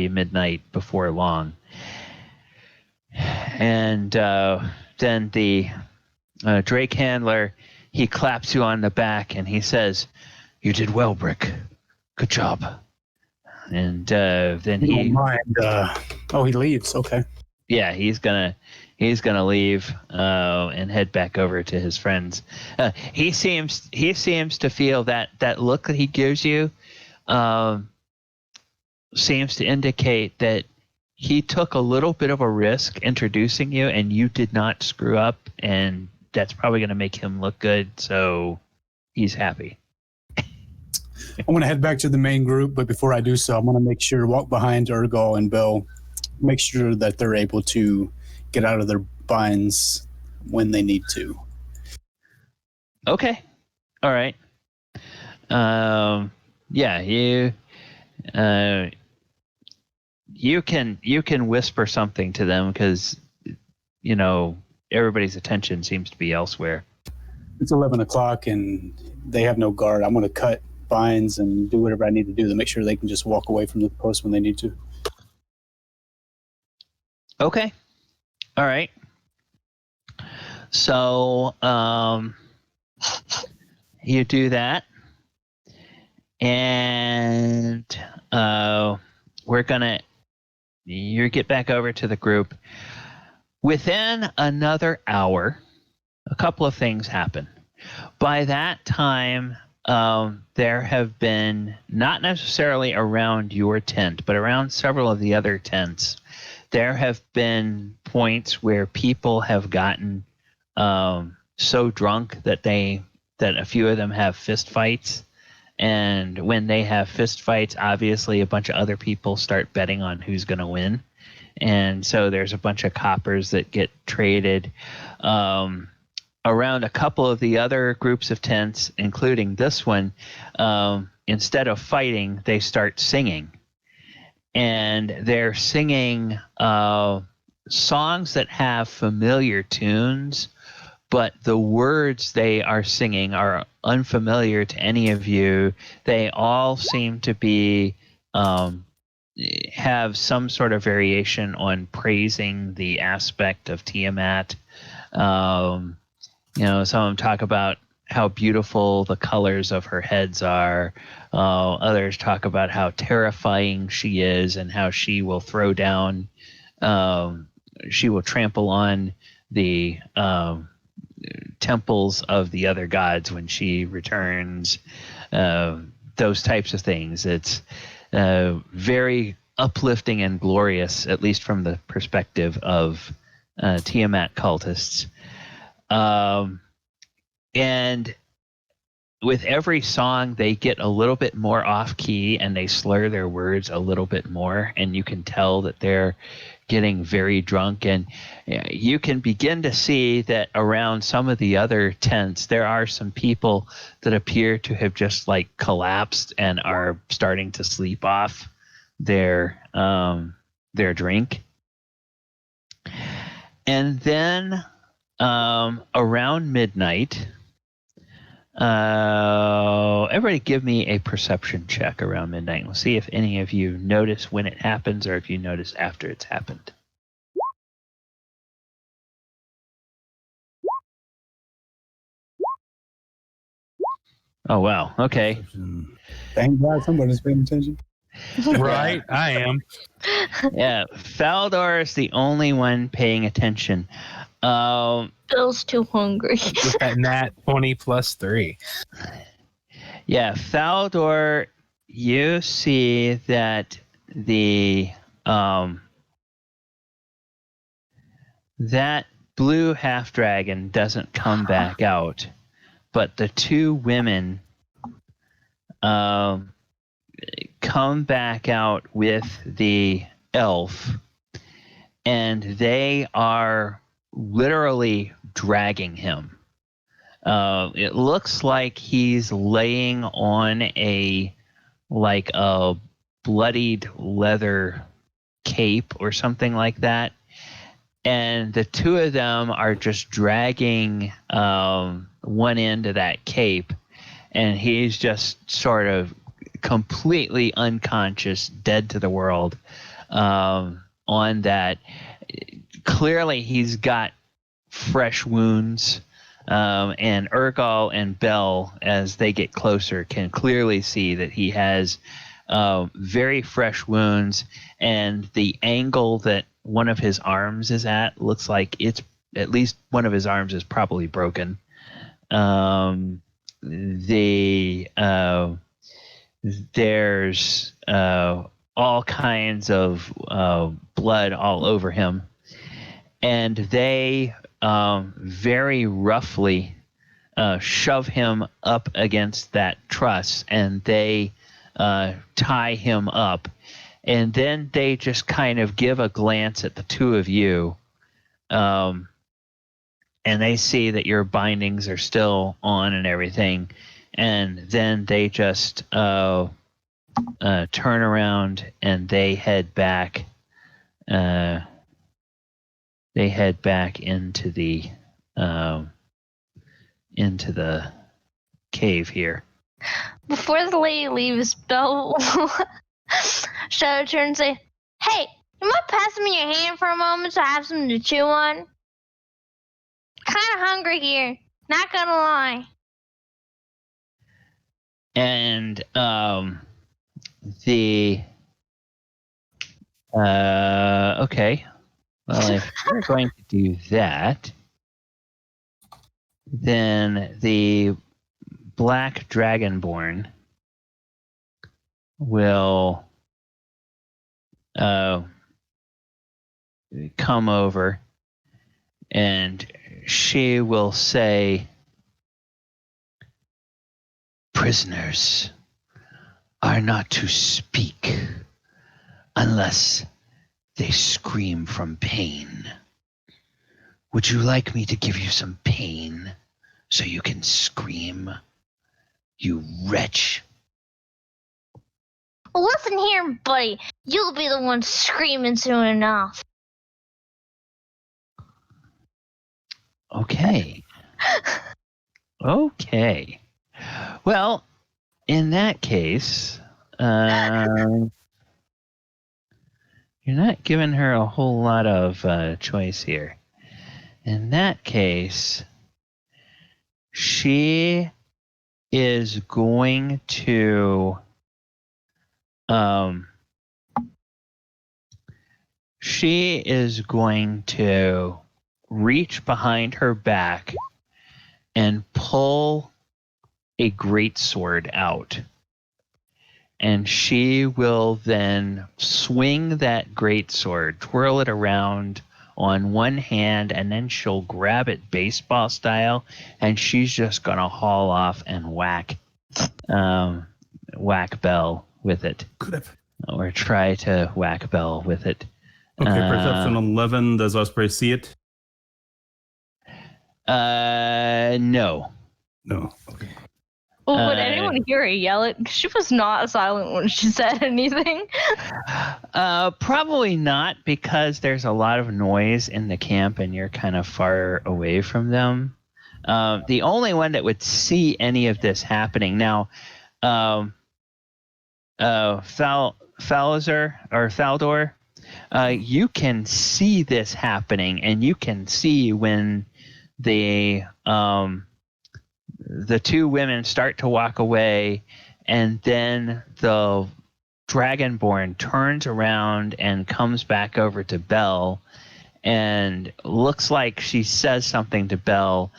midnight before long. And then the Drake handler, he claps you on the back and he says, "You did well, Brick. Good job." And then You he don't mind. He leaves. Okay. Yeah, he's gonna leave and head back over to his friends. He seems to feel that look that he gives you seems to indicate that he took a little bit of a risk introducing you, and you did not screw up, and that's probably going to make him look good. So he's happy. I want to head back to the main group, but before I do so, I want to make sure, walk behind Urgal and Bill, make sure that they're able to get out of their binds when they need to. Okay. All right. Yeah, you can whisper something to them because everybody's attention seems to be elsewhere. It's 11 o'clock and they have no guard. I'm going to cut binds and do whatever I need to do to make sure they can just walk away from the post when they need to. Okay. All right. So you do that, and you get back over to the group. Within another hour, a couple of things happen. By that time, there have been, not necessarily around your tent, but around several of the other tents, there have been points where people have gotten so drunk that a few of them have fist fights. And when they have fist fights, obviously a bunch of other people start betting on who's going to win. And so there's a bunch of coppers that get traded. around a couple of the other groups of tents, including this one, instead of fighting, they start singing. And they're singing songs that have familiar tunes, but the words they are singing are unfamiliar to any of you. They all seem to be have some sort of variation on praising the aspect of Tiamat. Some of them talk about how beautiful the colors of her heads are. Others talk about how terrifying she is and how she will throw down, she will trample on the temples of the other gods when she returns. Those types of things. It's very uplifting and glorious, at least from the perspective of Tiamat cultists. And with every song, they get a little bit more off key and they slur their words a little bit more, and you can tell that they're getting very drunk. And you can begin to see that around some of the other tents, there are some people that appear to have just like collapsed and are starting to sleep off their drink. And then around midnight, everybody give me a perception check around midnight. We'll see if any of you notice when it happens or if you notice after it's happened. Oh, wow. Okay. Thank God somebody's paying attention. Right, I am. Yeah, Faldor is the only one paying attention. Bill's too hungry. With that nat 20 plus 3. Yeah, Faldor, you see that the that blue half dragon doesn't come back out, but the two women come back out with the elf, and they are literally dragging him. It looks like he's laying on a bloodied leather cape or something like that. And the two of them are just dragging one end of that cape, and he's just sort of completely unconscious, dead to the world on that. Clearly, he's got fresh wounds, and Urgal and Bell, as they get closer, can clearly see that he has very fresh wounds, and the angle that one of his arms is at looks like it's at least one of his arms is probably broken. There's all kinds of blood all over him, and they very roughly shove him up against that truss, and they tie him up, and then they just kind of give a glance at the two of you, and they see that your bindings are still on and everything, and then they just turn around and they head back. They head back into the cave here. Before the lady leaves, Belle will shout at her and say, "Hey, you mind passing me your hand for a moment so I have something to chew on? Kind of hungry here, not gonna lie." And okay. Well, if we're going to do that, then the Black Dragonborn will come over, and she will say, "Prisoners are not to speak unless they scream from pain. Would you like me to give you some pain so you can scream, you wretch? Well, listen here, buddy. You'll be the one screaming soon enough. Okay. Okay. Well, in that case, you're not giving her a whole lot of choice here. In that case, she is going to reach behind her back and pull a greatsword out. And she will then swing that greatsword, twirl it around on one hand, and then she'll grab it baseball style, and she's just going to haul off and whack Bell with it. Or try to whack Bell with it. Okay, perception 11. Does Osprey see it? No. No. Okay. Well, would anyone hear her yell it? 'Cause she was not silent when she said anything. Probably not, because there's a lot of noise in the camp and you're kind of far away from them. The only one that would see any of this happening now, Thaldor, you can see this happening, and you can see when the two women start to walk away, and then the Dragonborn turns around and comes back over to Bell, and looks like she says something to Bell,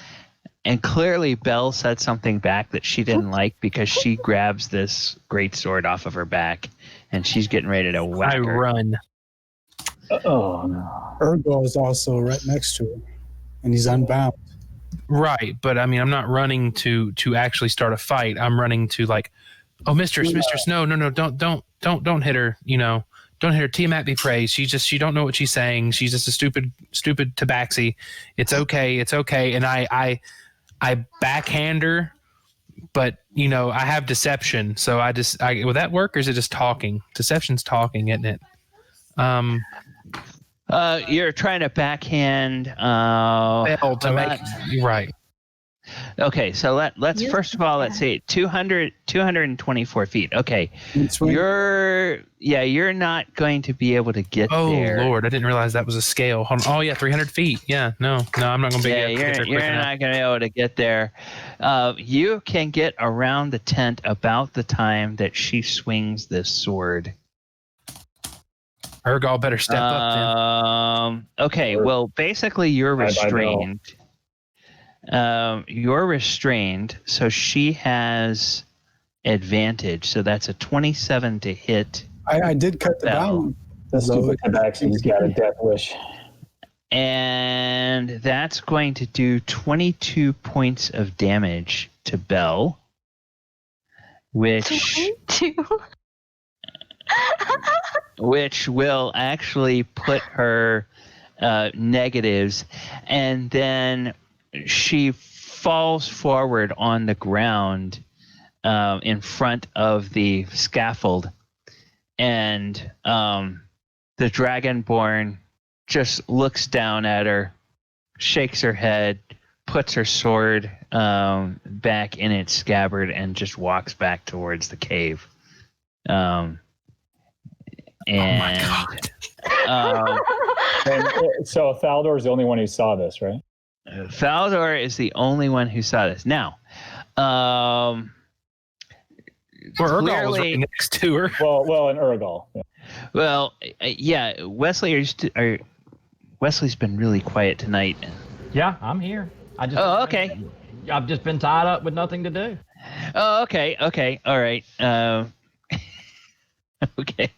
and clearly Bell said something back that she didn't like, because she grabs this greatsword off of her back, and she's getting ready to whack her. I run. Oh no! Urgo is also right next to her, and he's unbound. Right, but I mean, I'm not running to actually start a fight. I'm running to like, oh, mistress, no, don't hit her. You know, don't hit her. Tiamat be praised. She don't know what she's saying. She's just a stupid tabaxi. It's okay. And I backhand her, but you know, I have deception, so will that work, or is it just talking? Deception's talking, isn't it? You're trying to backhand. Right. Okay, so let's first of all, let's see, 224 feet. Okay, you're not going to be able to get there. Oh Lord, I didn't realize that was a scale. Hold on. Oh yeah, 300 feet. Yeah, no, I'm not going to be. Yeah, you're not going to be able to get there. You can get around the tent about the time that she swings this sword. Urgal better step up then. Okay, well, basically you're restrained. You're restrained, so she has advantage. So that's a 27 to hit. I did cut the bound. The stupid tabaxi's got a death wish. And that's going to do 22 points of damage to Bell, which 22? which will actually put her negatives, and then she falls forward on the ground in front of the scaffold, and the Dragonborn just looks down at her, shakes her head, puts her sword back in its scabbard, and just walks back towards the cave. And, oh my God. And so Thaldor is the only one who saw this, right? Thaldor is the only one who saw this. Now, Urgal was right next to her. Well, and Urgal. Yeah. Well, yeah, Wesley's been really quiet tonight. Yeah, I'm here. Okay. I've just been tied up with nothing to do. Oh, okay, all right. Okay.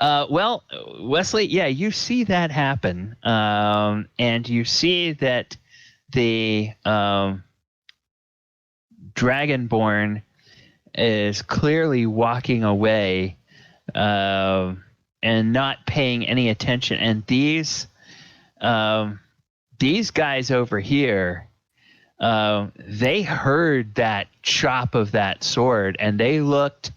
Well, Wesley, yeah, you see that happen, and you see that the Dragonborn is clearly walking away and not paying any attention. And these these guys over here, they heard that chop of that sword, and they looked,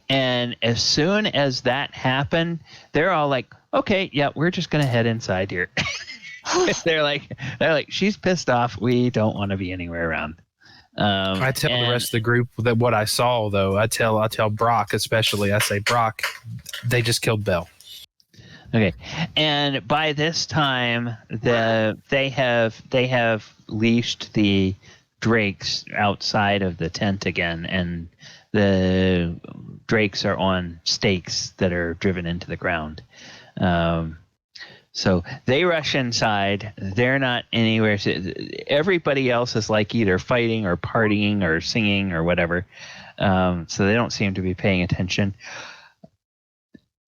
and as soon as that happened, they're all like, okay, yeah, we're just gonna head inside here. they're like, she's pissed off. We don't want to be anywhere around. I tell the rest of the group that what I saw, though. I tell Brock especially. I say, Brock, they just killed Bell. Okay, and by this time, they have leashed the drakes outside of the tent again, and the drakes are on stakes that are driven into the ground. So they rush inside. They're not anywhere. Everybody else is like either fighting or partying or singing or whatever. So they don't seem to be paying attention.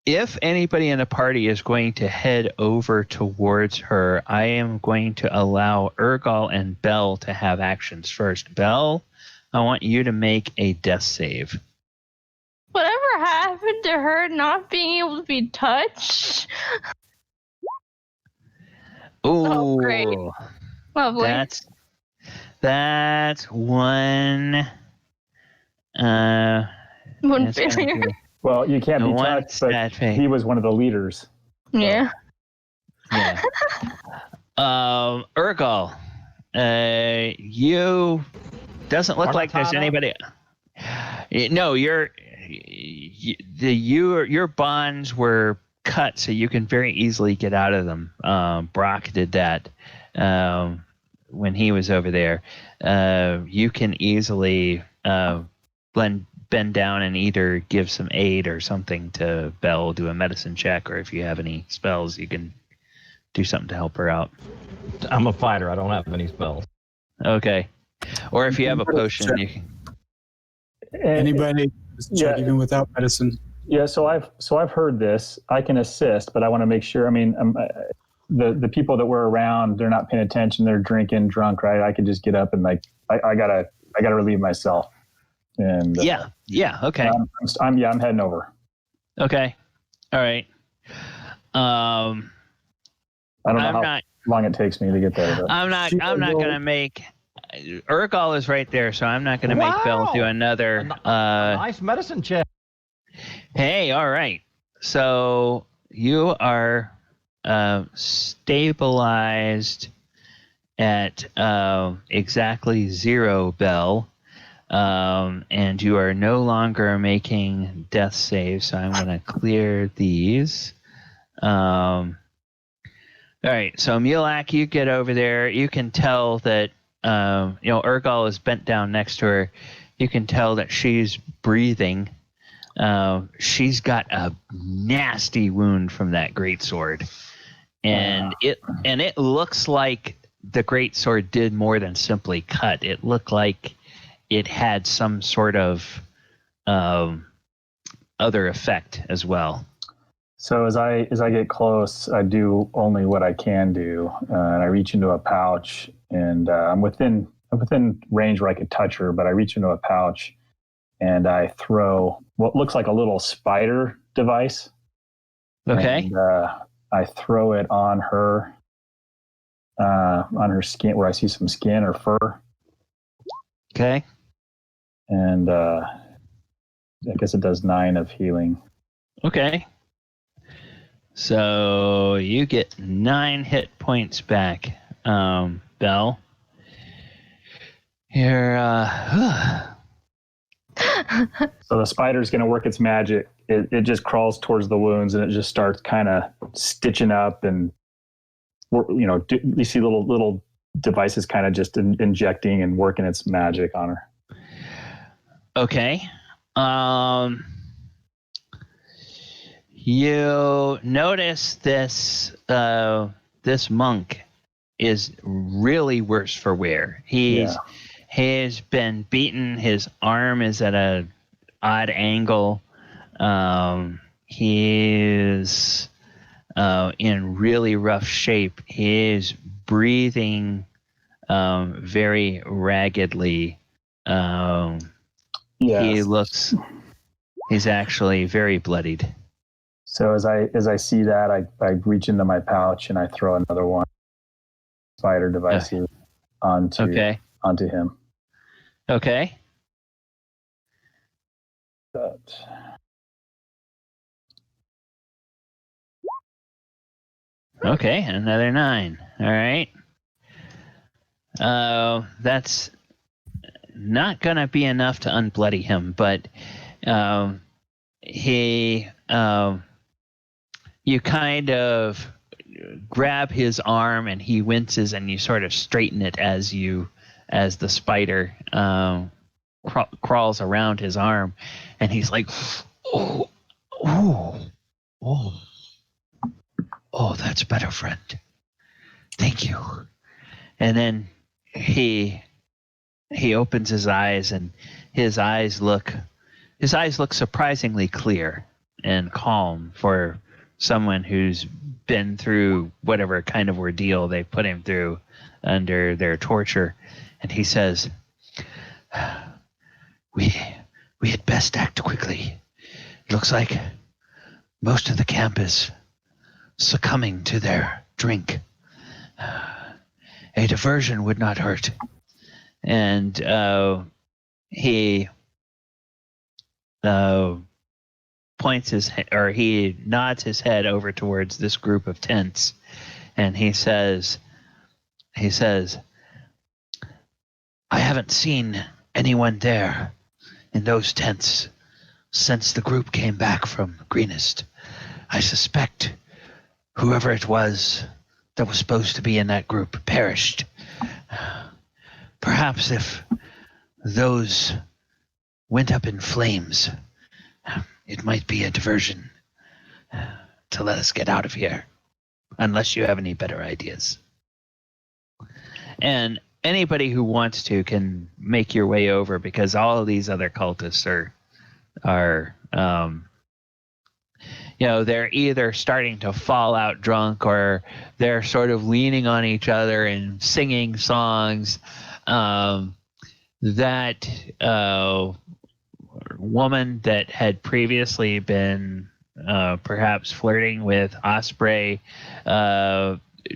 If anybody in the party is going to head over towards her, I am going to allow Urgal and Bell to have actions first. Bell, I want you to make a death save. Whatever happened to her not being able to be touched? Ooh, Oh, great. Lovely. That's one. One failure. Well, you can't be touched, but he was one of the leaders. Yeah. Yeah. Urgal, you doesn't look like there's anybody. No, your bonds were cut, so you can very easily get out of them. Brock did that when he was over there. You can easily bend down and either give some aid or something to Belle, do a medicine check, or if you have any spells, you can do something to help her out. I'm a fighter. I don't have any spells. Okay. Or if you have a potion, you can. Anybody check even without medicine? Yeah, so I've heard this. I can assist, but I want to make sure. I mean, the people that were around, they're not paying attention. They're drinking, drunk, right? I could just get up and I gotta relieve myself. And yeah, okay. I'm heading over. Okay, all right. I don't know how long it takes me to get there. But. I'm not gonna make. Urgal is right there, so I'm not gonna make Bell do another. Nice medicine check. Hey, all right. So you are stabilized at exactly 0, Bell. And you are no longer making death saves, so I'm going to clear these. All right, so Mulak, you get over there. You can tell that Urgal is bent down next to her. You can tell that she's breathing. She's got a nasty wound from that greatsword, and it looks like the greatsword did more than simply cut. It looked like it had some sort of other effect as well. So as I get close, I do only what I can do, and I reach into a pouch, and I'm within range where I could touch her, but I reach into a pouch, and I throw what looks like a little spider device. Okay. And, I throw it on her skin where I see some skin or fur. Okay. And I guess it does 9 of healing. Okay. So you get 9 hit points back, Belle. So the spider's going to work its magic. It just crawls towards the wounds and it just starts kind of stitching up, and you see little devices kind of just injecting and working its magic on her. Okay. You notice this monk is really worse for wear. He's been beaten. His arm is at an odd angle. He's in really rough shape. He is breathing very raggedly. He's actually very bloodied. So as I see that, I reach into my pouch and I throw another one. spider devices onto him. Okay. But Okay, another 9. All right. That's not gonna be enough to unbloody him, but you kind of grab his arm and he winces, and you sort of straighten it as the spider crawls around his arm, and he's like, oh, that's better, friend. Thank you. And then he opens his eyes, and his eyes look surprisingly clear and calm for someone who's been through whatever kind of ordeal they put him through under their torture. And he says, we had best act quickly. It looks like most of the camp is succumbing to their drink. A diversion would not hurt. And he he nods his head over towards this group of tents, and he says, I haven't seen anyone there in those tents since the group came back from Greenest. I suspect whoever it was that was supposed to be in that group perished. Perhaps if those went up in flames, it might be a diversion to let us get out of here, unless you have any better ideas. And anybody who wants to can make your way over, because all of these other cultists are they're either starting to fall out drunk, or they're sort of leaning on each other and singing songs. That woman that had previously been perhaps flirting with Osprey,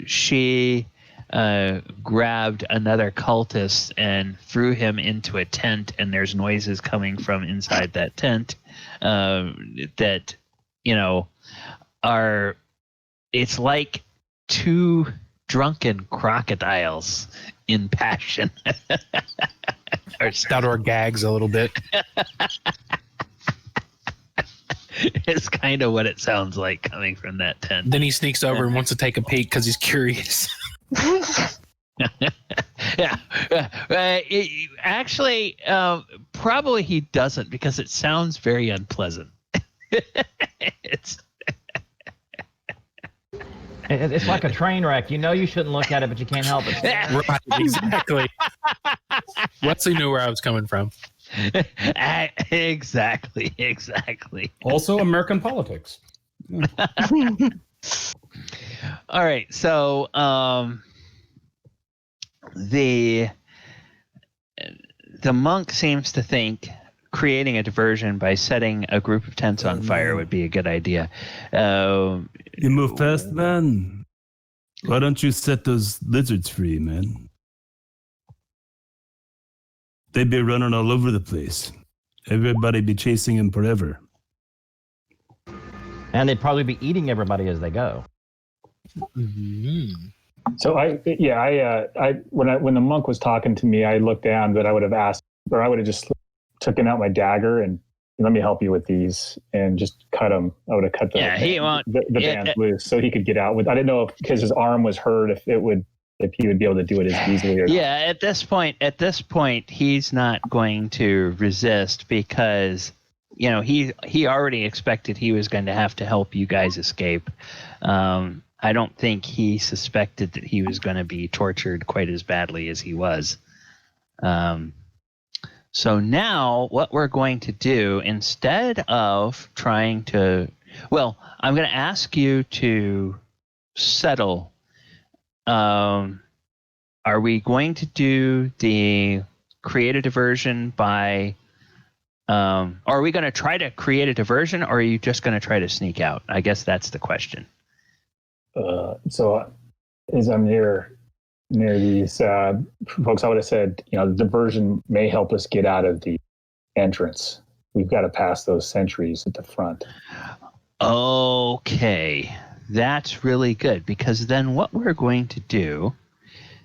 she grabbed another cultist and threw him into a tent, and there's noises coming from inside that tent that it's like two drunken crocodiles in passion. Outdoor gags a little bit. It's kind of what it sounds like coming from that tent. Then he sneaks over and wants to take a peek because he's curious. Yeah. Actually, probably he doesn't, because it sounds very unpleasant. It's like a train wreck. You know you shouldn't look at it, but you can't help it. Right, exactly. Wesley knew where I was coming from. Exactly. Also American politics. All right, so the monk seems to think creating a diversion by setting a group of tents on fire would be a good idea. You move fast, man. Why don't you set those lizards free, man? They'd be running all over the place. Everybody be chasing them forever. And they'd probably be eating everybody as they go. Mm-hmm. So when the monk was talking to me, I looked down, but I would have asked, or I would have just taken out my dagger and let me help you with these, and just cut him. I would have cut the bands loose so he could get out with. I didn't know if, because his arm was hurt, if he would be able to do it as easily or not. At this point, he's not going to resist, because he already expected he was going to have to help you guys escape. I don't think he suspected that he was going to be tortured quite as badly as he was. So now what we're going to do, instead of trying to, I'm going to ask you to settle. Are we going to do the create a diversion by, are we going to try to create a diversion, or are you just going to try to sneak out? I guess that's the question. So as I'm here, near these folks, I would have said, the diversion may help us get out of the entrance. We've got to pass those sentries at the front. Okay, that's really good, because then what we're going to do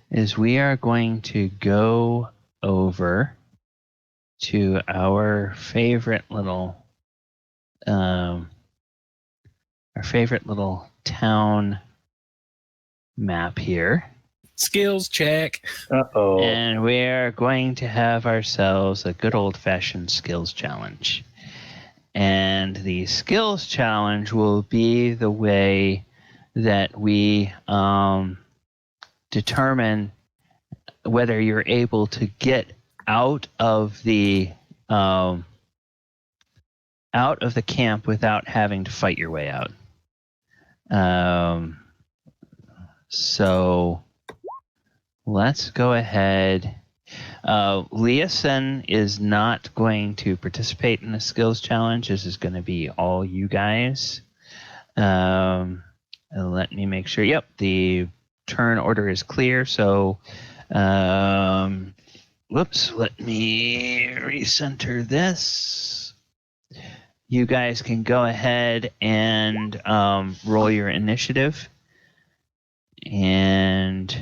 is we are going to go over to our favorite little town map here. Skills check. Uh-oh. And we're going to have ourselves a good old-fashioned skills challenge. And the skills challenge will be the way that we determine whether you're able to get out of the camp without having to fight your way out. So let's go ahead. Leeson is not going to participate in the skills challenge. This is going to be all you guys. Let me make sure. Yep, the turn order is clear. So, whoops, let me recenter this. You guys can go ahead and roll your initiative. And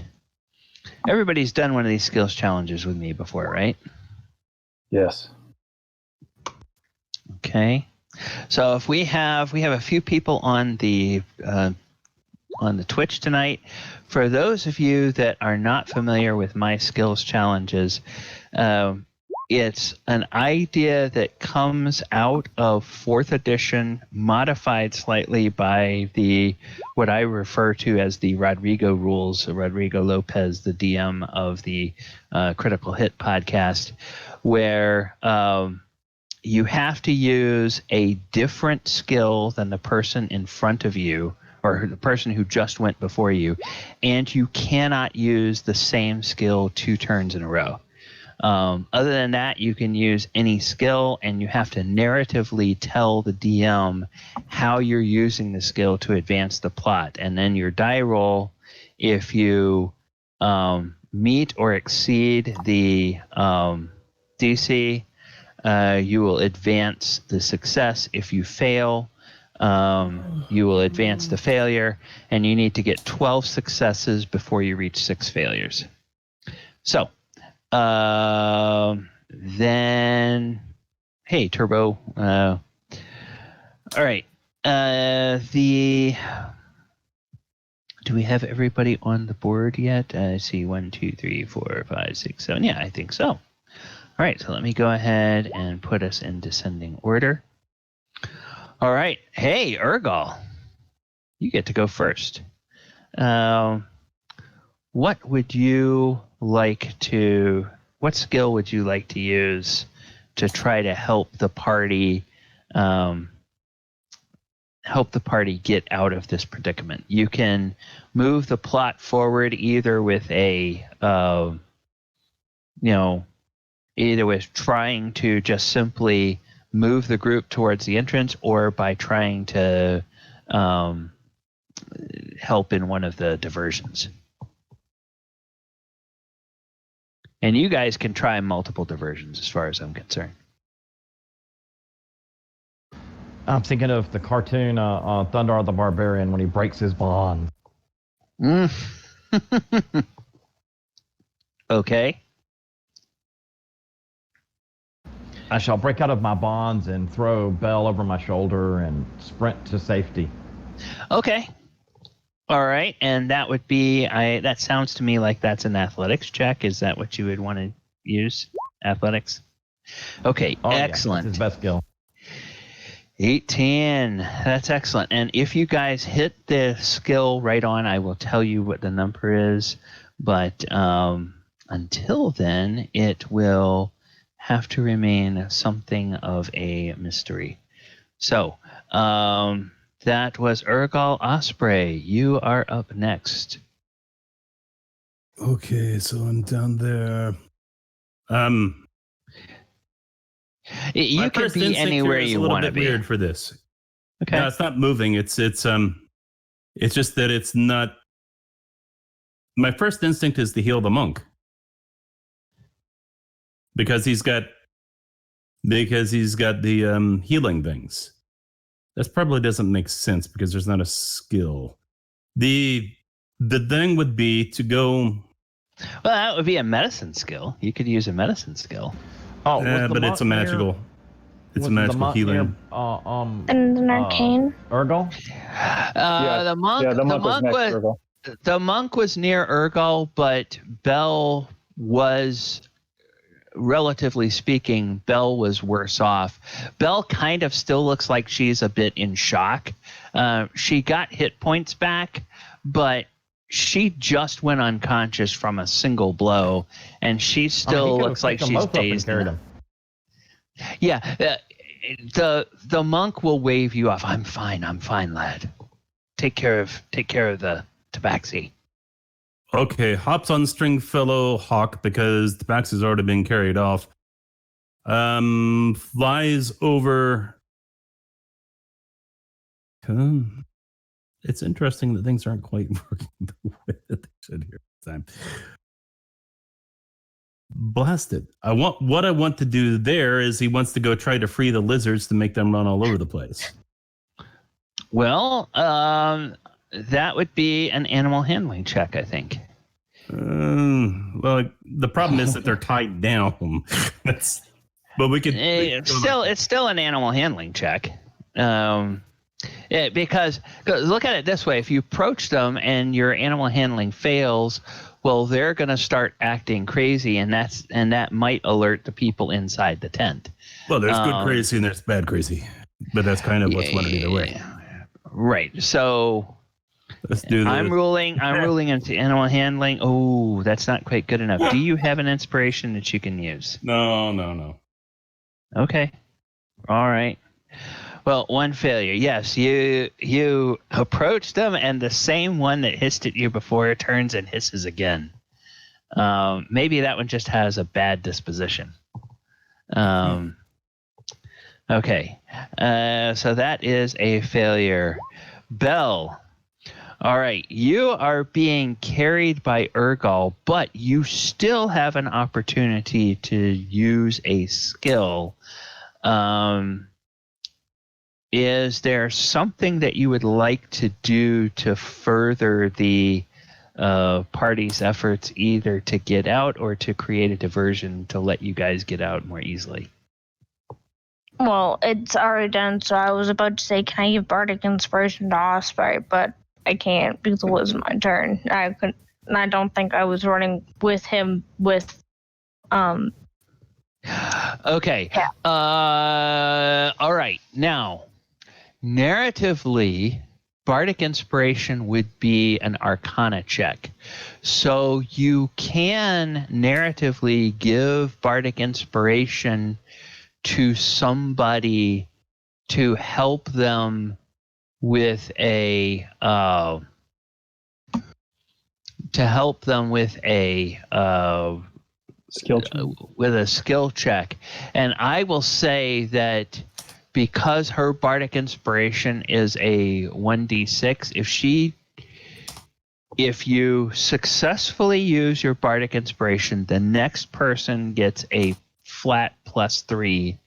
everybody's done one of these skills challenges with me before, right? Yes. Okay. So if we have a few people on the Twitch tonight. For those of you that are not familiar with my skills challenges, it's an idea that comes out of 4th edition, modified slightly by what I refer to as the Rodrigo rules. Rodrigo Lopez, the DM of the Critical Hit podcast, where you have to use a different skill than the person in front of you or the person who just went before you, and you cannot use the same skill 2 turns in a row. Other than that, you can use any skill, and you have to narratively tell the DM how you're using the skill to advance the plot. And then your die roll, if you meet or exceed the DC, you will advance the success. If you fail, you will advance the failure, and you need to get 12 successes before you reach 6 failures. So, then, hey, Turbo. All right. Do we have everybody on the board yet? I see 1, 2, 3, 4, 5, 6, 7. Yeah, I think so. All right, so let me go ahead and put us in descending order. All right. Hey, Urgal, you get to go first. What skill would you like to use to try to help the party get out of this predicament? You can move the plot forward either with either with trying to just simply move the group towards the entrance, or by trying to help in one of the diversions. And you guys can try multiple diversions as far as I'm concerned. I'm thinking of the cartoon Thundar the Barbarian when he breaks his bond. Okay. I shall break out of my bonds and throw Bell over my shoulder and sprint to safety. Okay. All right, and that would be that sounds to me like that's an athletics check. Is that what you would want to use? Athletics? Okay, excellent. Yeah, that's his best skill. 18. That's excellent. And if you guys hit the skill right on, I will tell you what the number is. But until then, it will have to remain something of a mystery. So, that was Urgal Osprey. You are up next. Okay, so I'm down there. You can be anywhere you want to be. Weird for this. Okay. No, it's not moving. It's just that it's not my first instinct is to heal the monk. Because he's got the healing things. That probably doesn't make sense because there's not a skill. The thing would be to go. Well, that would be a medicine skill. You could use a medicine skill. Oh, But it's a magical. It's a magical healing. And an arcane. Urgal? The monk was near Urgal, but Bell was, relatively speaking, Bell was worse off. Bell kind of still looks like she's a bit in shock. She got hit points back, but she just went unconscious from a single blow, and she still looks like she's dazed. Yeah, the monk will wave you off. I'm fine, lad. Take care of the tabaxi. Okay, hops on Stringfellow Hawk because tabaxi's already been carried off. Flies over. It's interesting that things aren't quite working the way that they should here this time. Blasted. What I want to do there is he wants to go try to free the lizards to make them run all over the place. Well, that would be an animal handling check, I think. Well, the problem is that they're tied down. But we could. It's still an animal handling check. Because look at it this way: if you approach them and your animal handling fails, well, they're going to start acting crazy, and that might alert the people inside the tent. Well, there's good crazy and there's bad crazy, but that's kind of what's wanted either way. Right. So let's do this. I'm ruling into animal handling. Oh, that's not quite good enough. Do you have an inspiration that you can use? No. Okay. All right. Well, one failure. Yes, you approach them, and the same one that hissed at you before turns and hisses again. Maybe that one just has a bad disposition. Okay. So that is a failure. Bell. All right. You are being carried by Urgal, but you still have an opportunity to use a skill. Is there something that you would like to do to further the party's efforts, either to get out or to create a diversion to let you guys get out more easily? Well, it's already done, so I was about to say, can I give Bardic Inspiration to Osprey, but I can't because it wasn't my turn. I don't think I was running with him with Okay. Yeah. All right. Now, narratively, Bardic Inspiration would be an Arcana check. So you can narratively give Bardic Inspiration to somebody to help them with a skill check. And I will say that because her Bardic Inspiration is a 1d6, if you successfully use your Bardic Inspiration, the next person gets a flat +3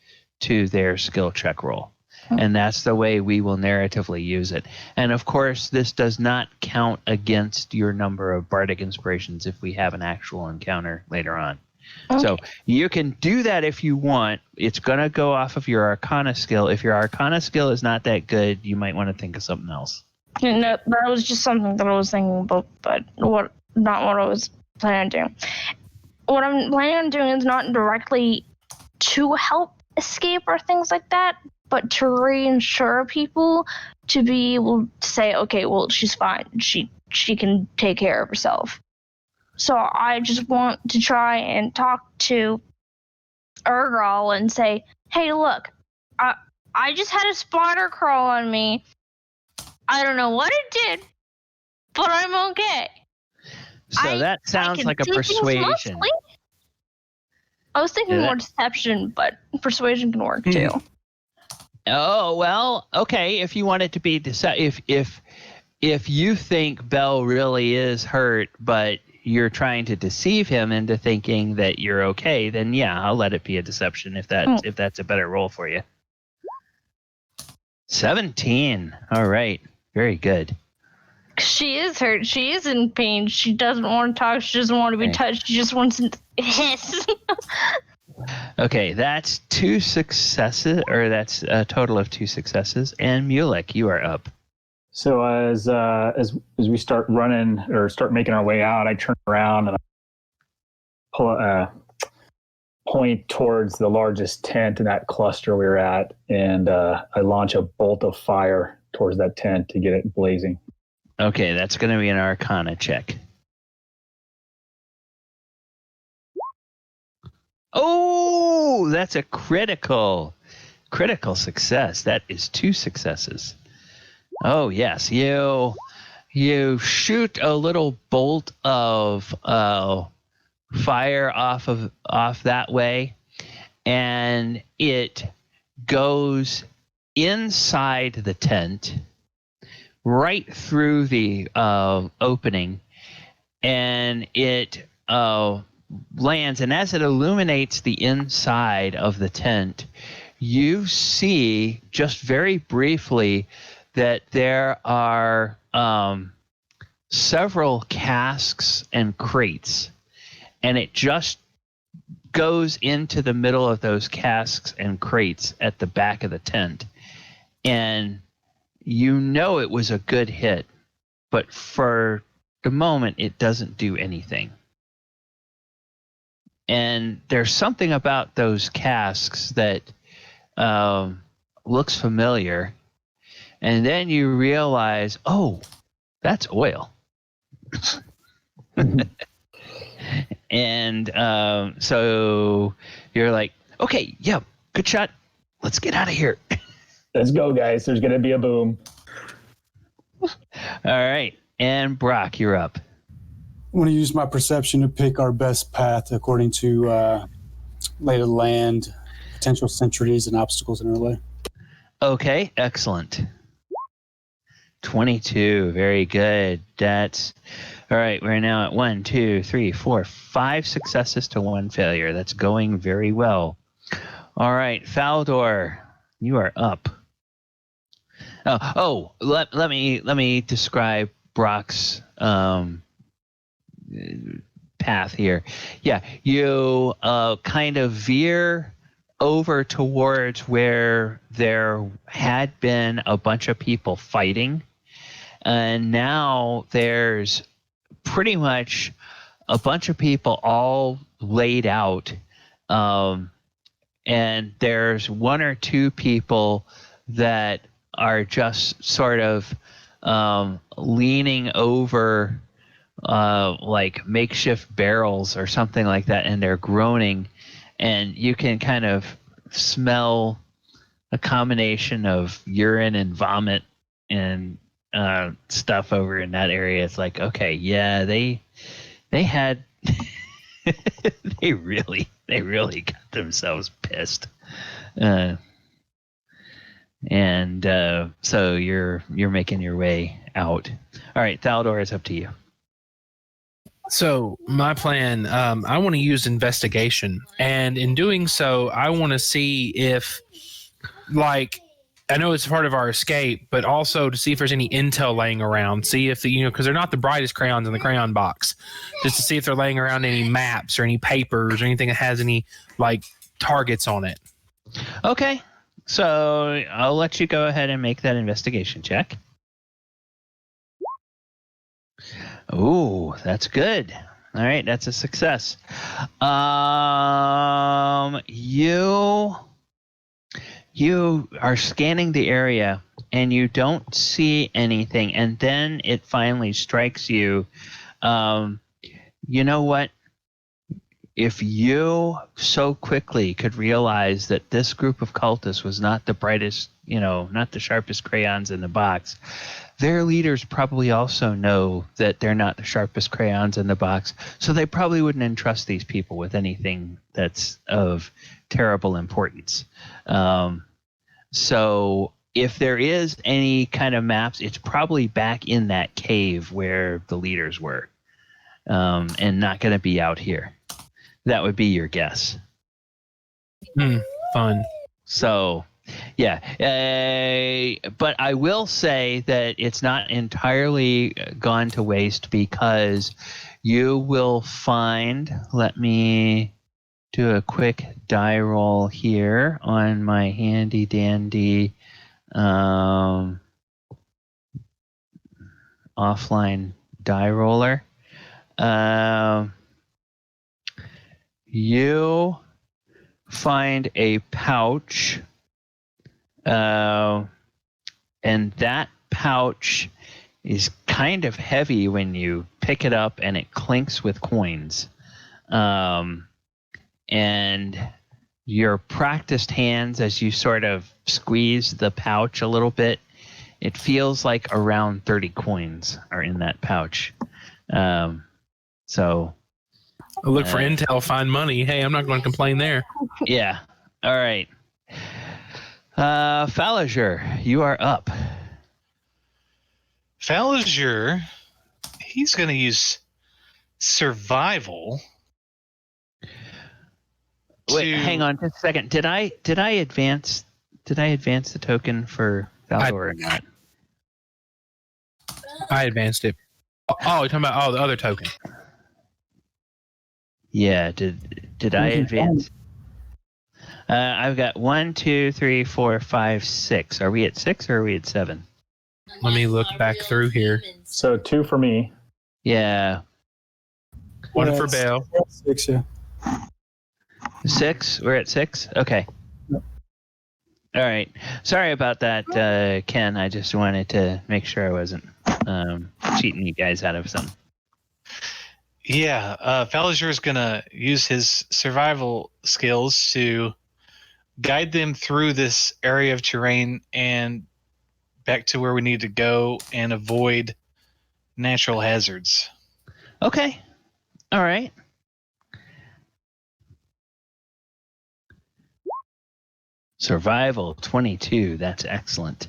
to their skill check roll. And that's the way we will narratively use it. And of course, this does not count against your number of Bardic Inspirations if we have an actual encounter later on. Okay. So you can do that if you want. It's going to go off of your Arcana skill. If your Arcana skill is not that good, you might want to think of something else. No, that was just something that I was thinking about, but not what I was planning on doing. What I'm planning on doing is not directly to help escape or things like that, but to reassure people to be able to say, okay, well, she's fine. She can take care of herself. So I just want to try and talk to Urgal and say, hey, look, I just had a spider crawl on me. I don't know what it did, but I'm okay. So that sounds like a persuasion. I was thinking more deception, but persuasion can work too. Oh, well, okay. If you want it to be if if you think Bell really is hurt, but you're trying to deceive him into thinking that you're okay, then yeah, I'll let it be a deception if that's a better roll for you. 17. All right. Very good. She is hurt. She is in pain. She doesn't want to talk. She doesn't want to be touched. She just wants to hiss. Okay, that's 2 successes, or that's a total of 2 successes. And Mulek, you are up. So as we start running or start making our way out, I turn around and I point towards the largest tent in that cluster we were at, and I launch a bolt of fire towards that tent to get it blazing. Okay, that's going to be an Arcana check. Oh, that's a critical success. That is 2 successes. Oh yes, you shoot a little bolt of fire off that way, and it goes inside the tent, right through the opening, and it lands. And as it illuminates the inside of the tent, you see just very briefly that there are several casks and crates, and it just goes into the middle of those casks and crates at the back of the tent. And you know it was a good hit, but for the moment it doesn't do anything. And there's something about those casks that looks familiar. And then you realize, oh, that's oil. And so you're like, okay, yeah, good shot. Let's get out of here. Let's go, guys. There's going to be a boom. All right. And Brock, you're up. I want to use my perception to pick our best path according to lay of the land, potential sentries and obstacles in our way. Okay, excellent. 22, very good. That's all right. We're now at 1, 2, 3, 4, 5 successes to 1 failure. That's going very well. All right, Faldor, you are up. Let me describe Brock's path here. Yeah, you kind of veer over towards where there had been a bunch of people fighting, and now there's pretty much a bunch of people all laid out, and there's 1 or 2 people that are just sort of leaning over like makeshift barrels or something like that, and they're groaning, and you can kind of smell a combination of urine and vomit and stuff over in that area. It's like, okay, yeah, they had they really got themselves pissed. So you're making your way out. All right, Thaldor, it's up to you. So my plan, I want to use investigation, and in doing so, I want to see if, like, I know it's part of our escape, but also to see if there's any intel laying around. See if because they're not the brightest crayons in the crayon box, just to see if they're laying around any maps or any papers or anything that has any like targets on it. Okay, so I'll let you go ahead and make that investigation check. Ooh, that's good. All right, that's a success. You are scanning the area and you don't see anything, and then it finally strikes you. You know what? If you so quickly could realize that this group of cultists was not the brightest, not the sharpest crayons in the box, their leaders probably also know that they're not the sharpest crayons in the box, so they probably wouldn't entrust these people with anything that's of terrible importance. So if there is any kind of maps, it's probably back in that cave where the leaders were, and not going to be out here. That would be your guess. Fun. So, yeah. But I will say that it's not entirely gone to waste, because you will find, let me do a quick die roll here on my handy dandy offline die roller. You find a pouch, and that pouch is kind of heavy when you pick it up, and it clinks with coins. And your practiced hands, as you sort of squeeze the pouch a little bit, it feels like around 30 coins are in that pouch. So I look for intel, find money. Hey, I'm not going to complain there. Yeah. All right. Fallager, you are up. Fallager, he's going to use survival. Wait, hang on just a second. Did I advance the token for Fallager or not? I advanced it. Oh, you're talking about the other token. Yeah, did I advance? I've got 1, 2, 3, 4, 5, 6. Are we at 6 or are we at 7? Let me look back through here. So 2 for me. Yeah. 1 for Bale. 6, yeah. 6? We're at 6? Okay. Yep. All right. Sorry about that, Ken. I just wanted to make sure I wasn't cheating you guys out of something. Yeah, Fallager is going to use his survival skills to guide them through this area of terrain and back to where we need to go and avoid natural hazards. Okay. All right. Survival 22. That's excellent.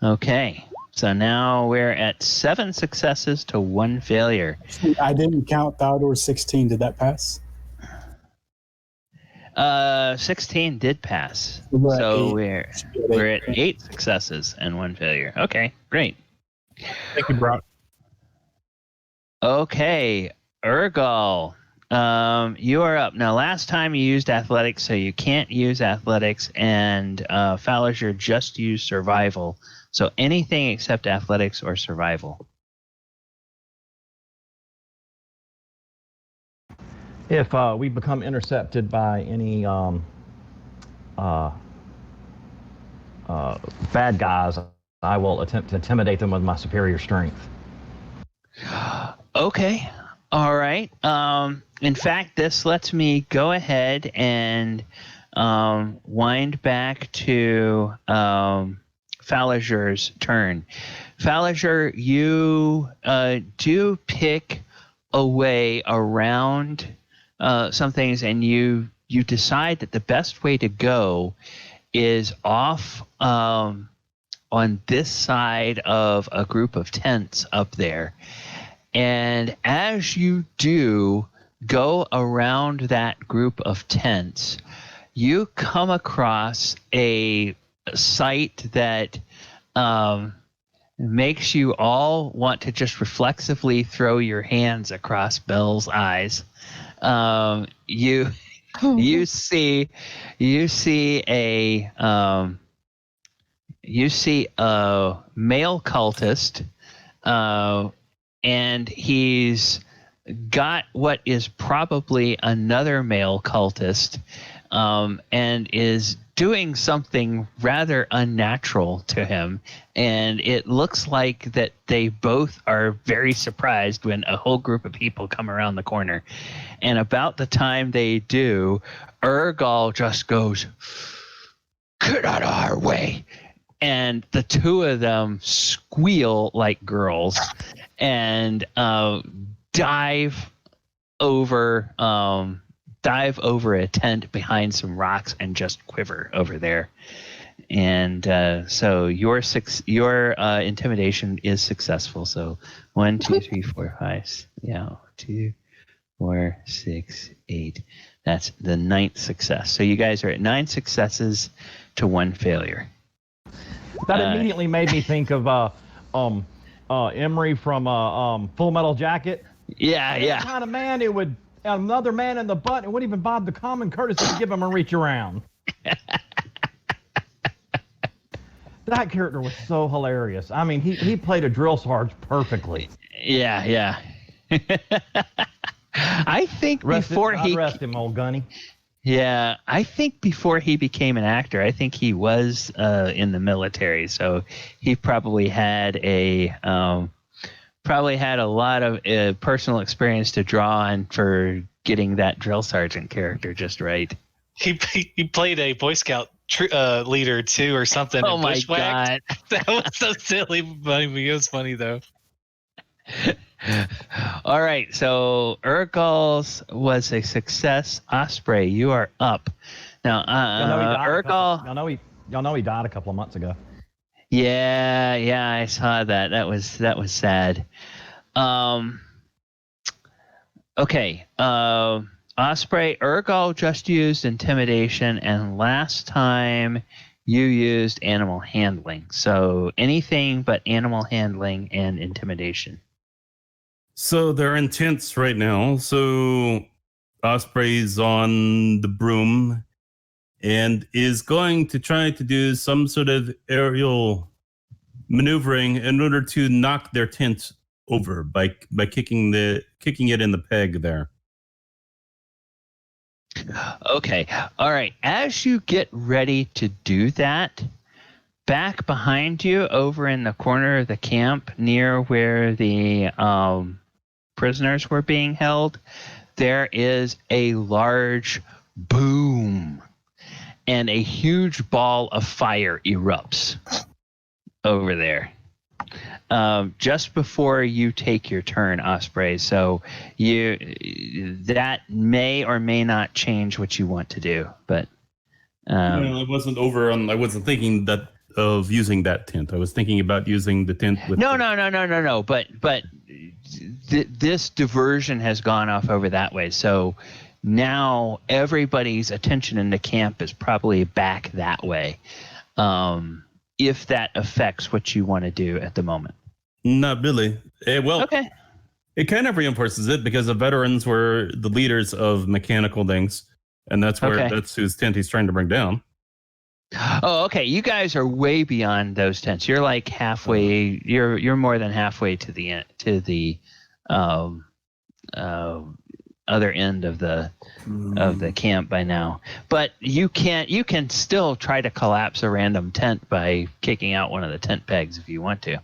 Okay. So now we're at 7 successes to 1 failure. I didn't count Theodore's 16. Did that pass? 16 did pass. We're So at we're at 8 successes and 1 failure. Okay, great. Thank you, Brock. Okay, Urgal, you are up. Now, last time you used athletics, so you can't use athletics, and Fallager just used survival. So anything except athletics or survival. If we become intercepted by any bad guys, I will attempt to intimidate them with my superior strength. Okay. All right. In fact, this lets me go ahead and wind back to Fallager's turn. Fallager, you do pick a way around some things, and you decide that the best way to go is off on this side of a group of tents up there. And as you do go around that group of tents, you come across a sight that makes you all want to just reflexively throw your hands across Belle's eyes. You see a male cultist, and he's got what is probably another male cultist, and is doing something rather unnatural to him. And it looks like that they both are very surprised when a whole group of people come around the corner. And about the time they do, Urgal just goes, "Get out of our way." And the two of them squeal like girls and dive over a tent behind some rocks and just quiver over there. And so your intimidation is successful. So 1, 2, 3, 4, 5. Yeah, 2, 4, 6, 8. That's the 9th success. So you guys are at 9 successes to 1 failure. That immediately made me think of Emery from Full Metal Jacket. Yeah, The kind of man it would another man in the butt and wouldn't even bob the common courtesy to give him a reach around. That character was so hilarious. I mean, he played a drill sergeant perfectly. Yeah. I think before he rest him, old Gunny. Yeah, I think before he became an actor, I think he was in the military, so he probably had a lot of personal experience to draw on for getting that drill sergeant character just right. He played a Boy Scout leader too, or something. Oh my god, that was so silly, but it was funny though. All right, so Urgal's was a success. Osprey, you are up now. Urgal, y'all know he died a couple of months ago. Yeah, I saw that. That was sad. Okay. Osprey, Urgal just used intimidation, and last time you used animal handling. So anything but animal handling and intimidation. So they're in tents right now. So Osprey's on the broom and is going to try to do some sort of aerial maneuvering in order to knock their tent over by kicking it in the peg there. Okay. All right. As you get ready to do that, back behind you, over in the corner of the camp near where the prisoners were being held, there is a large boom, and a huge ball of fire erupts over there. Just before you take your turn, Osprey. So that may or may not change what you want to do, but I wasn't I wasn't thinking of using that tent. I was thinking about using the tent with No. But this diversion has gone off over that way. So now everybody's attention in the camp is probably back that way. If that affects what you want to do at the moment. Not really. Okay. It kind of reinforces it because the veterans were the leaders of mechanical things, and that's whose tent he's trying to bring down. Oh, okay. You guys are way beyond those tents. You're like halfway. You're more than halfway to the other end of the camp by now. But you can still try to collapse a random tent by kicking out one of the tent pegs if you want to.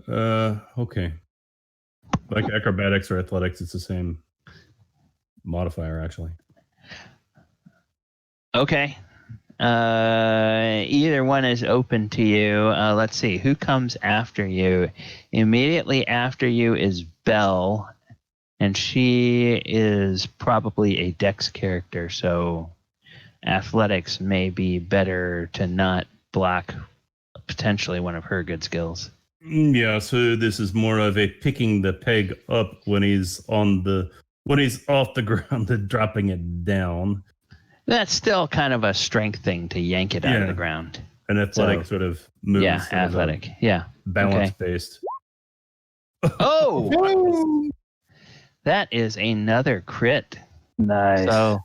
Okay. Like acrobatics or athletics, it's the same modifier actually. Okay. Either one is open to you. Let's see who comes after you. Immediately after you is Belle, and she is probably a dex character, so athletics may be better to not block potentially one of her good skills. Yeah, so this is more of a picking the peg up when he's off the ground and dropping it down. That's still kind of a strength thing to yank it out of the ground. An athletic sort of move. Yeah, athletic. Yeah. Balance based. Oh! That is another crit. Nice.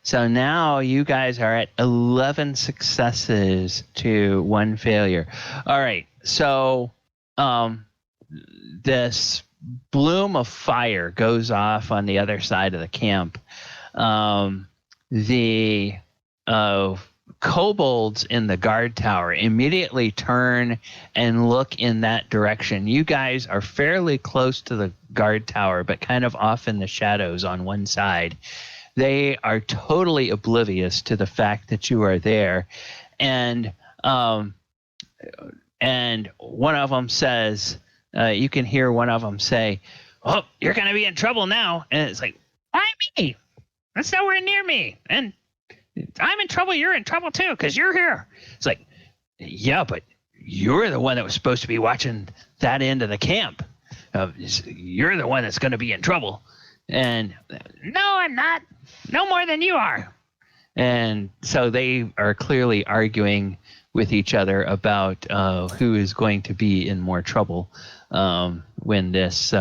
So now you guys are at 11 successes to 1 failure. All right. So this bloom of fire goes off on the other side of the camp. The kobolds in the guard tower immediately turn and look in that direction. You guys are fairly close to the guard tower, but kind of off in the shadows on one side. They are totally oblivious to the fact that you are there. And one of them says, you can hear one of them say, "Oh, you're going to be in trouble now." And it's like, "Why me? That's nowhere near me. And I'm in trouble. You're in trouble too because you're here. It's like, yeah, but you're the one that was supposed to be watching that end of the camp. You're the one that's going to be in trouble. And no, I'm not. No more than you are. And so they are clearly arguing with each other about who is going to be in more trouble when this,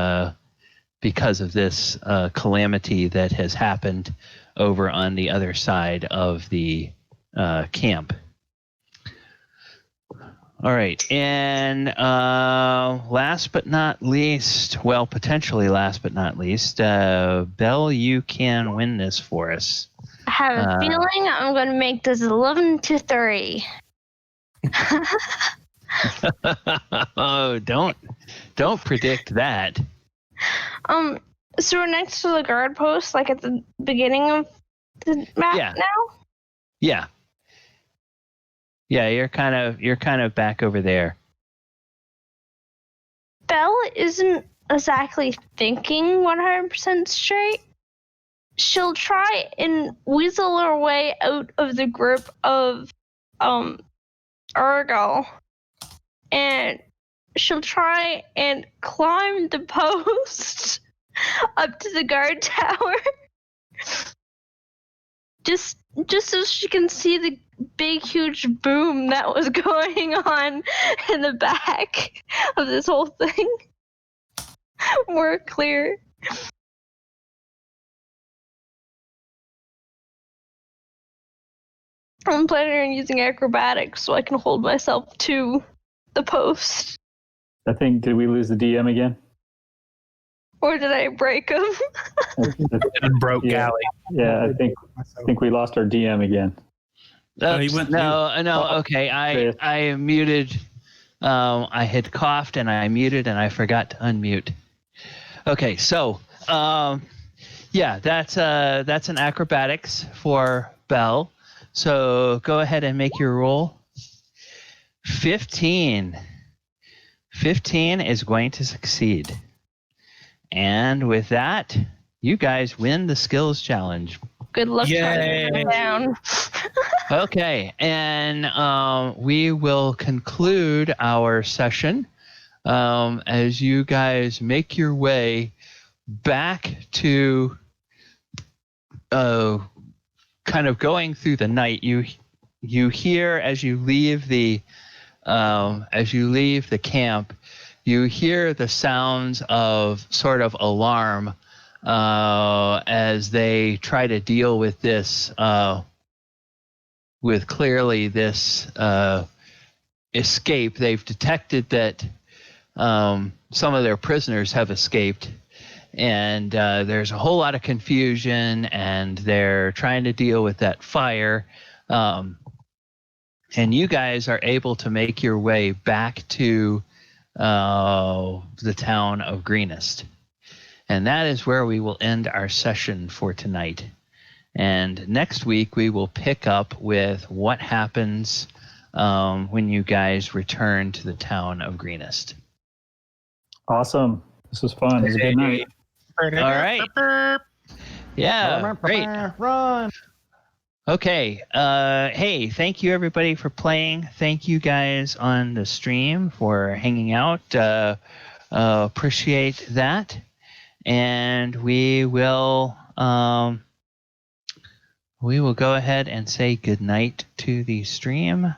because of this calamity that has happened over on the other side of the camp. All right, and last but not least, well, potentially last but not least, Belle, you can win this for us. I have a feeling I'm going to make this 11-3. Oh, don't predict that. So we're next to the guard post, like at the beginning of the map now? Yeah. Yeah, you're kind of back over there. Belle isn't exactly thinking 100% straight. She'll try and weasel her way out of the grip of Argyle, and she'll try and climb the post up to the guard tower. Just so she can see the big, huge boom that was going on in the back of this whole thing. More clear. I'm planning on using acrobatics so I can hold myself to the post. I think, did we lose the DM again? Or did I break him? Broke Galley. Yeah, I think we lost our DM again. No. Okay, I muted. I had coughed and I muted and I forgot to unmute. Okay, so yeah, that's an acrobatics for Belle. So go ahead and make your roll. 15. 15 is going to succeed. And with that, you guys win the skills challenge. Good luck trying to put it down. Okay, and we will conclude our session as you guys make your way back to kind of going through the night. You hear as you leave the camp, you hear the sounds of sort of alarm as they try to deal with this, with clearly this escape. They've detected that some of their prisoners have escaped, and there's a whole lot of confusion, and they're trying to deal with that fire. And you guys are able to make your way back to the town of Greenest. And that is where we will end our session for tonight. And next week we will pick up with what happens when you guys return to the town of Greenest. Awesome. This was fun. It was a good night. All right. Yeah, great. Run. Okay. Hey, thank you everybody for playing. Thank you guys on the stream for hanging out. Appreciate that. And we will go ahead and say goodnight to the stream.